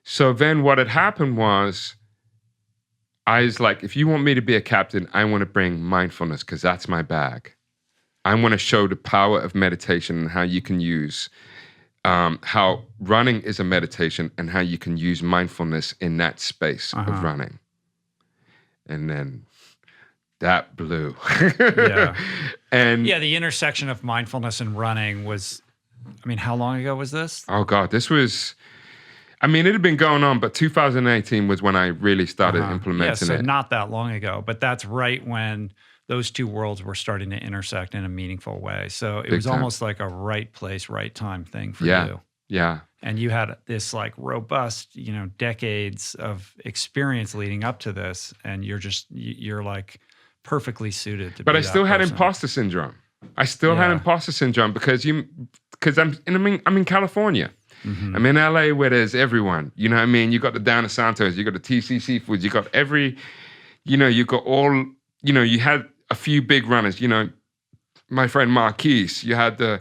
So then what had happened was, I was like, if you want me to be a captain, I want to bring mindfulness because that's my bag. I want to show the power of meditation and how you can use how running is a meditation and how you can use mindfulness in that space of running. And then that blew. Yeah. And yeah, the intersection of mindfulness and running was, I mean, how long ago was this? Oh God, this was, I mean, it had been going on, but 2018 was when I really started implementing so it. Not that long ago, but that's right when those two worlds were starting to intersect in a meaningful way. So it was almost like a right place, right time thing for you. Yeah. And you had this like robust, decades of experience leading up to this. And you're like perfectly suited to be that person. But I still had imposter syndrome. Had imposter syndrome because I'm in California. I'm in LA where there's everyone. You know what I mean? You got the Down to Santos, you got the TC Seafoods, you got every, you got all, you had a few big runners, my friend Marquise, you had the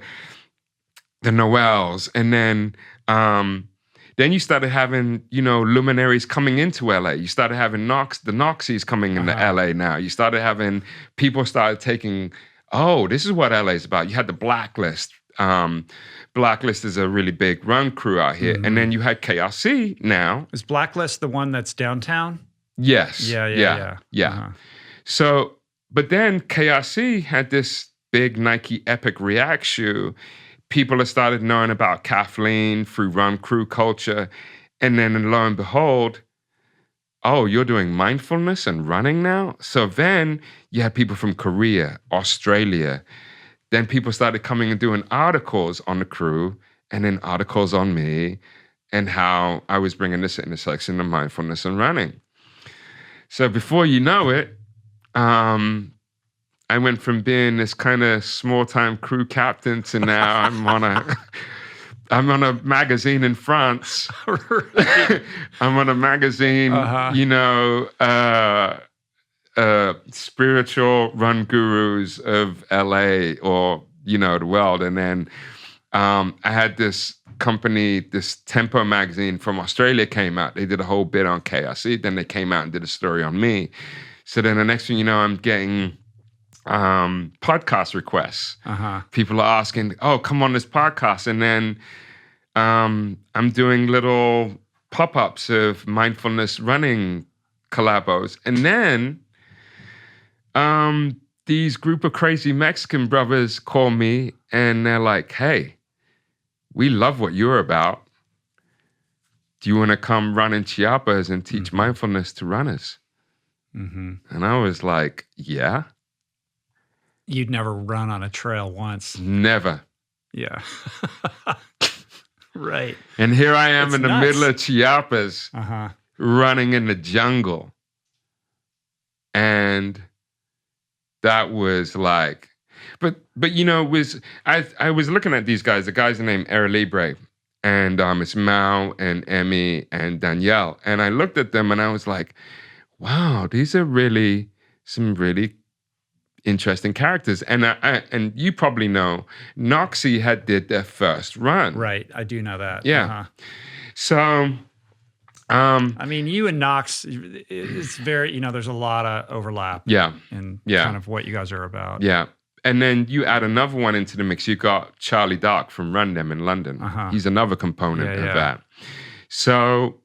Noels, and then you started having, luminaries coming into LA. You started having the Noxies coming into LA now. You started having, people started taking, this is what LA is about. You had the Blacklist. Blacklist is a really big run crew out here. And then you had KRC now. Is Blacklist the one that's downtown? Yes. Yeah. So, but then KRC had this big Nike Epic React shoe. People have started knowing about Kathleen through run crew culture. And then lo and behold, you're doing mindfulness and running now? So then you had people from Korea, Australia. Then people started coming and doing articles on the crew and then articles on me and how I was bringing this intersection of mindfulness and running. So before you know it, I went from being this kind of small-time crew captain to now I'm on a magazine in France. I'm on a magazine, spiritual run gurus of LA or, the world. And then I had this company, this Tempo magazine from Australia came out. They did a whole bit on KRC. Then they came out and did a story on me. So then the next thing you know, I'm getting podcast requests. People are asking, come on this podcast. And then I'm doing little pop-ups of mindfulness running collabos. And then these group of crazy Mexican brothers call me and they're like, hey, we love what you're about. Do you want to come run in Chiapas and teach mindfulness to runners? And I was like, yeah. You'd never run on a trail once. Never. Yeah. Right. And here I am It's in the nuts. middle of Chiapas, running in the jungle. And that was like, but you know, I was looking at these guys. The guys are named Air Libre, and it's Mao and Emmy and Danielle. And I looked at them and I was like, wow, these are really some really interesting characters. And and you probably know, Noxie did their first run. Right, I do know that. Yeah. So, I mean, you and Knox, it's very, you know, there's a lot of overlap. Yeah. In Yeah. kind of what you guys are about. Yeah. And then you add another one into the mix. You got Charlie Dark from Run Them in London. He's another component of that. So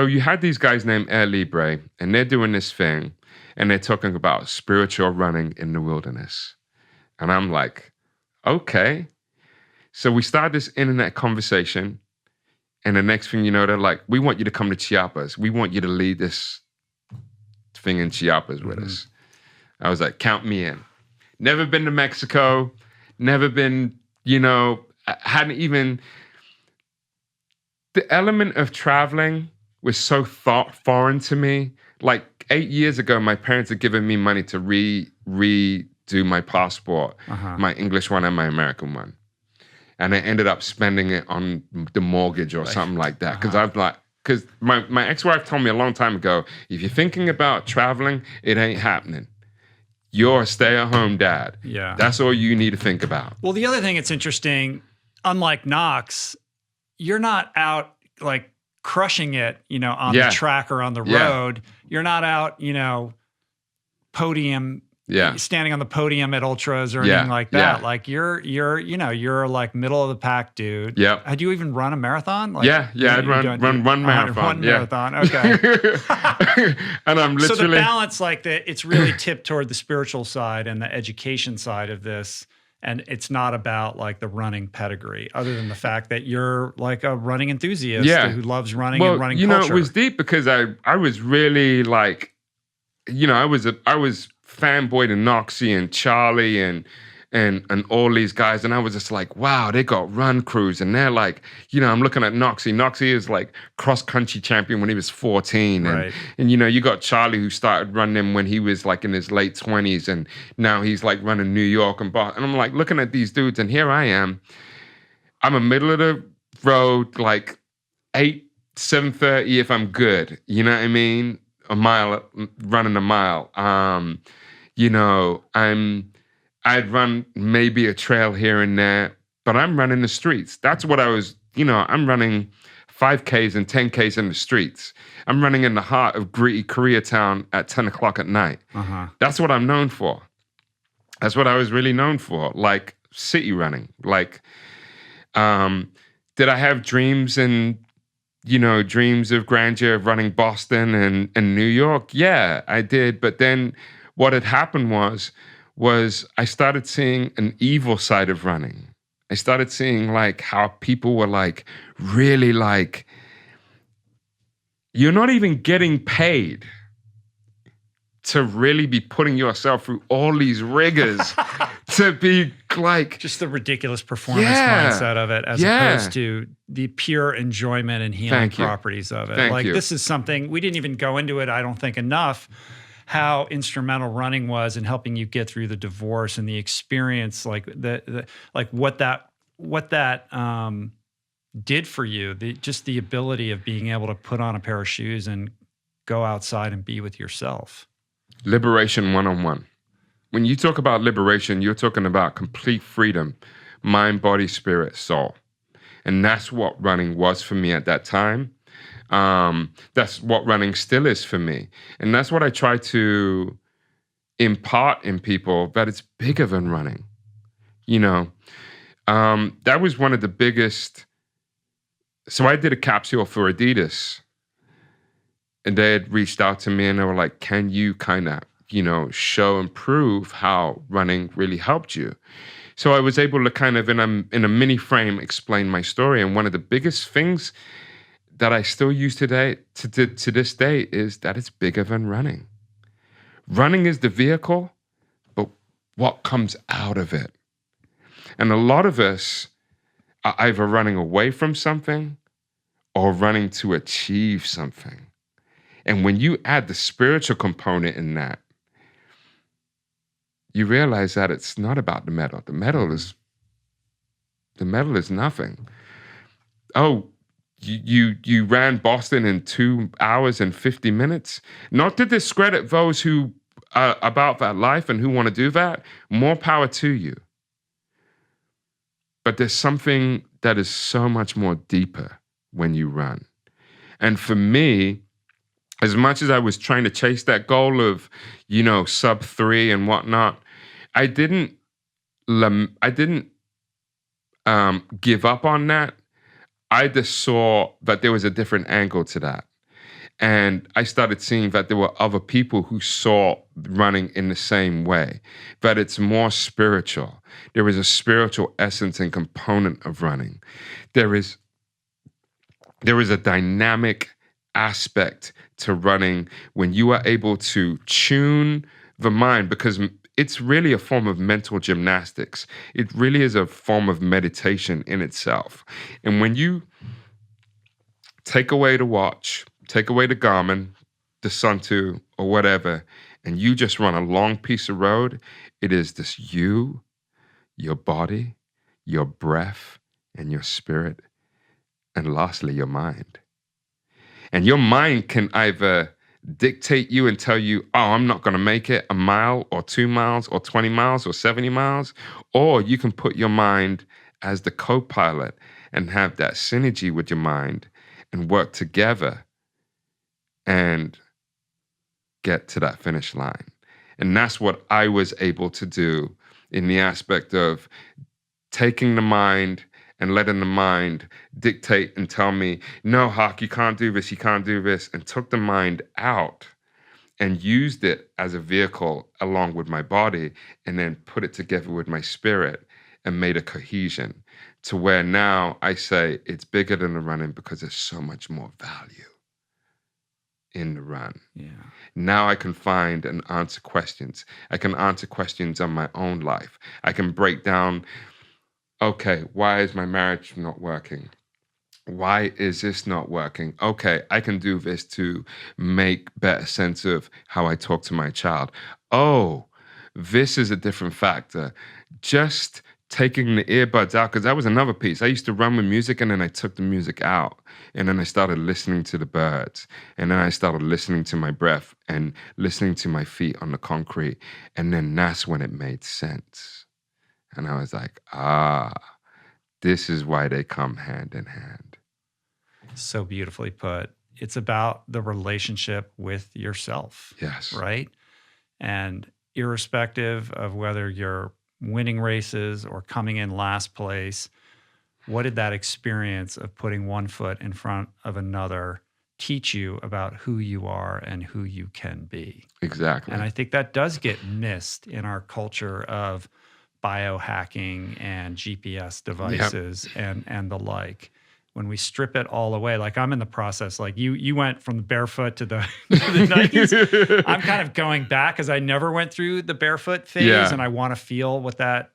you had these guys named Air Libre, and they're doing this thing, and they're talking about spiritual running in the wilderness. And I'm like, okay. So we start this internet conversation, and the next thing you know, they're like, we want you to come to Chiapas. We want you to lead this thing in Chiapas with us. I was like, count me in. Never been to Mexico, never been, you know, hadn't even, the element of traveling was so foreign to me. Like 8 years ago, my parents had given me money to redo my passport, my English one and my American one. And I ended up spending it on the mortgage or something like that. Because my ex-wife told me a long time ago, if you're thinking about traveling, it ain't happening. You're a stay-at-home dad. Yeah. That's all you need to think about. Well, the other thing that's interesting, unlike Knox, you're not out like crushing it, you know, on the track or on the road. You're not out, you know, standing on the podium at ultras or anything like that. Like you're, you know, you're like middle of the pack dude. Yeah. Had you even run a marathon? Like, I'd run one marathon. One marathon. Okay. And I'm literally. So the balance, like it's really tipped toward the spiritual side and the education side of this. And it's not about like the running pedigree, other than the fact that you're like a running enthusiast who loves running and running culture. Well, you know, it was deep because I was really like, you know, I was fanboy to Noxie and Charlie and all these guys, and I was just like, wow, they got run crews, and they're like, you know, I'm looking at Noxie. Noxie is like cross country champion when he was 14, and you know, you got Charlie who started running when he was like in his late 20s, and now he's like running New York and Boston. And I'm like looking at these dudes, and here I am. I'm a middle of the road, like 7:30 if I'm good. You know what I mean? Running a mile. You know, I'd run maybe a trail here and there, but I'm running the streets. That's what I was, you know, I'm running 5Ks and 10Ks in the streets. I'm running in the heart of gritty Koreatown at 10 o'clock at night. That's what I'm known for. That's what I was really known for, like city running. Like, did I have dreams and, you know, dreams of grandeur of running Boston and New York? Yeah, I did. But then what had happened was I started seeing an evil side of running. I started seeing like how people were like really like, you're not even getting paid to really be putting yourself through all these rigors to be like... Just the ridiculous performance mindset of it as opposed to the pure enjoyment and healing properties of it. This is something, we didn't even go into it, I don't think, enough, how instrumental running was in helping you get through the divorce and the experience, like what that did for you, just the ability of being able to put on a pair of shoes and go outside and be with yourself. Liberation one-on-one. When you talk about liberation, you're talking about complete freedom, mind, body, spirit, soul. And that's what running was for me at that time. That's what running still is for me. And that's what I try to impart in people, that it's bigger than running. You know, that was one of the biggest. So I did a capsule for Adidas, and they had reached out to me and they were like, can you kind of, you know, show and prove how running really helped you? So I was able to kind of in a mini frame explain my story. And one of the biggest things that I still use today, to this day, is that it's bigger than running. Running is the vehicle, but what comes out of it? And a lot of us, are either running away from something or running to achieve something. And when you add the spiritual component in that, you realize that it's not about the medal. The medal is nothing. Oh, you ran Boston in 2 hours and 50 minutes. Not to discredit those who are about that life and who want to do that. More power to you. But there's something that is so much more deeper when you run. And for me, as much as I was trying to chase that goal of, sub 3 and whatnot, I didn't give up on that. I just saw that there was a different angle to that. And I started seeing that there were other people who saw running in the same way, that it's more spiritual. There is a spiritual essence and component of running. There is a dynamic aspect to running when you are able to tune the mind, because it's really a form of mental gymnastics. It really is a form of meditation in itself. And when you take away the watch, take away the Garmin, the Sun2, or whatever, and you just run a long piece of road, it is this you, your body, your breath, and your spirit, and lastly, your mind. And your mind can either dictate you and tell you, oh, I'm not going to make it a mile or 2 miles or 20 miles or 70 miles, or you can put your mind as the co-pilot and have that synergy with your mind and work together and get to that finish line. And that's what I was able to do in the aspect of taking the mind and letting the mind dictate and tell me, no, Hawk, you can't do this, and took the mind out and used it as a vehicle along with my body, and then put it together with my spirit and made a cohesion to where now I say it's bigger than the running because there's so much more value in the run. Yeah. Now I can find and answer questions. I can answer questions on my own life. I can break down, okay, why is my marriage not working? Why is this not working? Okay, I can do this to make better sense of how I talk to my child. Oh, this is a different factor. Just taking the earbuds out, because that was another piece. I used to run with music, and then I took the music out, and then I started listening to the birds, and then I started listening to my breath and listening to my feet on the concrete, and then that's when it made sense. And I was like, this is why they come hand in hand. So beautifully put. It's about the relationship with yourself. Yes. Right? And irrespective of whether you're winning races or coming in last place, what did that experience of putting one foot in front of another teach you about who you are and who you can be? Exactly. And I think that does get missed in our culture of biohacking and GPS devices and the like. When we strip it all away, like I'm in the process, like you went from the barefoot to the, to the Nikes. I'm kind of going back because I never went through the barefoot phase, and I want to feel what that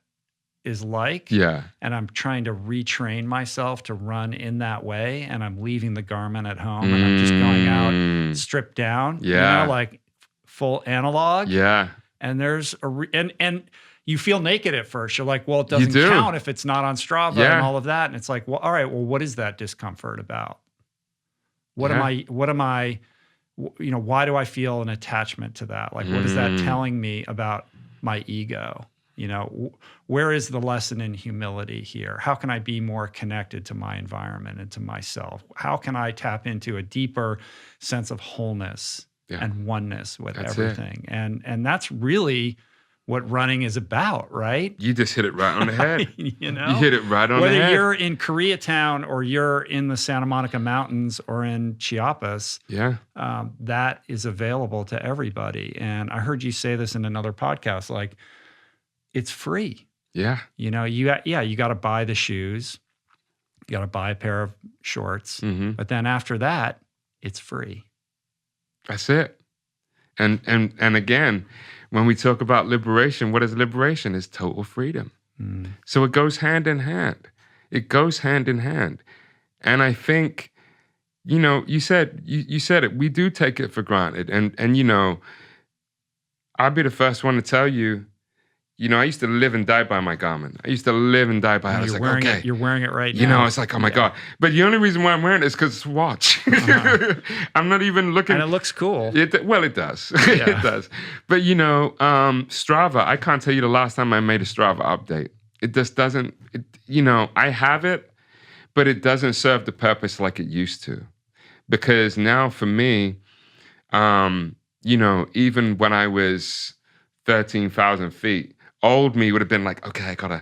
is like. Yeah. And I'm trying to retrain myself to run in that way. And I'm leaving the Garmin at home, and I'm just going out stripped down, like full analog. Yeah. And there's and you feel naked at first. You're like, well, it doesn't count if it's not on Strava and all of that. And it's like, well, all right, well, what is that discomfort about? What am I, why do I feel an attachment to that? Like, what is that telling me about my ego? Where is the lesson in humility here? How can I be more connected to my environment and to myself? How can I tap into a deeper sense of wholeness and oneness with everything? And that's really what running is about, right? You just hit it right on the head. You hit it right on the head. Whether you're in Koreatown or you're in the Santa Monica Mountains or in Chiapas, that is available to everybody. And I heard you say this in another podcast, like it's free. Yeah. You got to buy the shoes. You got to buy a pair of shorts. But then after that, it's free. That's it. And again, when we talk about liberation, what is liberation? It's total freedom. So it goes hand in hand. It goes hand in hand. And I think, you said it. We do take it for granted. And I'll be the first one to tell you, I used to live and die by my garment. I used to live and die by it. I was like, okay. You're wearing it right now. It's like, oh my God. But the only reason why I'm wearing it is because it's a watch. I'm not even looking. And it looks cool. It does. It does. But, Strava, I can't tell you the last time I made a Strava update. It just doesn't, I have it, but it doesn't serve the purpose like it used to. Because now for me, even when I was 13,000 feet, old me would have been like, okay, I gotta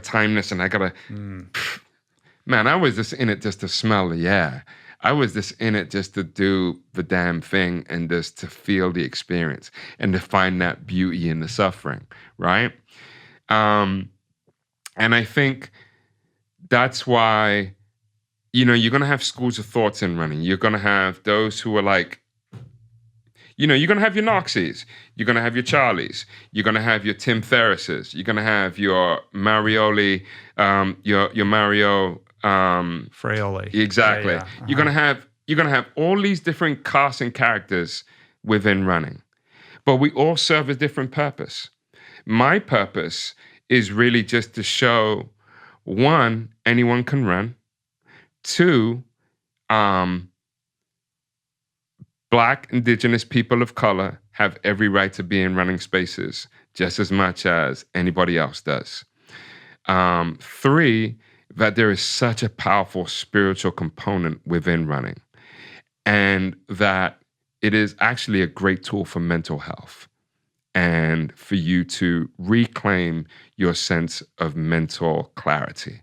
time this, and I gotta, man, I was just in it just to smell the air. I was just in it just to do the damn thing and just to feel the experience and to find that beauty in the suffering, right? And I think that's why, you're going to have schools of thoughts in running. You're going to have those who are like, you're going to have your Noxies. You're going to have your Charlies. You're going to have your Tim Ferrisses. You're going to have your Marioli, your Mario Fraioli. Exactly. Yeah. You're going to have all these different casts and characters within running, but we all serve a different purpose. My purpose is really just to show, one, anyone can run. Two, Black, Indigenous people of color have every right to be in running spaces just as much as anybody else does. Three, that there is such a powerful spiritual component within running, and that it is actually a great tool for mental health and for you to reclaim your sense of mental clarity.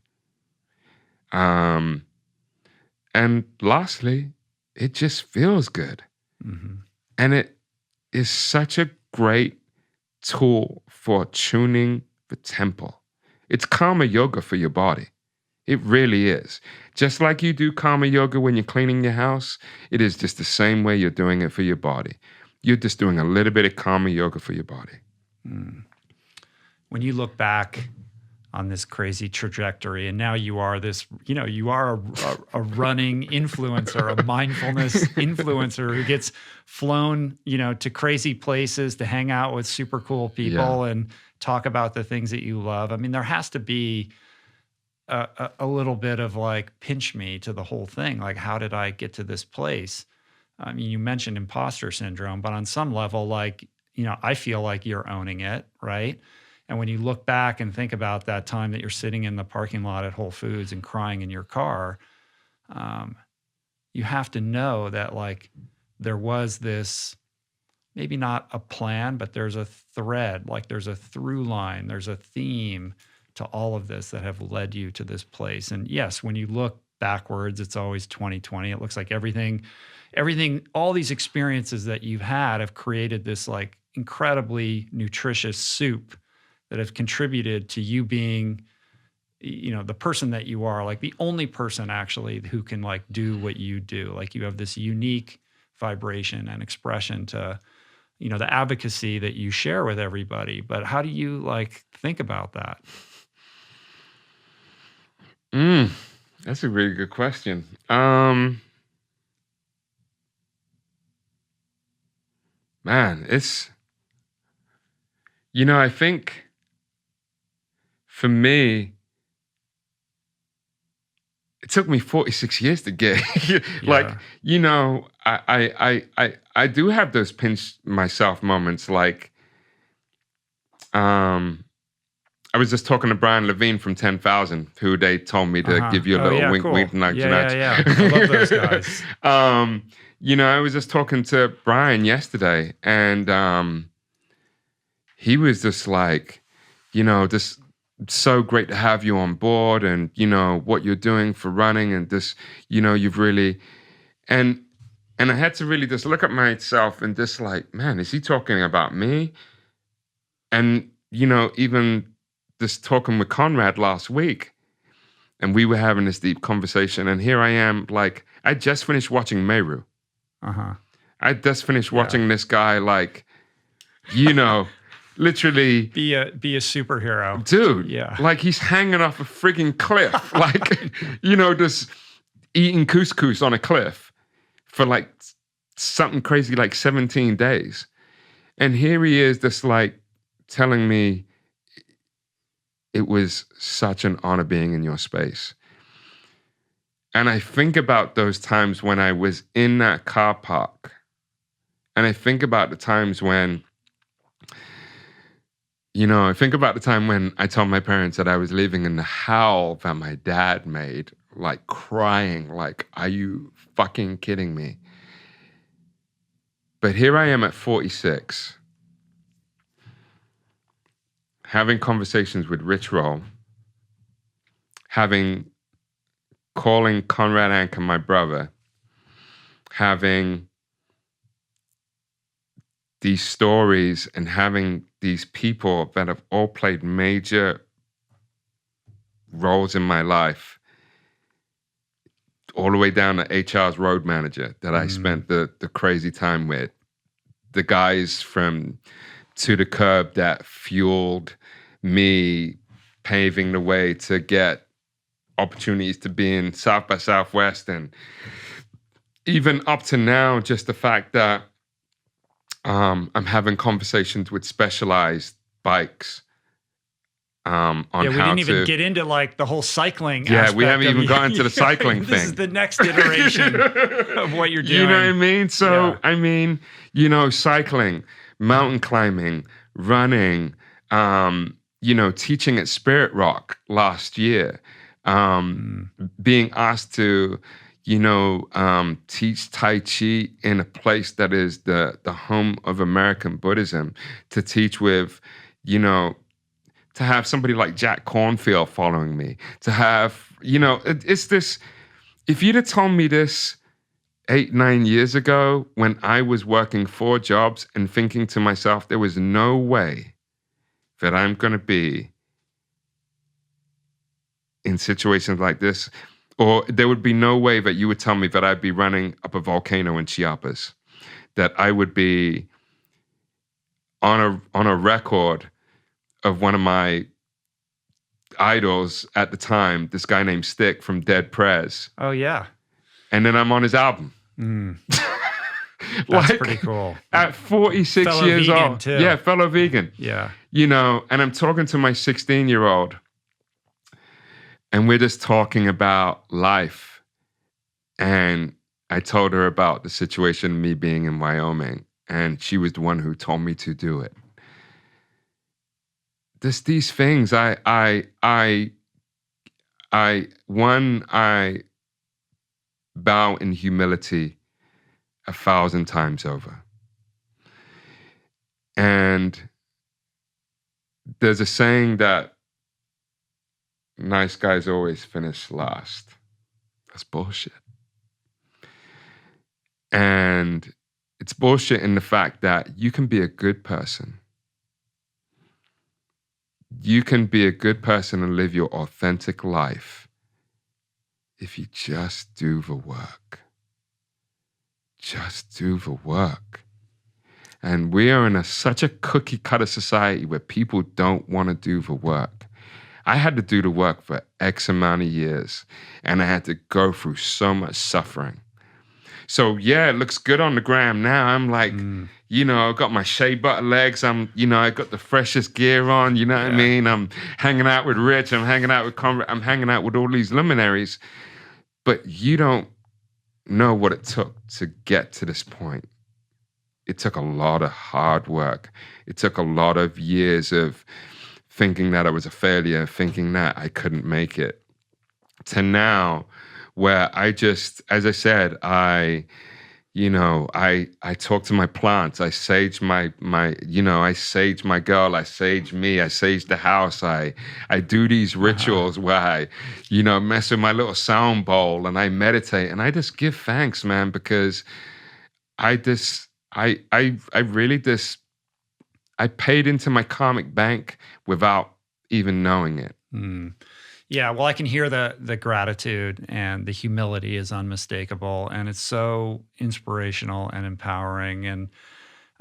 And lastly, it just feels good. Mm-hmm. And it is such a great tool for tuning the temple. It's karma yoga for your body. It really is. Just like you do karma yoga when you're cleaning your house, it is just the same way you're doing it for your body. You're just doing a little bit of karma yoga for your body. Mm. When you look back on this crazy trajectory, and now you are this, you are a running influencer, a mindfulness influencer who gets flown, to crazy places to hang out with super cool people and talk about the things that you love. I mean, there has to be a little bit of like pinch me to the whole thing. Like, how did I get to this place? I mean, you mentioned imposter syndrome, but on some level, like, I feel like you're owning it, right? And when you look back and think about that time that you're sitting in the parking lot at Whole Foods and crying in your car, you have to know that like there was this, maybe not a plan, but there's a thread, like there's a through line, there's a theme to all of this that have led you to this place. And yes, when you look backwards, it's always 2020. It looks like everything, all these experiences that you've had have created this like incredibly nutritious soup that have contributed to you being, the person that you are, like the only person actually who can like do what you do. Like you have this unique vibration and expression to, the advocacy that you share with everybody. But how do you like think about that? That's a really good question. Man, it's, I think for me, it took me 46 years to get like, I do have those pinch myself moments. Like, I was just talking to Brian Levine from 10,000, who they told me to give you a little wink, wink, nudge, nudge. Yeah. I love those guys. I was just talking to Brian yesterday, and he was just like, just so great to have you on board, and what you're doing for running, and this, you've really, and I had to really just look at myself and just like, man, is he talking about me? And even just talking with Conrad last week, and we were having this deep conversation, and here I am, like, I just finished watching Meru. I just finished watching this guy, like, literally be a superhero, dude. Yeah, like he's hanging off a frigging cliff, like just eating couscous on a cliff for like something crazy like 17 days, and here he is, just like telling me it was such an honor being in your space. And I think about those times when I was in that car park. And I think about the times when, I think about the time when I told my parents that I was leaving and the howl that my dad made, like crying, like, are you fucking kidding me? But here I am at 46, having conversations with Rich Roll, calling Conrad Anker my brother, having these stories and having these people that have all played major roles in my life, all the way down to HR's road manager that I spent the crazy time with, the guys from To the Curb that fueled me paving the way to get opportunities to be in South by Southwest, and even up to now, just the fact that I'm having conversations with Specialized bikes on we how didn't even get into like the whole cycling aspect. We haven't even gotten to the cycling thing. This is the next iteration of what you're doing. You know what I mean? So, I mean, cycling, mountain climbing, running, teaching at Spirit Rock last year, being asked to, teach Tai Chi in a place that is the home of American Buddhism, to teach with, to have somebody like Jack Cornfield following me, to have, it's this, if you'd have told me this 8-9 years ago when I was working 4 jobs and thinking to myself, there was no way that I'm going to be in situations like this, or there would be no way that you would tell me that I'd be running up a volcano in Chiapas, that I would be on a record of one of my idols at the time, this guy named Stick from Dead Prez. Oh, yeah. And then I'm on his album. That's pretty cool. At 46 fellow years vegan old. Too. Yeah, fellow vegan. Yeah. And I'm talking to my 16-year-old, and we're just talking about life. And I told her about the situation of me being in Wyoming, and she was the one who told me to do it. There's these things I bow in humility 1,000 times over. And there's a saying that nice guys always finish last. That's bullshit. And it's bullshit in the fact that you can be a good person. You can be a good person and live your authentic life if you just do the work. Just do the work. And we are in such a cookie cutter society where people don't want to do the work. I had to do the work for X amount of years, and I had to go through so much suffering. So yeah, it looks good on the gram now. I'm like, I've got my shea butter legs. I got the freshest gear on, what I mean? I'm hanging out with Rich. I'm hanging out with Conrad. I'm hanging out with all these luminaries. But you don't know what it took to get to this point. It took a lot of hard work. It took a lot of years of thinking that I was a failure, thinking that I couldn't make it, to now where I just, as I said, I talk to my plants. I sage I sage my girl. I sage me. I sage the house. I do these rituals where I, mess with my little sound bowl and I meditate and I just give thanks, man, because I paid into my karmic bank without even knowing it. Yeah, well, I can hear the gratitude, and the humility is unmistakable, and it's so inspirational and empowering. And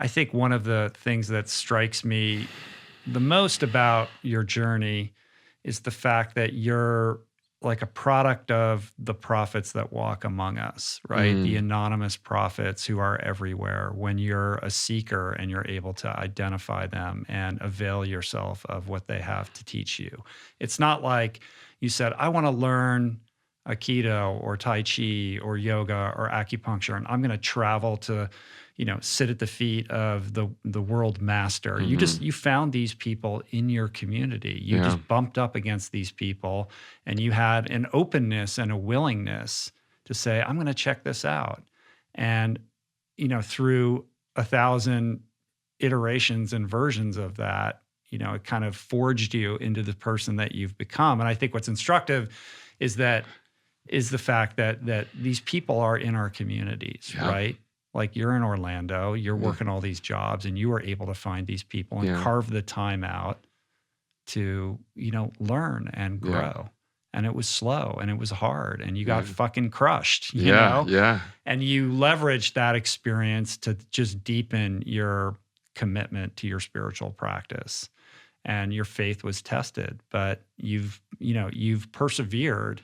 I think one of the things that strikes me the most about your journey is the fact that you're like a product of the prophets that walk among us, right? The anonymous prophets who are everywhere. When you're a seeker and you're able to identify them and avail yourself of what they have to teach you. It's not like you said, I want to learn Aikido or Tai Chi or yoga or acupuncture, and I'm going to travel to, sit at the feet of the world master. You found these people in your community. You just bumped up against these people, and you had an openness and a willingness to say, I'm going to check this out. And, through 1,000 iterations and versions of that, it kind of forged you into the person that you've become. And I think what's instructive is the fact that these people are in our communities, right? Like you're in Orlando, you're working all these jobs, and you were able to find these people and carve the time out to, learn and grow. And it was slow and it was hard and you got fucking crushed, you know? Yeah. And you leveraged that experience to just deepen your commitment to your spiritual practice. And your faith was tested, but you've persevered.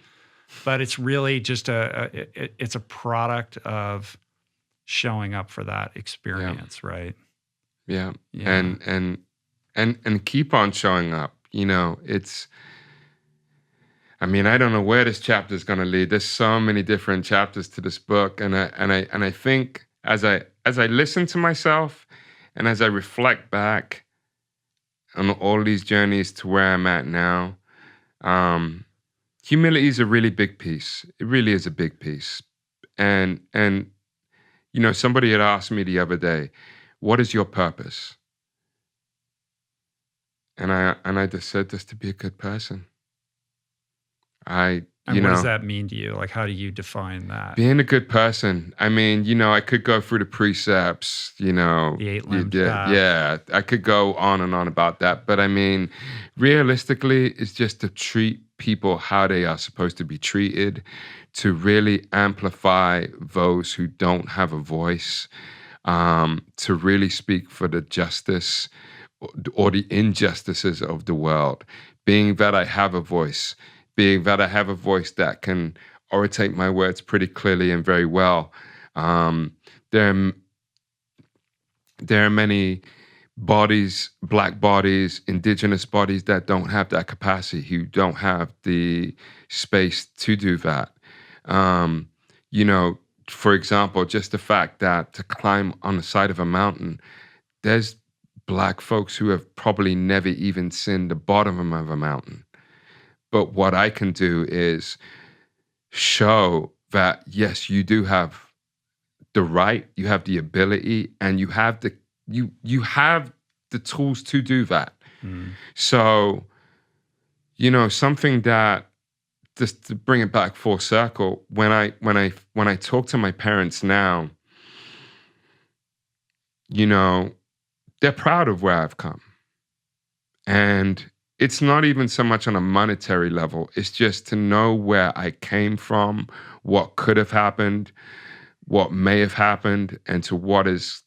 But it's really just it's a product of showing up for that experience, right? Yeah. And keep on showing up. I don't know where this chapter is going to lead. There's so many different chapters to this book, and I think as I listen to myself and as I reflect back on all these journeys to where I'm at now, humility is a really big piece. It really is a big piece. And somebody had asked me the other day, what is your purpose? And I just said, just to be a good person. What does that mean to you? Like, how do you define that? Being a good person. I could go through the precepts, the 8-limbed path. Yeah, I could go on and on about that. But realistically, it's just to treat people how they are supposed to be treated, to really amplify those who don't have a voice, to really speak for the justice or the injustices of the world, being that I have a voice, being that I have a voice that can orate my words pretty clearly and very well. There are many bodies, Black bodies, indigenous bodies that don't have that capacity, who don't have the space to do that. For example, just the fact that to climb on the side of a mountain, there's Black folks who have probably never even seen the bottom of a mountain. But what I can do is show that, yes, you do have the right, you have the ability, and you have the tools to do that. So, something that, just to bring it back full circle, when I talk to my parents now, they're proud of where I've come. And it's not even so much on a monetary level. It's just to know where I came from, what could have happened, what may have happened, and to what has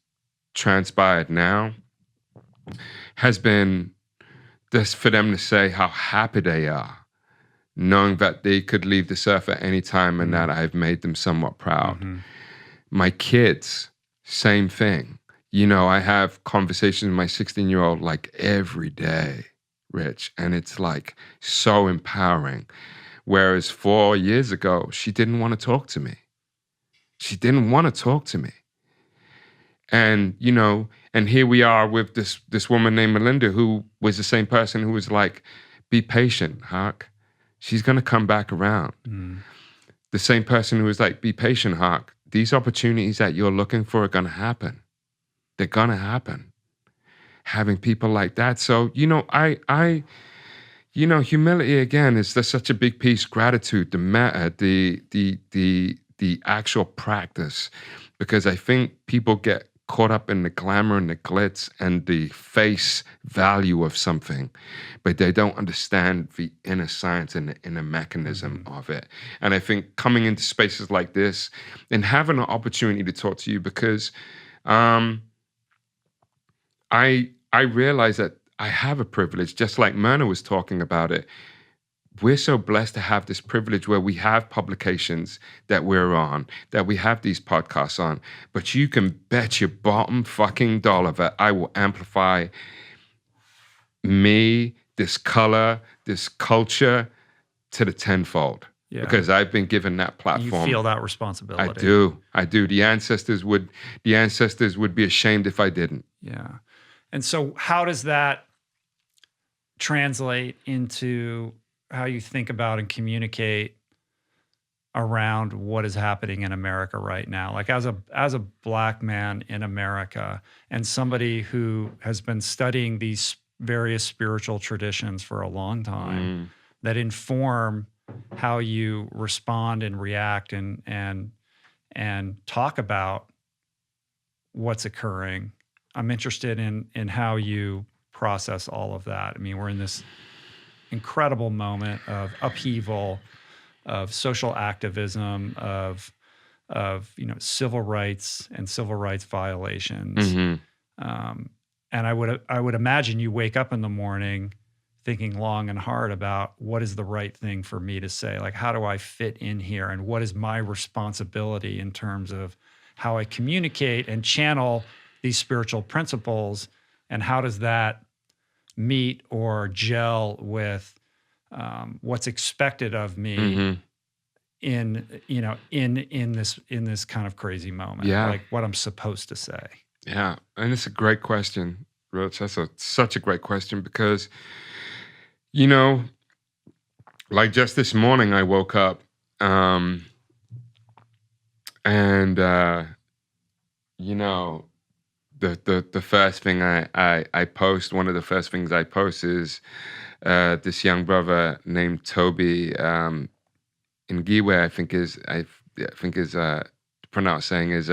transpired now has been just for them to say how happy they are, knowing that they could leave this earth at any time and that I've made them somewhat proud. My kids, same thing. I have conversations with my 16-year-old like every day, Rich, and it's like so empowering. Whereas 4 years ago, she didn't want to talk to me. And, and here we are with this woman named Melinda, who was the same person who was like, be patient, Hawk. She's going to come back around. The same person who was like, be patient, Hawk. These opportunities that you're looking for are going to happen. They're going to happen. Having people like that. So, humility again is just such a big piece. Gratitude, the actual practice, because I think people get caught up in the glamour and the glitz and the face value of something, but they don't understand the inner science and the inner mechanism of it. And I think coming into spaces like this and having an opportunity to talk to you, because I realize that I have a privilege, just like Myrna was talking about it. We're so blessed to have this privilege where we have publications that we're on, that we have these podcasts on. But you can bet your bottom fucking dollar that I will amplify me, this color, this culture to the tenfold. Yeah. Because I've been given that platform. You feel that responsibility. I do. The ancestors would be ashamed if I didn't. Yeah. And so how does that translate into how you think about and communicate around what is happening in America right now? Like as a Black man in America and somebody who has been studying these various spiritual traditions for a long time that inform how you respond and react and talk about what's occurring. I'm interested in how you process all of that. I mean, we're in this incredible moment of upheaval, of social activism, of civil rights and civil rights violations. And I would imagine you wake up in the morning thinking long and hard about what is the right thing for me to say. Like, how do I fit in here? And what is my responsibility in terms of how I communicate and channel these spiritual principles? And how does that meet or gel with what's expected of me in this kind of crazy moment? Yeah. Like what I'm supposed to say. Yeah. And it's a great question, Rich. That's such a great question because, like just this morning I woke up and the first thing I post, one of the first things I post is this young brother named Toby Ngiwe, I think is pronounced saying is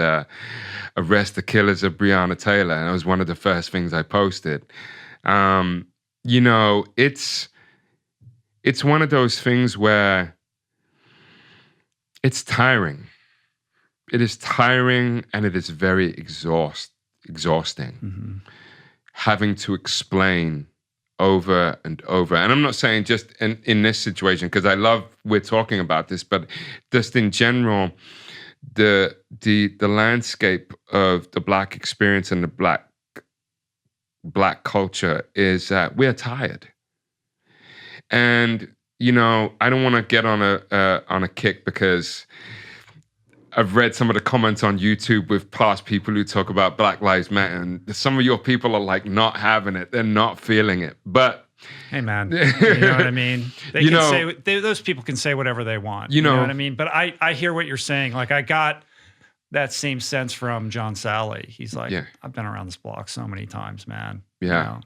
arrest the killers of Breonna Taylor, and it was one of the first things I posted. It's one of those things where it's tiring. It is tiring and it is very exhausting. Having to explain over and over. And I'm not saying just in this situation, because I love we're talking about this, but just in general, the landscape of the Black experience and the Black culture is that we're tired. And, I don't want to get on a kick because I've read some of the comments on YouTube with past people who talk about Black Lives Matter, and some of your people are like not having it. They're not feeling it. But hey, man, you know what I mean? Those people can say whatever they want. You know what I mean? But I hear what you're saying. Like I got that same sense from John Sally. He's like, I've been around this block so many times, man. Yeah.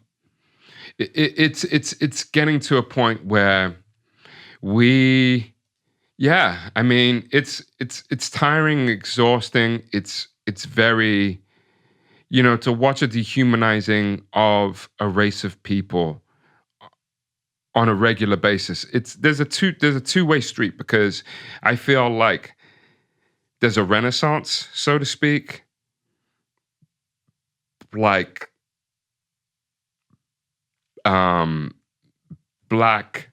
It's getting to a point where it's tiring, exhausting. It's very, to watch a dehumanizing of a race of people on a regular basis. There's a two-way street because I feel like there's a renaissance, so to speak, like Black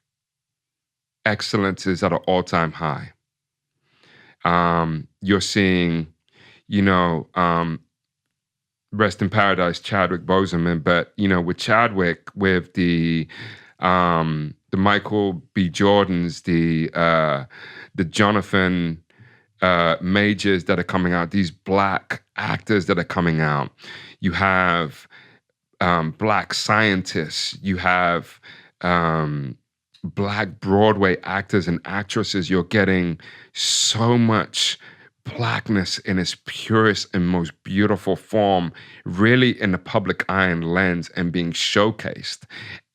excellence is at an all-time high. You're seeing, rest in paradise, Chadwick Boseman, but with Chadwick, with the Michael B. Jordans, the Jonathan Majors that are coming out, these Black actors that are coming out. You have Black scientists. You have Black Broadway actors and actresses. You're getting so much Blackness in its purest and most beautiful form, really in the public eye and lens and being showcased.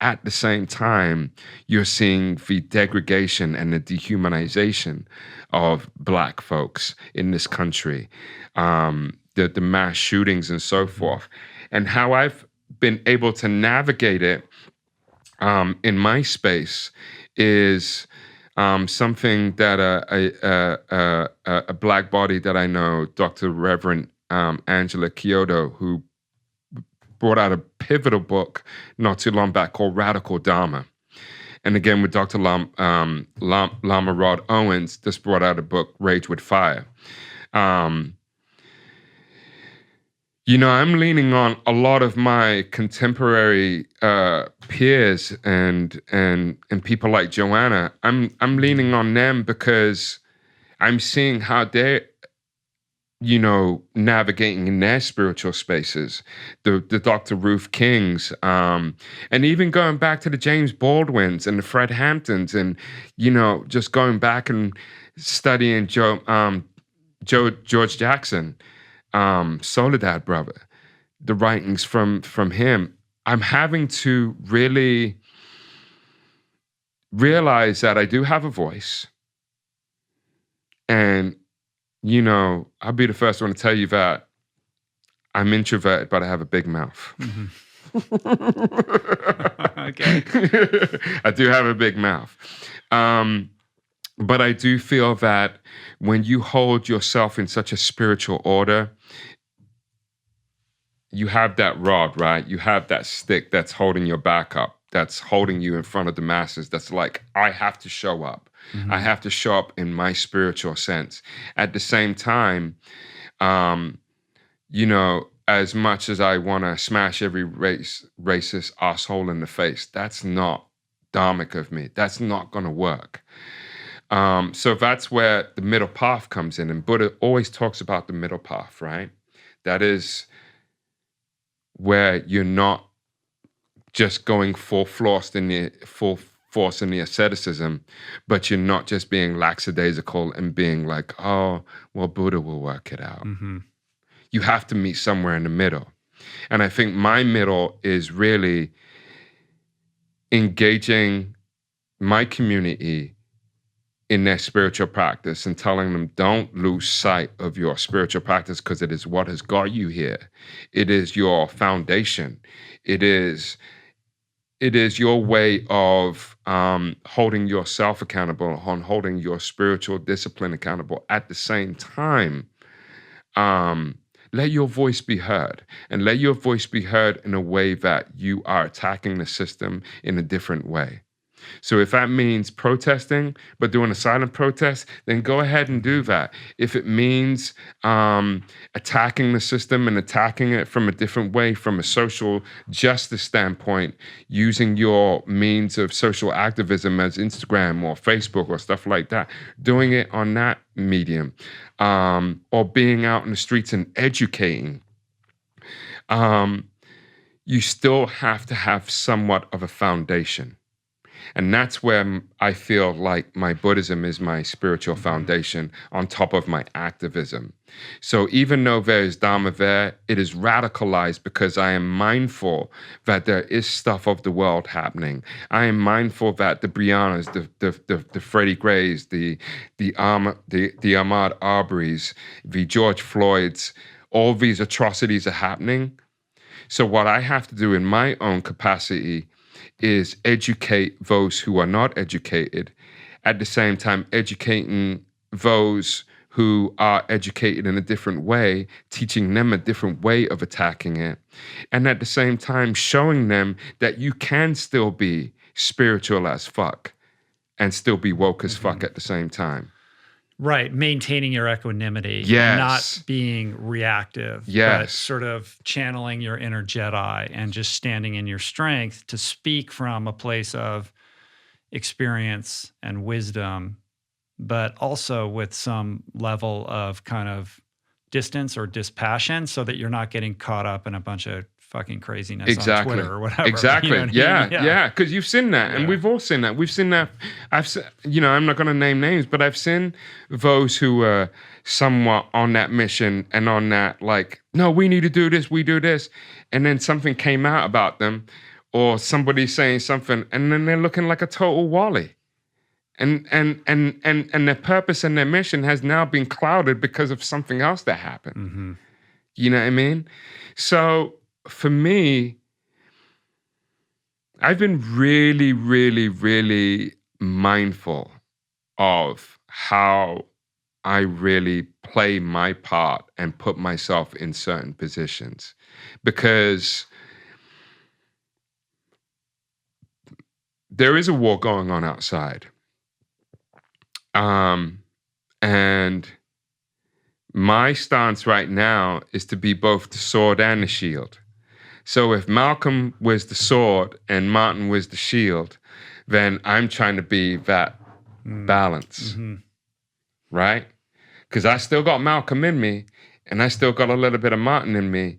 At the same time, you're seeing the degradation and the dehumanization of Black folks in this country, the mass shootings and so forth. And how I've been able to navigate it in my space is something that a Black body that I know, Dr. Reverend Angela Kyoto, who brought out a pivotal book not too long back called Radical Dharma. And again, with Dr. Lama Rod Owens, just brought out a book, Rage with Fire. I'm leaning on a lot of my contemporary peers and people like Joanna. I'm leaning on them because I'm seeing how they're, navigating in their spiritual spaces. The Dr. Ruth Kings, and even going back to the James Baldwins and the Fred Hamptons, and just going back and studying George Jackson. Soledad Brother, the writings from him, I'm having to really realize that I do have a voice. And, I'll be the first one to tell you that I'm introverted, but I have a big mouth. Mm-hmm. Okay. I do have a big mouth. But I do feel that when you hold yourself in such a spiritual order, you have that rod, right? You have that stick that's holding your back up, that's holding you in front of the masses. That's like, I have to show up. Mm-hmm. I have to show up in my spiritual sense. At the same time, as much as I want to smash every racist asshole in the face, that's not dharmic of me. That's not going to work. So that's where the middle path comes in. And Buddha always talks about the middle path, right? That is where you're not just going full force in the asceticism, but you're not just being lackadaisical and being like, oh, well, Buddha will work it out. Mm-hmm. You have to meet somewhere in the middle. And I think my middle is really engaging my community in their spiritual practice and telling them, don't lose sight of your spiritual practice because it is what has got you here. It is your foundation. It is your way of holding yourself accountable, on holding your spiritual discipline accountable. At the same time, let your voice be heard, and let your voice be heard in a way that you are attacking the system in a different way. So if that means protesting, but doing a silent protest, then go ahead and do that. If it means attacking the system and attacking it from a different way, from a social justice standpoint, using your means of social activism as Instagram or Facebook or stuff like that, doing it on that medium, or being out in the streets and educating, you still have to have somewhat of a foundation. And that's where I feel like my Buddhism is my spiritual foundation on top of my activism. So even though there is Dharma there, it is radicalized because I am mindful that there is stuff of the world happening. I am mindful that the Briannas, the Freddie Grays, the Ahmaud Arbery's, the George Floyd's, all these atrocities are happening. So what I have to do in my own capacity is educate those who are not educated, at the same time educating those who are educated in a different way, teaching them a different way of attacking it, and at the same time showing them that you can still be spiritual as fuck and still be woke as fuck at the same time. Right, maintaining your equanimity, yes, not being reactive, yes, but sort of channeling your inner Jedi and just standing in your strength to speak from a place of experience and wisdom, but also with some level of kind of distance or dispassion so that you're not getting caught up in a bunch of fucking craziness on Twitter or whatever. Exactly. You know what I mean? Yeah. Because you've seen that, and we've all seen that. We've seen that. I'm not going to name names, but I've seen those who are somewhat on that mission and on that, like, no, we need to do this, we do this, and then something came out about them, or somebody saying something, and then they're looking like a total Wally. And their purpose and their mission has now been clouded because of something else that happened. Mm-hmm. You know what I mean? So for me, I've been really, really, really mindful of how I really play my part and put myself in certain positions. Because there is a war going on outside. And my stance right now is to be both the sword and the shield. So if Malcolm was the sword and Martin was the shield, then I'm trying to be that balance, right? Because I still got Malcolm in me, and I still got a little bit of Martin in me,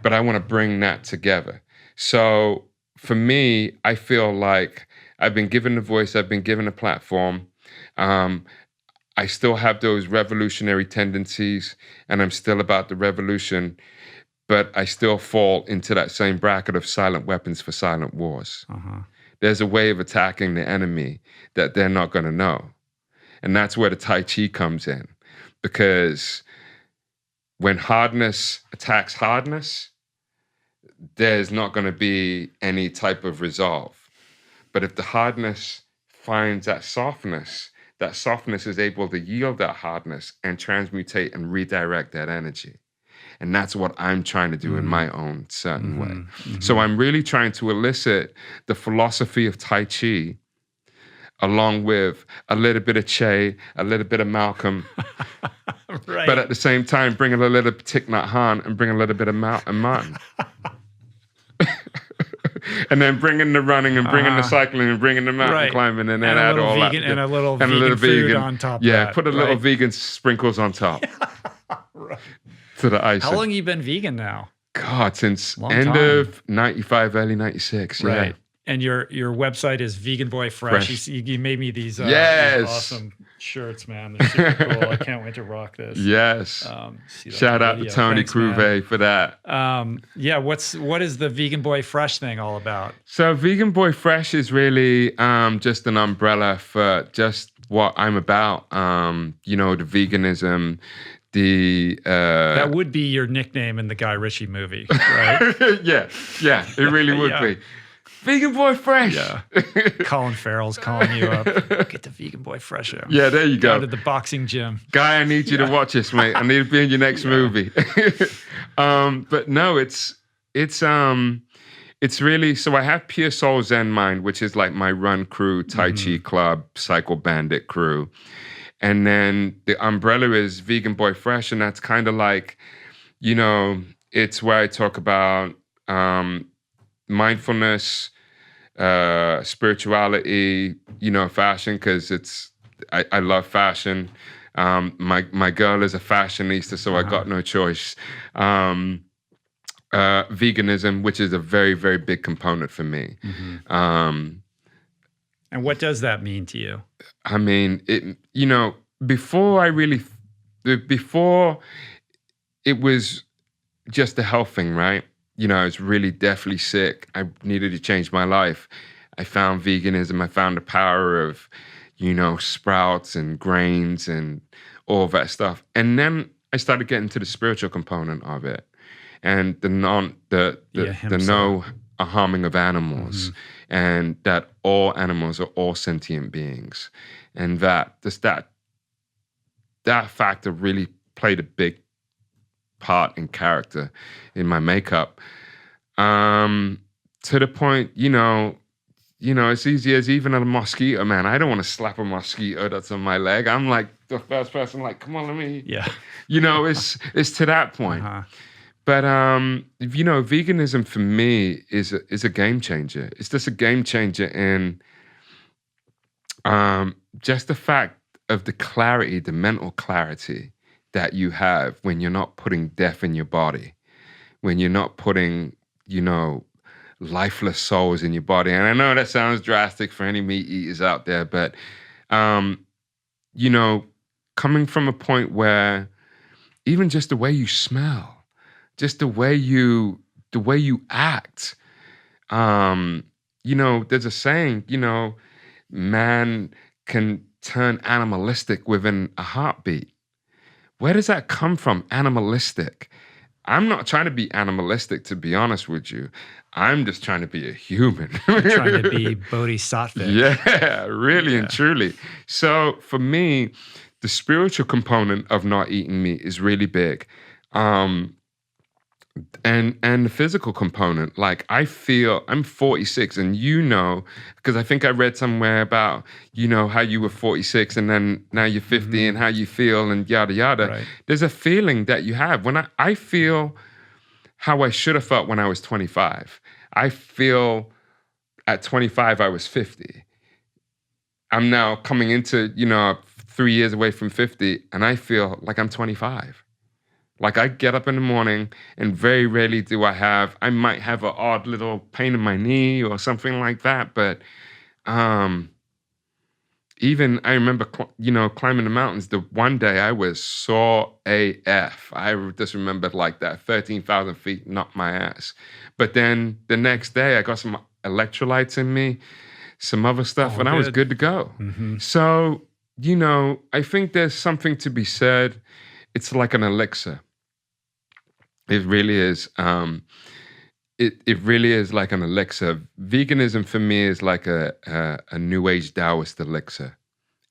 but I want to bring that together. So for me, I feel like I've been given the voice, I've been given a platform. I still have those revolutionary tendencies, and I'm still about the revolution, but I still fall into that same bracket of silent weapons for silent wars. There's a way of attacking the enemy that they're not going to know. And that's where the Tai Chi comes in. Because when hardness attacks hardness, there's not going to be any type of resolve. But if the hardness finds that softness is able to yield that hardness and transmutate and redirect that energy. And that's what I'm trying to do in my own certain way. So I'm really trying to elicit the philosophy of Tai Chi along with a little bit of Che, a little bit of Malcolm, Right. But at the same time, bring a little bit of Thich Nhat Hanh and bring a little bit of Martin. And then bring in the running and bring in the cycling and bring in the mountain climbing and then add all that. And a little vegan food on top of Yeah, that. put a little vegan sprinkles on top. Right. To the icing. How long have you been vegan now? God, since end of 95, early 96. Right. Yeah. And your website is Vegan Boy Fresh. You made me these awesome shirts, man. They're super cool. I can't wait to rock this. Yes. Shout out to Tony Cruvet for that. What is the Vegan Boy Fresh thing all about? So Vegan Boy Fresh is really just an umbrella for just what I'm about. The veganism, that would be your nickname in the Guy Ritchie movie, right? yeah, it really would be. Vegan Boy Fresh. Yeah. Colin Farrell's calling you up. Get the Vegan Boy Fresh out. Yeah, there you go. Go to the boxing gym. Guy, I need you to watch this, mate. I need to be in your next movie. But no, it's really, so I have Pure Soul Zen Mind, which is like my run crew, Tai Chi club, Cycle Bandit crew. And then the umbrella is Vegan Boy Fresh, and that's kind of like, it's where I talk about mindfulness, spirituality, fashion, because I love fashion. My girl is a fashionista, so I got no choice. Veganism, which is a very, very big component for me. And what does that mean to you? I mean, before it was just a health thing, right? I was really deathly sick. I needed to change my life. I found veganism. I found the power of, sprouts and grains and all that stuff. And then I started getting to the spiritual component of it, and the no harming of animals, and that all animals are all sentient beings, and that factor really played a big part in character in my makeup, to the point, it's easy as even a mosquito, man. I don't want to slap a mosquito that's on my leg. I'm like the first person, like, come on, let me. Yeah. It's to that point. But veganism for me is a game changer. It's just a game changer in just the fact of the clarity, the mental clarity that you have when you're not putting death in your body, when you're not putting, lifeless souls in your body. And I know that sounds drastic for any meat eaters out there, but, coming from a point where even just the way you smell, just the way you act, there's a saying, man can turn animalistic within a heartbeat. Where does that come from? Animalistic. I'm not trying to be animalistic, to be honest with you. I'm just trying to be a human. You're trying to be bodhisattva. Yeah, really and truly. So for me, the spiritual component of not eating meat is really big. and the physical component. Like I feel I'm 46, and because I think I read somewhere about how you were 46 and then now you're 50 and how you feel and yada yada. Right. There's a feeling that you have when I feel how I should have felt when I was 25. I feel at 25 I was 50. I'm now coming into 3 years away from 50, and I feel like I'm 25. Like I get up in the morning, and very rarely do I might have an odd little pain in my knee or something like that. But even I remember, climbing the mountains. The one day I was sore AF. I just remembered like that 13,000 feet knocked my ass. But then the next day I got some electrolytes in me, some other stuff, and I was good to go. Mm-hmm. So, I think there's something to be said. It's like an elixir. It really is. It really is like an elixir. Veganism for me is like a new age Taoist elixir,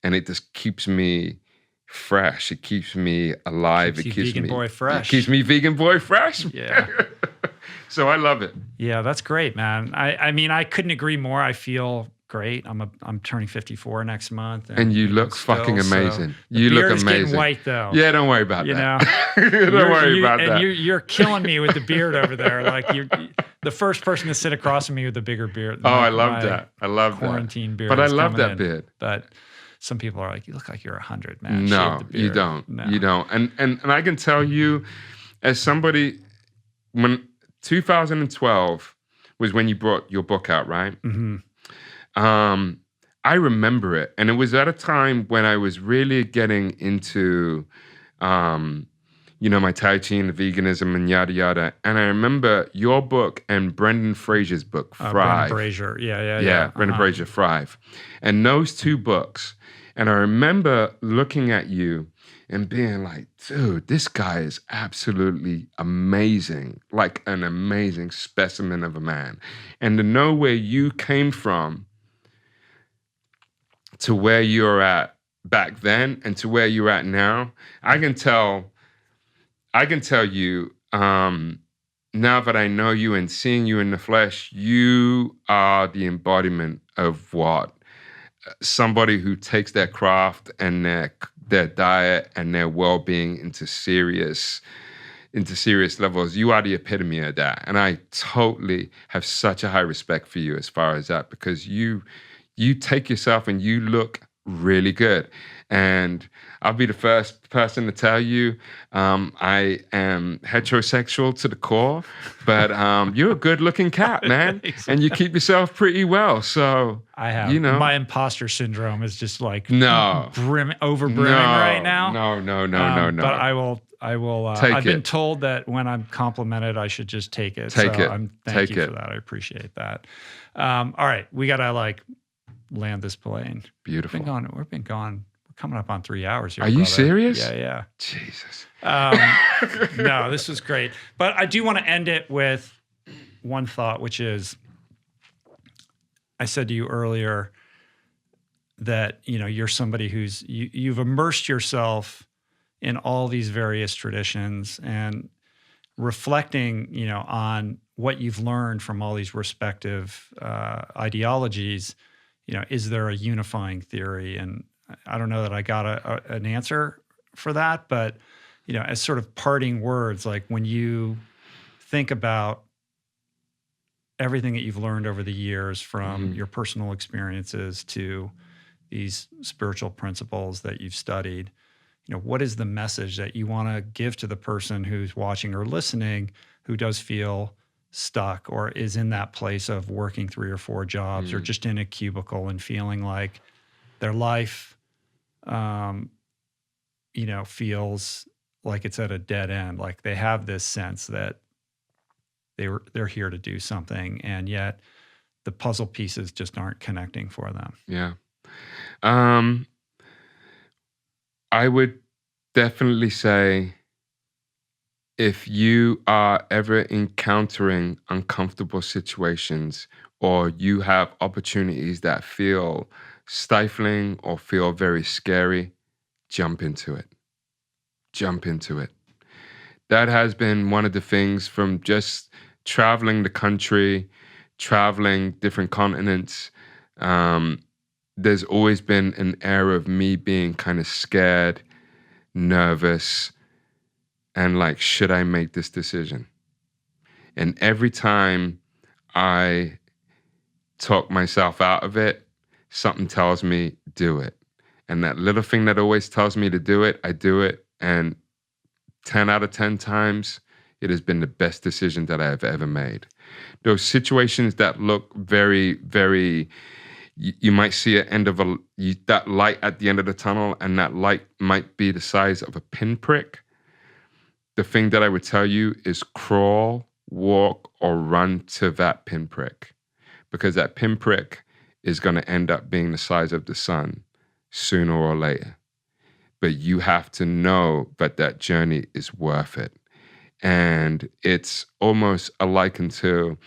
and it just keeps me fresh. It keeps me alive. Keeps you vegan boy fresh. It keeps me vegan boy fresh. Yeah. So I love it. Yeah, that's great, man. I mean, I couldn't agree more. I feel great. I'm turning 54 next month, and you look fucking amazing. So you look amazing. Getting white though. Yeah, don't worry about that. Don't worry about that. And you're killing me with the beard over there. Like you're the first person to sit across from me with the bigger beard. I love that. I love quarantine that. beard. But I love that beard. But some people are like, you look like you're 100, man. No, you don't. No. You don't. And I can tell you, as somebody, when 2012 was when you brought your book out, right? Mm-hmm. I remember it, and it was at a time when I was really getting into, my Tai Chi and the veganism and yada yada. And I remember your book and Brendan Fraser's book, Thrive. Brendan Fraser, yeah. Brendan Fraser, Thrive, and those two books. And I remember looking at you and being like, dude, this guy is absolutely amazing, like an amazing specimen of a man. And to know where you came from to where you're at back then and to where you're at now, I can tell you, now that I know you and seeing you in the flesh, you are the embodiment of what somebody who takes their craft and their diet and their well-being into serious levels. You are the epitome of that. And I totally have such a high respect for you as far as that, because you take yourself and you look really good. And I'll be the first person to tell you, I am heterosexual to the core, but you're a good-looking cat, man, and you keep yourself pretty well. So I have my imposter syndrome is just like overbrimming right now. No. But I will. I've been told that when I'm complimented, I should just take it. Thank you for that. I appreciate that. All right, we gotta land this plane. Beautiful. We've been gone. We're coming up on 3 hours here. Are you serious? Yeah. Jesus. No, this was great. But I do want to end it with one thought, which is, I said to you earlier that, you're somebody who's, you've immersed yourself in all these various traditions and reflecting, on what you've learned from all these respective ideologies. Is there a unifying theory? And I don't know that I got an answer for that, but, as sort of parting words, like when you think about everything that you've learned over the years from your personal experiences to these spiritual principles that you've studied, what is the message that you want to give to the person who's watching or listening who does feel stuck or is in that place of working 3 or 4 jobs or just in a cubicle and feeling like their life, feels like it's at a dead end. Like they have this sense that they're here to do something, and yet the puzzle pieces just aren't connecting for them. Yeah. I would definitely say, if you are ever encountering uncomfortable situations or you have opportunities that feel stifling or feel very scary, jump into it. Jump into it. That has been one of the things from just traveling the country, traveling different continents. There's always been an air of me being kind of scared, nervous, and like, should I make this decision? And every time I talk myself out of it, something tells me, do it. And that little thing that always tells me to do it, I do it. And 10 out of 10 times, it has been the best decision that I have ever made. Those situations that look very, very, you might see that light at the end of the tunnel, and that light might be the size of a pinprick. The thing that I would tell you is crawl, walk, or run to that pinprick, because that pinprick is going to end up being the size of the sun sooner or later. But you have to know that that journey is worth it. And it's almost a liken to,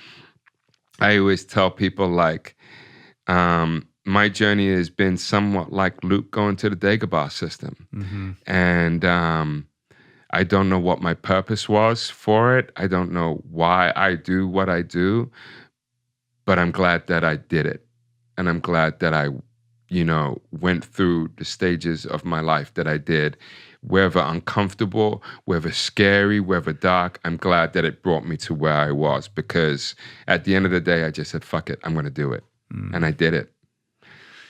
I always tell people, like, my journey has been somewhat like Luke going to the Dagobah system. Mm-hmm. And I don't know what my purpose was for it. I don't know why I do what I do, but I'm glad that I did it. And I'm glad that I, went through the stages of my life that I did, whether uncomfortable, whether scary, whether dark. I'm glad that it brought me to where I was, because at the end of the day, I just said, fuck it, I'm going to do it. And I did it.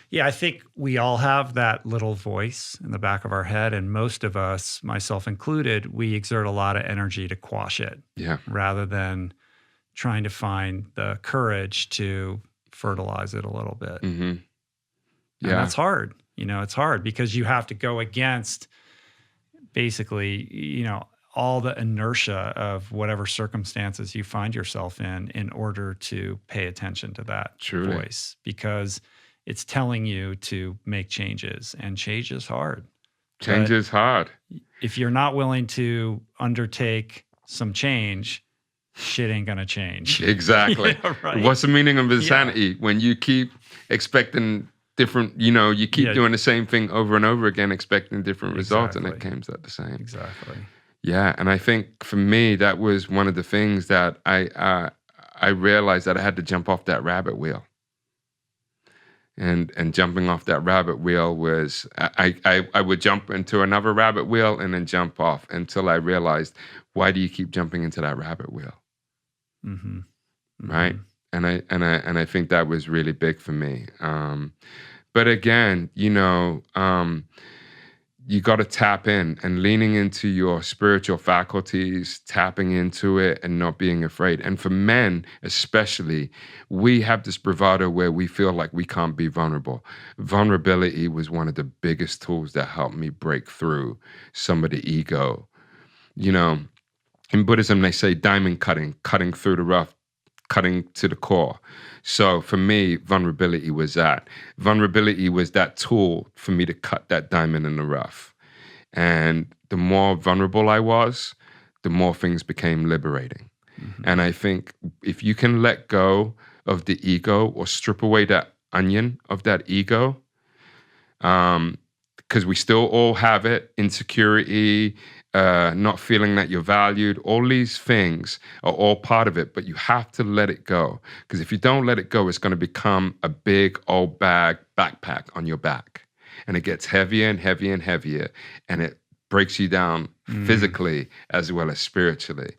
Yeah, I think we all have that little voice in the back of our head, and most of us, myself included, we exert a lot of energy to quash it. Yeah. Rather than trying to find the courage to fertilize it a little bit. Mm-hmm. Yeah. And that's hard. It's hard because you have to go against basically, all the inertia of whatever circumstances you find yourself in order to pay attention to that Truly. Voice, because it's telling you to make changes, and change is hard. Change is hard. If you're not willing to undertake some change, shit ain't gonna change. Exactly. Yeah, right. What's the meaning of insanity? When you keep expecting different, you keep doing the same thing over and over again, expecting different results, and it comes out the same. Exactly. Yeah, and I think for me, that was one of the things that I realized, that I had to jump off that rabbit wheel. And jumping off that rabbit wheel was, I would jump into another rabbit wheel and then jump off until I realized, why do you keep jumping into that rabbit wheel? Mm-hmm. Mm-hmm. Right? And I think that was really big for me. But again, you got to tap in, and leaning into your spiritual faculties, tapping into it and not being afraid. And for men especially, we have this bravado where we feel like we can't be vulnerable. Vulnerability was one of the biggest tools that helped me break through some of the ego. In Buddhism, they say diamond cutting through the rough, cutting to the core. So for me, vulnerability was that. Vulnerability was that tool for me to cut that diamond in the rough. And the more vulnerable I was, the more things became liberating. Mm-hmm. And I think if you can let go of the ego, or strip away that onion of that ego, because we still all have it, insecurity, not feeling that you're valued, all these things are all part of it, but you have to let it go. Because if you don't let it go, it's going to become a big old backpack on your back. And it gets heavier and heavier and heavier, and it breaks you down physically as well as spiritually.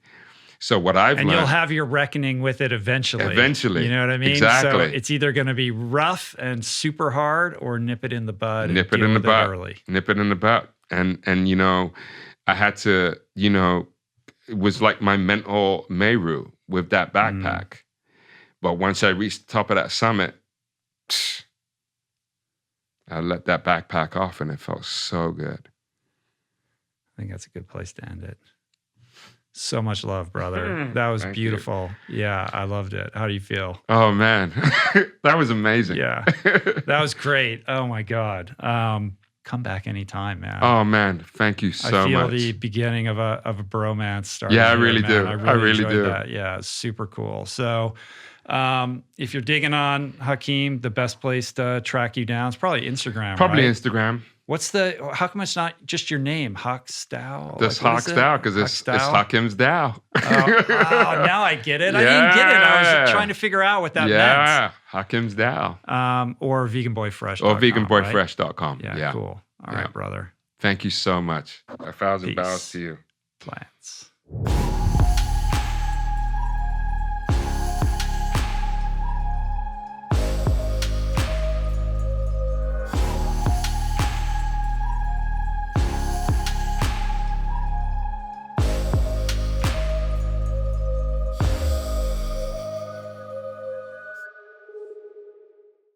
So what I've learned... And you'll have your reckoning with it eventually. Eventually. You know what I mean? Exactly. So it's either going to be rough and super hard, or nip it in the bud. Nip it in the butt. Early. Nip it in the butt. And I had to, it was like my mental Meru with that backpack. But once I reached the top of that summit, I let that backpack off, and it felt so good. I think that's a good place to end it. So much love, brother. That was beautiful. You. Yeah, I loved it. How do you feel? Oh, man. That was amazing. Yeah, that was great. Oh, my God. Come back anytime, man. Oh, man. Thank you so much. I feel the beginning of a bromance starting. Yeah, I really do. I really do. That. Yeah, it's super cool. So if you're digging on Hakim, the best place to track you down is probably Instagram. Probably right? Instagram. How come it's not just your name, Hawk Stow? Just Hawk Stow, because it's Hakim's Tao. Oh, now I get it. I didn't get it. I was trying to figure out what that meant. Yeah, Hakim's Tao. Or veganboyfresh. Or veganboyfresh.com. Right? Yeah, cool. All right, brother. Thank you so much. 1,000 bows to you. Plants.